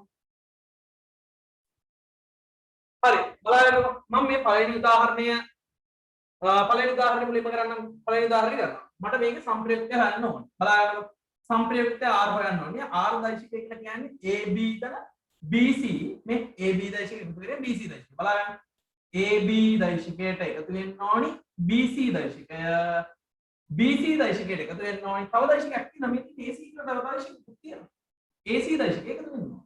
හරි. බලන්න මම මේ පළවෙනි උදාහරණය මුලින්ම කරන්නම්. පළවෙනි උදාහරණය කරනවා. මට මේක සංප්‍රයුක්තය හොයන්න ඕනේ. බලන්න සංප්‍රයුක්තය R හොයන්න ඕනේ. R දෛශිකය කියලා කියන්නේ AB දන BC මේ AB දෛශිකය එකතු කරගෙන BC දෛශිකය. බලන්න AB දෛශිකයට එකතු වෙන්න ඕනි BC දෛශිකය. BC දෛශිකයට එකතු වෙන්න ඕනි තව දෛශිකයක් තියෙනවා. මේක AC කියලා තව දෛශිකයක් තියෙනවා. AC දෛශිකය එකතු වෙන්න ඕනි.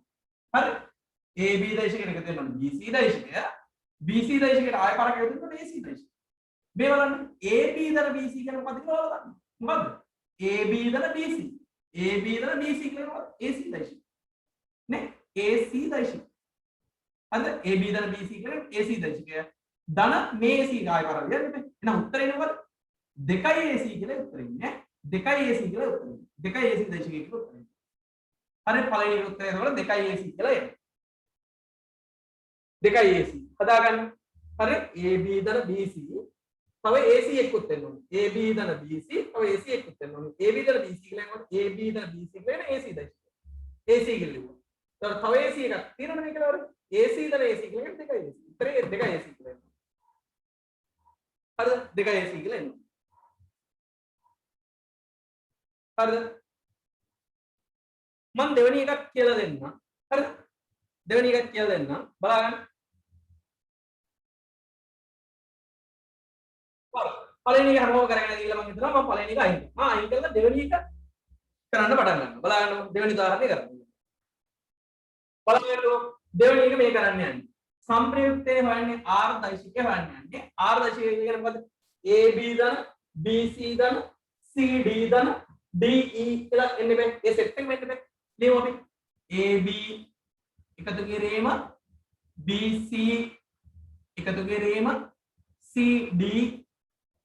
හරි. AB දෛශිකයට එකතු වෙන්න ඕනි BC දෛශිකය. BC දෛශිකයට ආය පාරක් එකතු වෙන්න ඕනි AC දෛශිකය. මේ බලන්න AB දන BC කියන මොකක්ද කියලා බලන්න. මොකද්ද? AB දන BC. AB දන BC කියන මොකක්ද? AC දෛශිකය. නේ? AC දෛශිකය. හරිද? AB දන BC කියන AC දෛශිකය. ධන මේ AC ආය පාරක් යන්නේ. එහෙනම් උත්තරේ මොකද? 2යි AC කියලා උත්තරේ ඉන්නේ. 2යි AC කියලා උත්තරේ. 2යි AC දෛශිකය කියලා උත්තරේ. හරි පළවෙනි උත්තරේ එතකොට 2යි AC කියලා එන්නේ. 2යි AC. හදාගන්න. හරි AB දන BC තව AC එක්කුත් වෙන්න ඕනේ. AB දන BC තව AC එක්කුත් වෙන්න ඕනේ. AB දන BC කියලා නේද? AB දන BC කියලා AC දෛශිකය. AC කියලා ලියුවා. තව AC එකක් තියෙනවනේ මේක නේද? AC දන AC කියලා 2යි AC. උත්තරේ 2යි AC කියලා එනවා. හරිද? 2යි AC කියලා එනවා. හරිද? මම දෙවෙනි එකක් කියලා දෙන්නම්. හරිද? දෙවෙනි එකක් කියලා දෙන්නම්. බලන්න. පළවෙනි එක හැමෝම කරගෙන ගිහලා මම හිතනවා මම පළවෙනි එක අයින් කරනවා. අයින් කරලා දෙවෙනි එක කරන්න පටන් ගන්නවා. බලන්න දෙවෙනි උදාහරණය කරමු. බලන්න දෙවෙනි එක මේ කරන්න යන්නේ. සංප්‍රයුක්තේ හොයන්නේ R දෛශිකය හොයන්න යන්නේ. R දෛශිකය කියන්නේ මොකද? AB ධන BC ධන CD ධන DE කියලා එන්නේ බෑ. ඒ සෙට් එක වෙන්න බෑ. ලියමු අපි. AB එකතු කිරීම BC එකතු කිරීම CD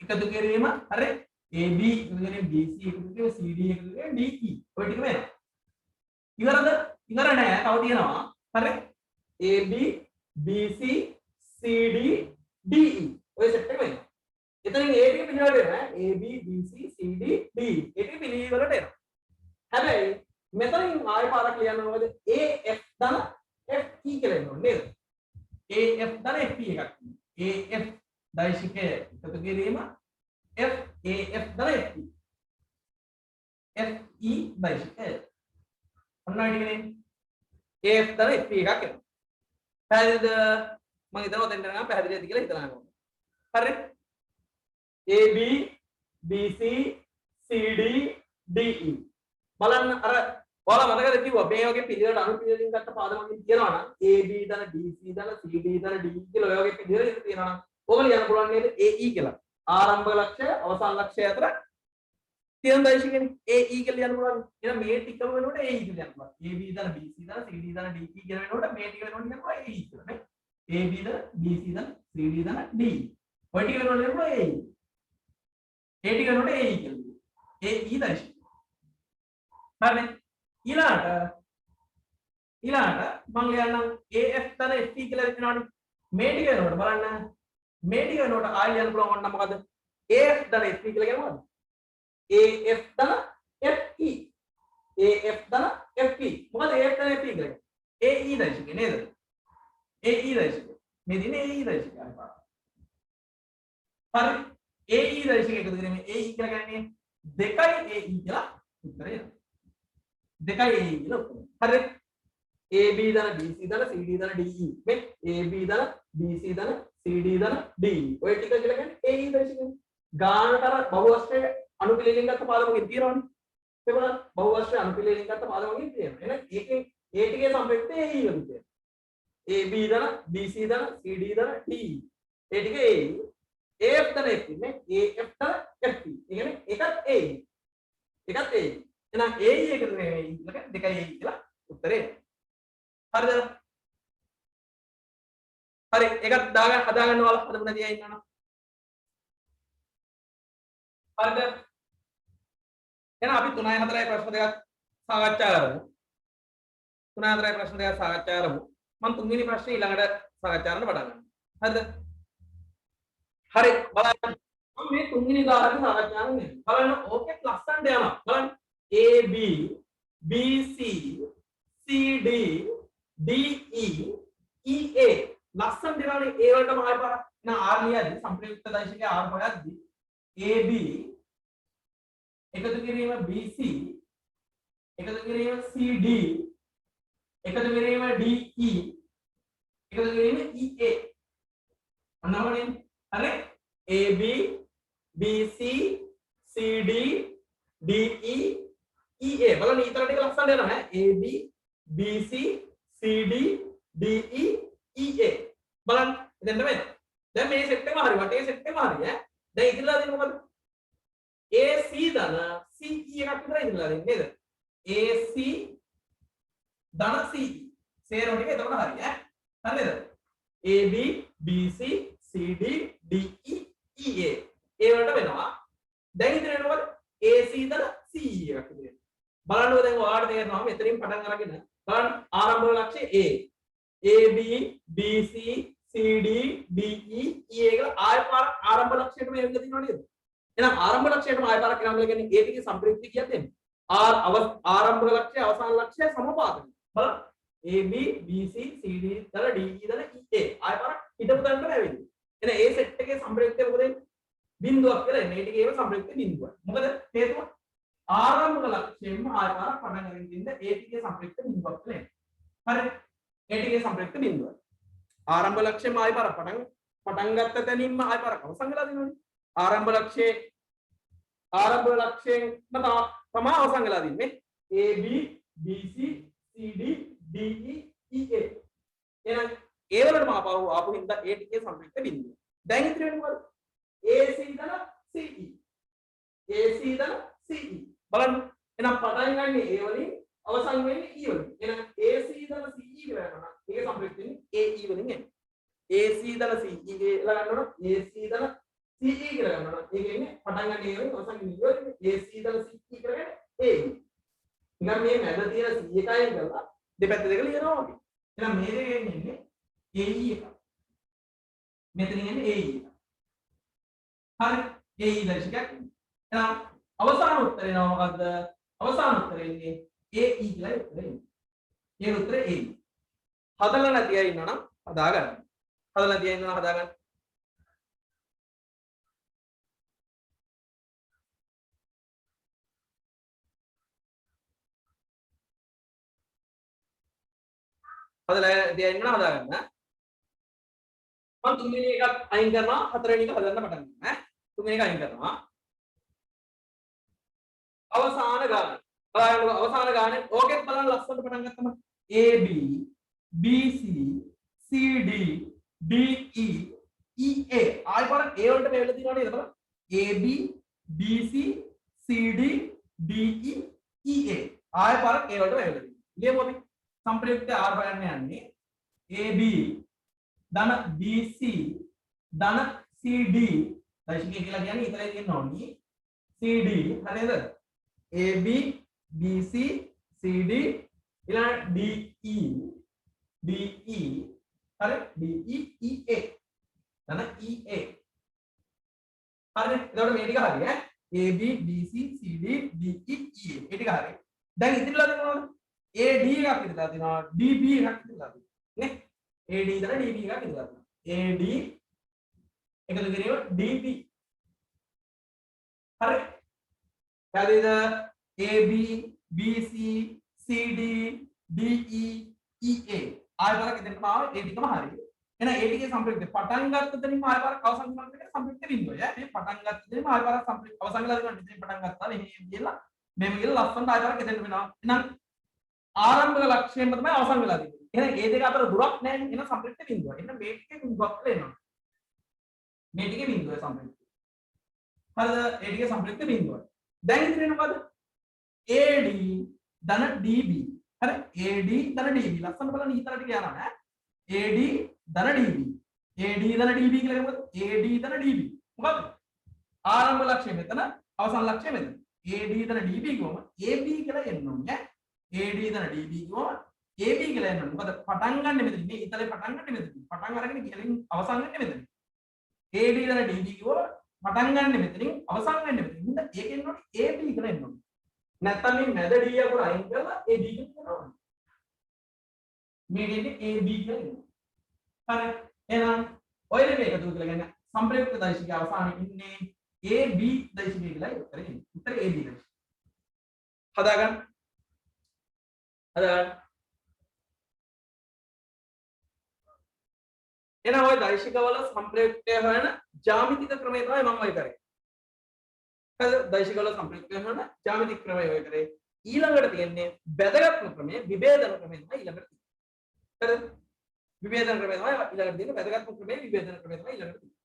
එකතු කිරීම හරි AB එකතු කිරීම BC එකතු කිරීම CD එකතු කිරීම DE ඔය ටික වෙනවා. ඉවරද? ඉවර නෑ. තව තියෙනවා. හරි AB BC CD DE ඔය සෙට් එක වෙනවා. එතනින් A ටික පිළිවෙලට එනවා. AB BC CD DE ඒ ටික පිළිවෙලට එනවා. හැබැයි මෙතනින් ආයෙ පාරක් ලියන්න ඕනද AF ධන FE කියලා එන්න ඕනේ නේද? AF ධන FE එකක්. AF දෛශිකය එකතු කිරීම F AF ධන FE. FE දෛශිකය. ඔන්න ඔය ටිකනේ. AF ධන FE එකක් එනවා. පැහැදිලිද? මම හිතනවා දැන් නම් පැහැදිලිද කියලා හිතනවා. හරි. AB BC CD DE බලන්න අර ඔයාලා මතකද කිව්වා මේ වගේ පිළිවෙලට අනුපිළිවෙලින් ගත්ත පාදමකින් තියනවා නම් AB ධන DC ධන CD ධන DE කියලා ඔය වගේ පිළිවෙලක් තියෙනවා නම් ඔබ ලියන්න පුළුවන් නේද AE කියලා. ආරම්භ ලක්ෂ්‍ය අවසාන ලක්ෂ්‍ය අතර තියෙන දෛශිකනේ AE කියලා ලියන්න පුළුවන්. එහෙනම් මේ ටිකම වෙනකොට AE කියලා ලියන්න පුළුවන්. AB ධන BC ධන CD ධන DE කියලා වෙනකොට මේ ටික වෙනකොට කියනවා AE කියලා නේ. AB ධන BC ධන CD ධන DE. ඔය ටික වෙනකොට කියනවා AE. ඒ ටික වෙනකොට AE කියලා. AE දෛශික. හරි ඊළාට මම ලියන්නම් AF ධන FE කියලා ලියනවානේ මේ ටික වෙනකොට බලන්න මේ ටික වෙනකොට ආයෙ ලියන්න පුළුවන් වන්න මොකද AF ධන FE කියලා කියනවාද AF ධන FE AF ධන FE මොකද AF ධන FE කියලා AE දෛශිකේ නේද AE දෛශිකේ මේ දිනේ AE දෛශිකේ හරි AE දෛශිකේ එකතු කරන්නේ AE කියලා කියන්නේ 2යි AE කියලා උත්තරය එනවා 2යි AE කියලා උත්තරය. හරි. AB ධන BC ධන CD ධන DE. මේ AB ධන BC ධන CD ධන DE. ඔය ටික කියලා කියන්නේ AE දෛශිකය. ගානට අර බහුවස්ත්‍රයේ අනුපිළිවෙලින් ගත්ත පාදමකින් තියෙනවනේ. ඒක බලන්න බහුවස්ත්‍රයේ අනුපිළිවෙලින් ගත්ත පාදමකින් තියෙනවා. එහෙනම් ඒකේ ඒ ටිකේ සම්ප්‍රයුක්තය AE වගේ තියෙනවා. AB ධන BC ධන CD ධන DE. ඒ ටික AE. AF ධන FE මේ AF ධන FE. ඒ කියන්නේ එකත් AE. එකත් AE. එහෙනම් AE එකට නෙමෙයි ඉතලක 2යි AE කියලා උත්තරේ. හරිද? හරි ඒකත් දාගන්න හදාගන්න ඔයාලා හදමු නැති අය ඉන්නවනම්. හරිද? එහෙනම් අපි 3යි 4යි ප්‍රශ්න දෙකක් සාකච්ඡා කරමු. 3යි 4යි ප්‍රශ්න දෙකක් සාකච්ඡා කරමු. මම තුන්වෙනි ප්‍රශ්නේ ඊළඟට සාකච්ඡා කරන්න පටන් ගන්නවා. හරිද? හරි බලන්න මම මේ තුන්වෙනි උදාහරණය සාකච්ඡා කරන්නේ. බලන්න ඕකේ ලස්සනට යනවා. බලන්න AB BC CD DE EA ලස්සන දෙනානේ ඒ වලටම ආයෙ පාරක් නා R ලියද්දි සම්ප්‍රයුක්ත දෛශිකයේ R හොයද්දි AB එකතු කිරීම BC එකතු කිරීම CD එකතු කිරීම DE එකතු කිරීම EA අන්නවනේ හරි AB BC CD DE EA බලන්න ඊතර ටික ලස්සනට එනවා ඈ AB BC CD DE EA බලන්න එතෙන්ද වෙන්නේ දැන් මේ සෙට් එකම හරි වටේ සෙට් එකම හරි ඈ දැන් ඉතිරිලා දෙන්නේ මොකද AC ධන CE එකක් විතරයි ඉතිරිලා දෙන්නේ නේද AC ධන CE සේරම ටික එතකොට හරි ඈ හරිද AB BC CD DE EA ඒ වලට වෙනවා දැන් ඉතින් වෙනවද AC ධන CE එකක් විතරයි බලන්නකො දැන් ඔයාලට තේරෙනවා මෙතනින් පටන් අරගෙන බලන්න ආරම්භ ලක්ෂ්‍ය A AB BC CD DE EA කියලා ආය පාර ආරම්භ ලක්ෂ්‍යයටම එන්න තියෙනවා නේද එහෙනම් ආරම්භ ලක්ෂ්‍යයටම ආය පාරක් යනවා කියන්නේ A ටිකේ සම්ප්‍රයුක්ති කියන්නේ ආරම්භ ලක්ෂ්‍ය අවසාන ලක්ෂ්‍ය සමපාතක බලන්න AB BC CD දල DE දල EA ආය පාරක් හිටපු තැනට ඇවිල්ලා එහෙනම් A සෙට් එකේ සම්ප්‍රයුක්තය මොකද බිඳුවක් කියලා එන්නේ. ඒ ටිකේම සම්ප්‍රයුක්ත බිඳුවක්. මොකද හේතුව ආරම්භක ලක්ෂ්‍යයෙන්ම ආය පාරක් පටන් ගන්න ඉඳින්ද ඒ ටිකේ සම්ප්‍රයුක්ත බිඳුවක් කියලා එන්නේ. හරි. ඒ ටිකේ සම්ප්‍රයුක්ත බිඳුවක්. ආරම්භ ලක්ෂ්‍යයෙන්ම ආය පාරක් පටන් ගත්ත තැනින්ම ආය පාරක් අවසන් වෙලා දිනවනේ. ආරම්භ ලක්ෂ්‍යයෙන් තමයි අවසන් වෙලා දින්නේ. AB BC CD DE EA. එහෙනම් ඒ වලටම ආපහු හින්දා ඒ ටිකේ සම්ප්‍රයුක්ත බිඳුව. දැන් ඉතින් වෙන්නේ මොකද? AC ධන CE AC ධන CE බලන්න එහෙනම් පටන් ගන්න A වලින් අවසන් වෙන්නේ E වලින් එහෙනම් AC ධන CE කියලා ගන්නවා ඒක සම්ප්‍රයුක්ත වෙන්නේ AE වලින් එන්නේ AC ධන CE කියලා ගන්නවා AC ධන CE කියලා ගන්නවා ඒක එන්නේ පටන් ගන්න A වලින් අවසන් වෙන්නේ E වලින් AC ධන CE කියලා ගන්නේ AE නිකන් මේ මැද තියෙන C එකයි කරලා දෙපැත්ත දෙක ලියනවා වගේ එහෙනම් මේ දෙකෙන් එන්නේ AE එක මෙතනින් එන්නේ AE එක හරි AE දර්ශකයක් එහෙනම් අවසාන උත්තරේ නම මොකද්ද අවසාන උත්තරේ ඉන්නේ AE කියලා උත්තරේ ඉන්නේ ඒ උත්තරේ AE හදලා නැති අය ඉන්නවනම් හදා ගන්න හදලා නැති අය ඉන්නවනම් හදා ගන්න හදලා නැති අය ඉන්නවනම් හදා ගන්න මම තුන්වෙනි එකත් අයින් කරනවා හතරවෙනි එක හදන්න පටන් ගන්න ඈ තුන්වෙනි එක අයින් කරනවා අවසාන ගාන බලන්න අවසාන ගානේ ඕකෙත් බලන්න ලස්සනට පටන් ගත්තම AB BC CD DE EA ආයි බලන්න A වලට මේ වෙලා තියෙනවා නේද බලන්න AB BC CD DE EA ආයි බලන්න A වලට මේ වෙලා තියෙනවා ලියමු අපි සම්ප්‍රයුක්ත R බලන්න යන්නේ AB ධන BC ධන CD දශකය කියලා කියන්නේ ඉතලේ තියෙන ඕනි CD හරියද AB BC CD ඊළඟ DE DE හරි DE EA ධන EA හරි එතකොට මේ ටික හරි ඈ AB BC CD DE EA මේ ටික හරි දැන් ඉතිරිලා තියෙනවද AD එකක් ඉතිරිලා තියෙනවා DB එකක් ඉතිරිලා තියෙනවා නේ AD ධන DB එකක් ඉතිරිලා තියෙනවා AD එකතු කිරීම DB හරි හරිද AB BC CD DE EA ආය බලක දෙන්නම ආව ඒ ටිකම හරි එහෙනම් ඒ ටිකේ සම්ප්‍රයුක්ත පටන් ගත්ත තැනින්ම ආය බලක අවසන් කරන එක සම්ප්‍රයුක්ත බිඳුවයි ඈ මේ පටන් ගත්ත තැනින්ම ආය බලක සම්ප්‍රයුක්ත අවසන් වෙලා දෙනවා ඉතින් පටන් ගත්තා මෙහෙම කියලා මෙහෙම කියලා ලස්සනට ආය බලක දෙන්න වෙනවා එහෙනම් ආරම්භක ලක්ෂණයම තමයි අවසන් වෙලා තියෙන්නේ එහෙනම් මේ දෙක අතර දුරක් නැහැ එහෙනම් සම්ප්‍රයුක්ත බිඳුව එහෙනම් මේ ටිකේ බිඳුවක් වෙනවා මේ ටිකේ බිඳුව සම්ප්‍රයුක්ත හරිද ඒ ටිකේ සම්ප්‍රයුක්ත බිඳුව දැන් ඉතින් වෙනවද AD ධන DB හරි AD ධන DB ලස්සන බලන්න ඊතර ටික යනවා ඈ AD ධන DB AD ධන DB කියලා කියමුද AD ධන DB මොකද ආරම්භ ලක්ෂ්‍ය මෙතන අවසන් ලක්ෂ්‍ය මෙතන AD ධන DB කිව්වම AB කියලා එන්න ඕනේ AD ධන DB කිව්වම AB කියලා එන්න ඕනේ මොකද පටන් ගන්න මෙතන මේ ඊතලේ පටන් ගන්න මෙතන පටන් අරගෙන ගිලින් අවසන් වෙන්නේ මෙතන AD ධන DB කිව්වම පටන් ගන්න මෙතනින් අවසන් වෙන්නේ මෙතන හින්දා ඒකෙන් ඕනේ AB කියලා එන්න ඕනේ නැත්තම් මේ මැද D අකුර අයින් කරලා AB කියලා කරනවා. මේකෙන්නේ AB කියලා එනවා. හරි. එහෙනම් ඔය දෙක එකතු කරලා ගන්න සම්ප්‍රයුක්ත දෛශිකයේ අවසානයේ ඉන්නේ AB දෛශිකය කියලා උත්තරේ එන්නේ. උත්තරේ AB දෛශිකය. හදාගන්න. හදාගන්න. එහෙනම් ඔය දෛශිකවල සම්ප්‍රයුක්තය හොයන ජ්‍යාමිතික ක්‍රමය තමයි මම ඔය කරේ. දෛශිකවල සම්ප්‍රයුක්තය හොයන ජ්‍යාමිතික ක්‍රමය ඔය කරේ. ඊළඟට තියෙන්නේ බෙදගත්ම ක්‍රමය විභේදන ක්‍රමය තමයි ඊළඟට තියෙන්නේ. හරිද? විභේදන ක්‍රමය තමයි ඊළඟට තියෙන්නේ. බෙදගත්ම ක්‍රමය විභේදන ක්‍රමය තමයි ඊළඟට තියෙන්නේ.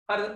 හරිද?